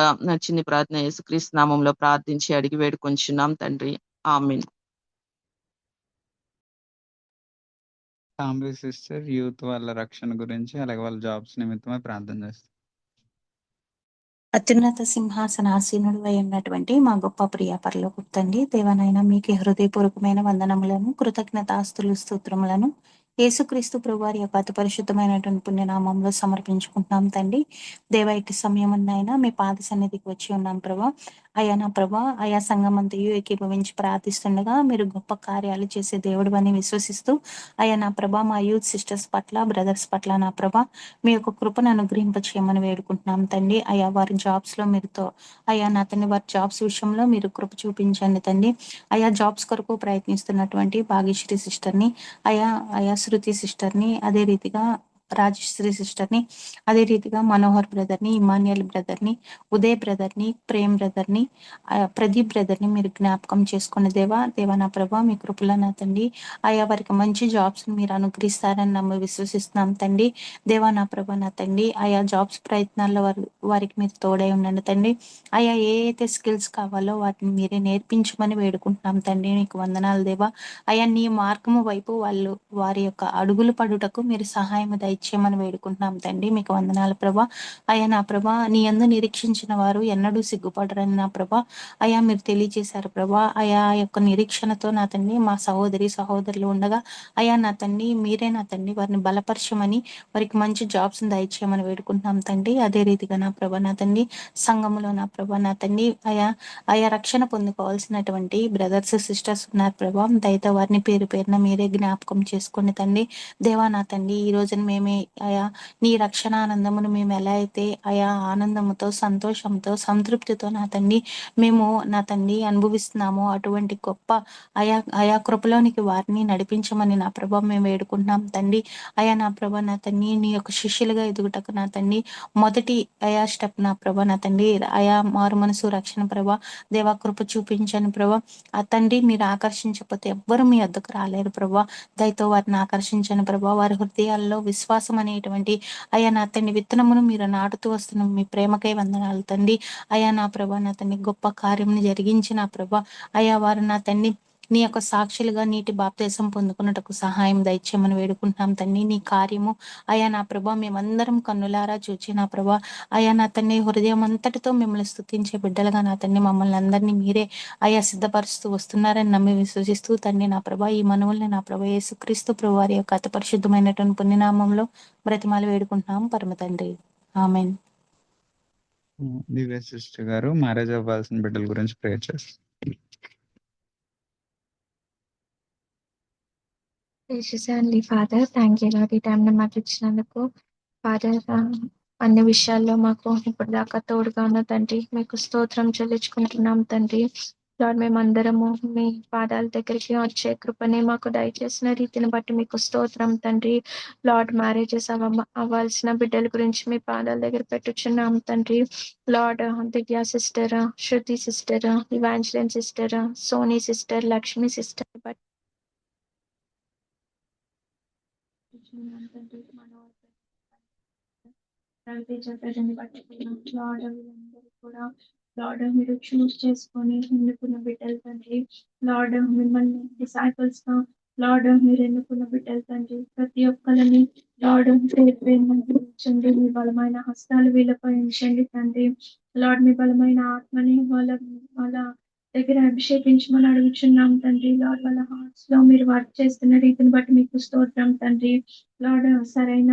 F: చిన్ని ప్రార్థన యేసుక్రీస్తు నామంలో ప్రార్థించి అడిగి వేడుకొంచున్నాం తండ్రి. ఆమేన్.
A: సాంబి సిస్టర్ యూత్ వాళ్ళ రక్షణ గురించి అలాగే వాళ్ళ జాబ్స్ నిమిత్తమై ప్రార్థన చేస్తారు.
D: అత్యున్నత సింహాసనాసీనుడు అయి ఉన్నటువంటి మా గొప్ప ప్రియ పరలోకపు తండ్రి, దేవనైనా మీకు హృదయపూర్వకమైన వందనములను, కృతజ్ఞతాస్తులు, స్తోత్రములను యేసుక్రీస్తు ప్రభువారి యొక్క అతి పరిశుద్ధమైనటువంటి పుణ్యనామంలో సమర్పించుకుంటున్నాం తండ్రి. దేవ ఇటు సమయమునైనా మీ పాద సన్నిధికి వచ్చి ఉన్నాం ప్రభా. అయా నా ప్రభా, ఆయా సంఘమంతయు ఏకీభవించి ప్రార్థిస్తుండగా మీరు గొప్ప కార్యాలు చేసే దేవుడు అని విశ్వసిస్తూ, అయా నా ప్రభా, మా యూత్ సిస్టర్స్ పట్ల, బ్రదర్స్ పట్ల నా ప్రభా మీ యొక్క కృపను అనుగ్రహింపచేయమని వేడుకుంటున్నాం తండ్రి. అయా వారి జాబ్స్ లో మీరుతో అయా నా తండ్రి, వారి జాబ్స్ విషయంలో మీరు కృప చూపించండి తండ్రి. అయా జాబ్స్ కొరకు ప్రయత్నిస్తున్నటువంటి భాగ్యశ్రీ సిస్టర్ని, అయా అయా శృతి సిస్టర్ని, అదే రీతిగా రాజశ్రీ సిస్టర్ని, అదే రీతిగా మనోహర్ బ్రదర్ని, ఇమాన్యుయల్ బ్రదర్ని, ఉదయ్ బ్రదర్ని, ప్రేమ్ బ్రదర్ని, ప్రదీప్ బ్రదర్ని మీరు జ్ఞాపకం చేసుకున్న దేవా నా ప్రభా, మీ కృపలో నా తండ్రి అయా వారికి మంచి జాబ్స్ మీరు అనుగ్రహిస్తారని నమ్మి విశ్వసిస్తున్నాం తండ్రి. దేవా నా ప్రభా నా తండ్రి, ఆయా జాబ్స్ ప్రయత్నాల్లో వారికి మీరు తోడై ఉండండి తండ్రి. ఆయా ఏ అయితే స్కిల్స్ కావాలో వాటిని మీరే నేర్పించమని వేడుకుంటున్నాం తండ్రి. నీకు వందనాలు దేవా. అయా నీ మార్గము వైపు వారి యొక్క అడుగులు పడుటకు మీరు సహాయం దయచేయమని వేడుకుంటున్నాం తండ్రి. మీకు వందనాలు ప్రభా. అయా నా ప్రభా, నీ యందు నిరీక్షించిన వారు ఎన్నడూ సిగ్గుపడరని నా ప్రభా అయా మీరు తెలియజేశారు ప్రభా. అయా యొక్క నిరీక్షణతో నా తండ్రి మా సహోదరులు ఉండగా అయా నా తండ్రి మీరే నా తండ్రి వారిని బలపరచమని, వారికి మంచి జాబ్స్ దయచేయమని వేడుకుంటున్నాం తండ్రి. అదే రీతిగా నా ప్రభా నా తండ్రి సంఘములో నా ప్రభా నా తండ్రి ఆయా రక్షణ పొందుకోవాల్సినటువంటి బ్రదర్స్ సిస్టర్స్ ఉన్నారు ప్రభా. దయతో వారిని పేరు పేరున మీరే జ్ఞాపకం చేసుకోండి తండ్రి. దేవా నా తండ్రి ఈ రోజున మేమే ఆయా నీ రక్షణ ఆనందమును మేము ఎలా అయితే ఆయా ఆనందముతో, సంతోషంతో, సంతృప్తితో నా తండ్రి మేము నా తండ్రి అనుభవిస్తున్నామో అటువంటి గొప్ప ఆయా కృపలోనికి వారిని నడిపించమని నా ప్రభా మేము వేడుకుంటున్నాం తండ్రి. అయా నా ప్రభా నా తండ్రి నీ యొక్క శిష్యులుగా ఎదుగుటకు నా తండ్రి మొదటి అయా స్టెప్ నా ప్రభా నా తండ్రి అయా మారు మనసు రక్షణ ప్రభా. దేవా కృప చూపించని ప్రభా. ఆ తండ్రి మీరు ఆకర్షించకపోతే ఎవ్వరు మీ వద్దకు రాలేరు ప్రభా. దయతో వారిని ఆకర్షించని ప్రభా. వారి హృదయాల్లో విశ్వాసం అనేటువంటి అయా నా తండ్రి విత్తనమును మీరు నాటుతూ వస్తున్న మీ ప్రేమకై వందనాలు తండ్రి. అయా నా ప్రభా నా తండ్రి గొప్ప కార్యమును జరిగించిన ప్రభా. అయా వారు నా తండ్రి నీ యొక్క సాక్షులుగా నీటి బాప్తిసం పొందుకున్నటకు సహాయం దయచేయమని వేడుకుంటున్నాం తండ్రి. నీ కార్యము అయా నా ప్రభా మేమందరం కన్నులారా చూచి నా ప్రభా అయా నా తండ్రి హృదయం అంతటితో మిమ్మల్ని స్తుతించే బిడ్డలుగా నా తండ్రి మమ్మల్ని అందరినీ మీరే అయా సిద్ధపరుస్తూ వస్తున్నారని నమ్మి విశ్వసిస్తూ తండ్రి నా ప్రభా ఈ మనవుల్ని నా ప్రభా యేసుక్రీస్తు ప్రభు వారి యొక్క అతి పరిశుద్ధమైనటువంటి పుణ్యనామంలో బ్రతిమాలు వేడుకుంటున్నాం పరమ తండ్రి. ఆమెన్.
A: దివ్య సిస్టర్ గారు మ్యారేజ్ అవ్వాల్సిన బిడ్డల గురించి ప్రేయర్ చేస్తారు.
B: Gracious Heavenly Father, thank you Lord, ఈ టైంని మాకు ఇచ్చినందుకు. ఫాదర్ అన్ని విషయాల్లో మాకు ఇప్పుడు దాకా తోడుగా ఉన్న తండ్రి మీకు స్తోత్రం చెల్లించుకుంటున్నాం తండ్రి. లార్డ్ మేమందరము మీ పాదాల దగ్గరికి వచ్చే కృపని మాకు దయచేసిన రీతిని బట్టి మీకు స్తోత్రం తండ్రి. లార్డ్ మ్యారేజెస్ అవ్వాల్సిన బిడ్డల గురించి మీ పాదాల దగ్గర పెట్టుచున్నాం తండ్రి. Lord Divya sister, Shruti sister, Evangeline sister, Soni sister, Lakshmi sister బట్టి లార్డ్ మీరు చూస్ చేసుకొని ఎన్నుకున్న బిడ్డలు తండ్రి. లార్డ్ మిమ్మల్ని డిసైపుల్స్ గా లార్డ్ మీరు ఎన్నుకున్న బిడ్డలు తండ్రి. ప్రతి ఒక్కరిని లార్డ్ ఉంచండి. మీ బలమైన హస్తాలు వీళ్ళపై ఉంచండి తండ్రి. లార్డ్ మీ బలమైన ఆత్మని వాళ్ళ దగ్గర అభిషేకించమని అడుగుచున్నాం తండ్రి. లార్డ్ వాళ్ళ హార్ట్స్ లో మీరు వర్క్ చేస్తున్న రీతిని బట్టి మీకు స్తోత్రం తండ్రి. లార్డ్ సరైన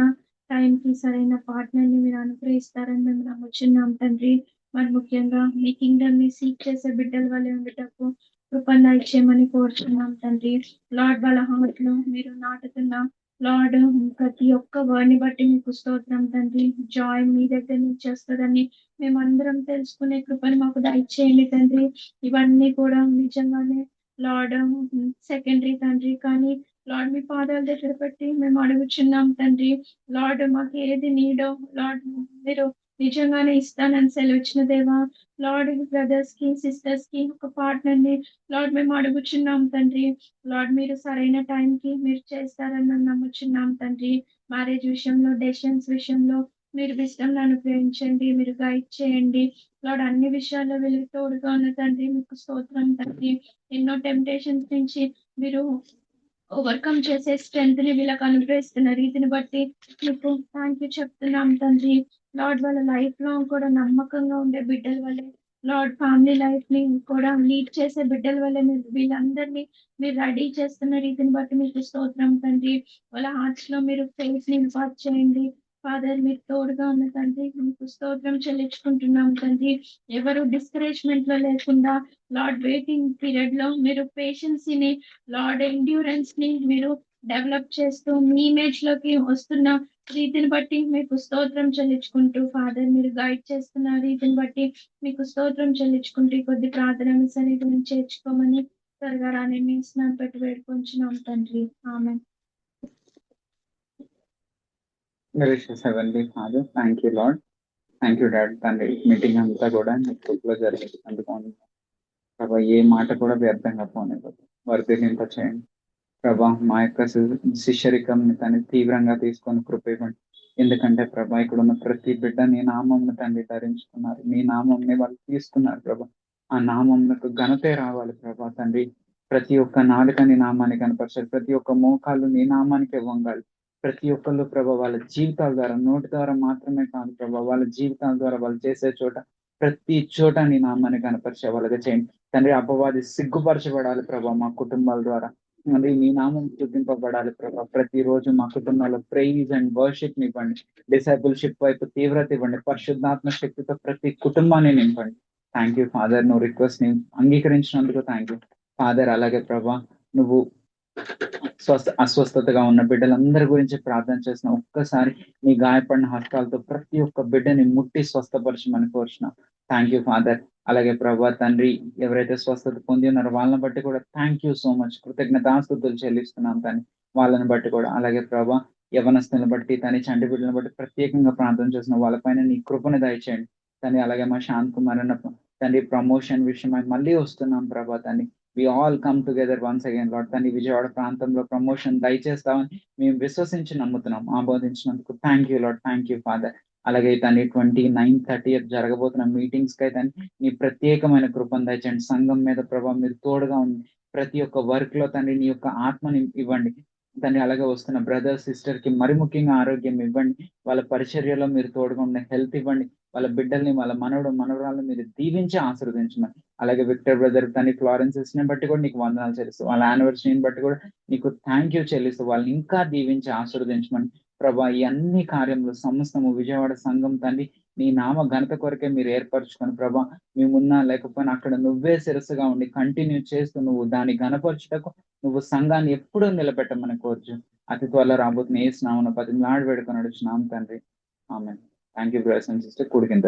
B: టైంకి సరైన పార్ట్నర్ ని మీరు అనుగ్రహిస్తారని మేము నమ్ముచున్నాం తండ్రి. మరి ముఖ్యంగా మీ కింగ్డమ్ ని సీక్ చేసే బిడ్డల వల్ల ఉండటకు కృపను దయచేయమని కోరుచున్నాం తండ్రి. లార్డ్ వాళ్ళ హార్ట్ లో మీరు నాటుతున్న లార్డ్ ప్రతి ఒక్క వర్డ్ ని బట్టి మీకు స్తోత్రం తండ్రి. జాయ్ మీ దగ్గర నుంచి వస్తుందని మేమందరం తెలుసుకునే కృపను మాకు దయచేయండి తండ్రి. ఇవన్నీ కూడా నిజంగానే లార్డ్ సెకండరీ తండ్రి, కానీ లార్డ్ మీ పాదాల దగ్గర పెట్టి మేము అడుగుచున్నాం తండ్రి. లార్డ్ మాకు ఏది నీడో లార్డ్ మీరు నిజంగానే ఇస్తానని సెలవిచ్చిన దేవా. లార్డ్ బ్రదర్స్ కి సిస్టర్స్ కి ఒక పార్ట్నర్ ని లార్డ్ మేము అడుగుచున్నాం తండ్రి. లార్డ్ మీరు సరైన టైం కి మీరు చేస్తారని మేము నమ్ముచున్నాం తండ్రి. మ్యారేజ్ విషయంలో, డెసిషన్స్ విషయంలో మీరు విజడం అనుగ్రహించండి, మీరు గైడ్ చేయండి లార్డ్. అన్ని విషయాల్లో వెళ్ళి తోడుగా ఉన్న తండ్రి మీకు స్తోత్రం తండ్రి. ఎన్నో టెంప్టేషన్స్ నుంచి మీరు ఓవర్కమ్ చేసే స్ట్రెంత్ ని వీళ్ళకి అనుగ్రహిస్తున్న రీతిని బట్టి మీకు థ్యాంక్ యూ చెప్తున్నాం తండ్రి. లార్డ్ వాళ్ళ లైఫ్ లాంగ్ కూడా నమ్మకంగా ఉండే బిడ్డల వల్లే, లార్డ్ ఫ్యామిలీ లైఫ్ ని కూడా లీడ్ చేసే బిడ్డల వల్లే మీరు వీళ్ళందరినీ మీరు రెడీ చేస్తున్న రీతిని బట్టి మీకు స్తోత్రం తండ్రి. వాళ్ళ హార్ట్స్ లో మీరు ఫెయిత్ ని ఇంపార్ట్ చేయండి ఫాదర్. మీరు తోడుగా ఉన్న తండ్రి మీకు స్తోత్రం చెల్లించుకుంటున్నాం తండ్రి. ఎవరు డిస్కరేజ్మెంట్ లో లేకుండా లార్డ్ వెయిటింగ్ పీరియడ్ లో మీరు పేషెన్సీని, లార్డ్ ఎండ్యూరెన్స్ ని మీరు డెవలప్ చేస్తూ మీ ఇమేజ్ లోకి వస్తున్న రీతిని బట్టి మీకు స్తోత్రం చెల్లించుకుంటూ ఫాదర్, మీరు గైడ్ చేస్తున్న రీతిని బట్టి మీకు స్తోత్రం చెల్లించుకుంటూ ఈ కొద్ది ప్రార్థన సన్నిధిని చేర్చుకోమని త్వరగా రాని మీ స్నానం పెట్టి వేడుకొంచున్నాం తండ్రి. ఆమేన్.
A: Gracious Heavenly Father, thank you, Lord. Thank you dad. తండ్రి మీటింగ్ అంతా కూడా నీ కృపలో జరిగింది. ప్రభా ఏ మాట కూడా వ్యర్థంగా పోనివ్వదు, వర్ధిల్లింప చేయండి ప్రభా. మా యొక్క శిష్యరికంని తను తీవ్రంగా తీసుకొని కృప ఇవ్వండి. ఎందుకంటే ప్రభా ఇక్కడ ఉన్న ప్రతి బిడ్డ నీ నామంను తండ్రి ధరించుకున్నారు, నీ నామంని వాళ్ళు తీసుకున్నారు ప్రభా. ఆ నామంకు ఘనతే రావాలి ప్రభా తండ్రి. ప్రతి ఒక్క నాలుక నీ నామాన్ని కనపరచాలి, ప్రతి ఒక్క మోకాళ్ళు నీ నామానికి వంగాలి. ప్రతి ఒక్కళ్ళు ప్రభా వాళ్ళ జీవితాల ద్వారా, నోటి ద్వారా మాత్రమే కాదు ప్రభా, వాళ్ళ జీవితాల ద్వారా వాళ్ళు చేసే చోట ప్రతి చోట నీ నామాన్ని కనపరిచే వాళ్ళగా చేయండి తండ్రి. అపవాది సిగ్గుపరచబడాలి ప్రభా మా కుటుంబాల ద్వారా, మరి నీ నామం చూపింపబడాలి ప్రభా. ప్రతిరోజు మా కుటుంబాల్లో ప్రైజ్ అండ్ వర్షిప్ ఇవ్వండి, డిసైపుల్షిప్ వైపు తీవ్రత ఇవ్వండి, పరిశుద్ధాత్మ శక్తితో ప్రతి కుటుంబాన్ని నింపండి. థ్యాంక్ యూ ఫాదర్, నువ్వు రిక్వెస్ట్ ని అంగీకరించినందుకు థ్యాంక్ యూ ఫాదర్. అలాగే ప్రభా నువ్వు అస్వస్థతగా ఉన్న బిడ్డలందరి గురించి ప్రార్థన చేసిన ఒక్కసారి నీ గాయపడిన హస్తాలతో ప్రతి ఒక్క బిడ్డని ముట్టి స్వస్థపరచమని కోరుచున్నాం. Thank you father. అలాగే ప్రభా తండ్రి, ఎవరైతే స్వస్థత పొంది ఉన్నారో వాళ్ళని బట్టి కూడా థ్యాంక్ యూ సో మచ్, కృతజ్ఞతాస్తుతులు చెల్లిస్తున్నాం తని వాళ్ళని బట్టి కూడా. అలాగే ప్రభా యవనస్తులను బట్టి తని చంటి బిడ్డలను బట్టి ప్రత్యేకంగా ప్రార్థన చేసిన వాళ్ళపైన నీ కృపను దయచేయండి తని. అలాగే మా శాంత్ కుమార్ అన్న తండ్రి ప్రమోషన్ విషయమై మళ్ళీ వస్తున్నాం ప్రభా తని. We all come together once again lord. తను విజయవాడ ప్రాంతంలో ప్రమోషన్ దయచేస్తామని మేము విశ్వసించి నమ్ముతున్నాం. ఆమోదించినందుకు thank you lord, thank you father. అలాగే తను 29/30 జరగబోతున్న మీటింగ్స్ కి అయితే నీ ప్రత్యేకమైన కృపను దయచేయండి. సంఘం మీద ప్రభావ మీరు తోడుగా ఉంది, ప్రతి ఒక్క వర్క్ లో తండ్రి నీ యొక్క ఆత్మని ఇవ్వండి తండ్రి. అలాగే వస్తున్న బ్రదర్ సిస్టర్ కి మరి ముఖ్యంగా ఆరోగ్యం ఇవ్వండి, వాళ్ళ పరిచర్యలో మీరు తోడుగా ఉండే హెల్త్ ఇవ్వండి, వాళ్ళ బిడ్డల్ని వాళ్ళ మనవరాలను మీరు దీవించి ఆశీర్వదించమని. అలాగే విక్టర్ బ్రదర్ తన ఫ్లారెన్సెస్ ని బట్టి కూడా నీకు వందనాలు చెల్లిస్తూ, వాళ్ళ యానివర్సరీని బట్టి కూడా నీకు థ్యాంక్ యూ చెల్లిస్తూ వాళ్ళని ఇంకా దీవించి ఆశీర్వదించమని ప్రభా. ఈ అన్ని కార్యములు సమస్తము విజయవాడ సంఘం తండ్రి నీ నామ ఘనత కొరకే మీరు ఏర్పరచుకొని ప్రభా, మేమున్నా లేకపోయినా అక్కడ నువ్వే శిరస్సుగా ఉండి కంటిన్యూ చేస్తూ నువ్వు దాన్ని ఘనపరచుటకు నువ్వు సంఘాన్ని ఎప్పుడూ నిలబెట్టమని కోరుచు అతి త్వరలో రాబోతున్న ఏ స్నామన 10 నాడు వేడుకొని నడుచున్నాం తండ్రి. Amen. Thank you brothers and sister. కూడికిన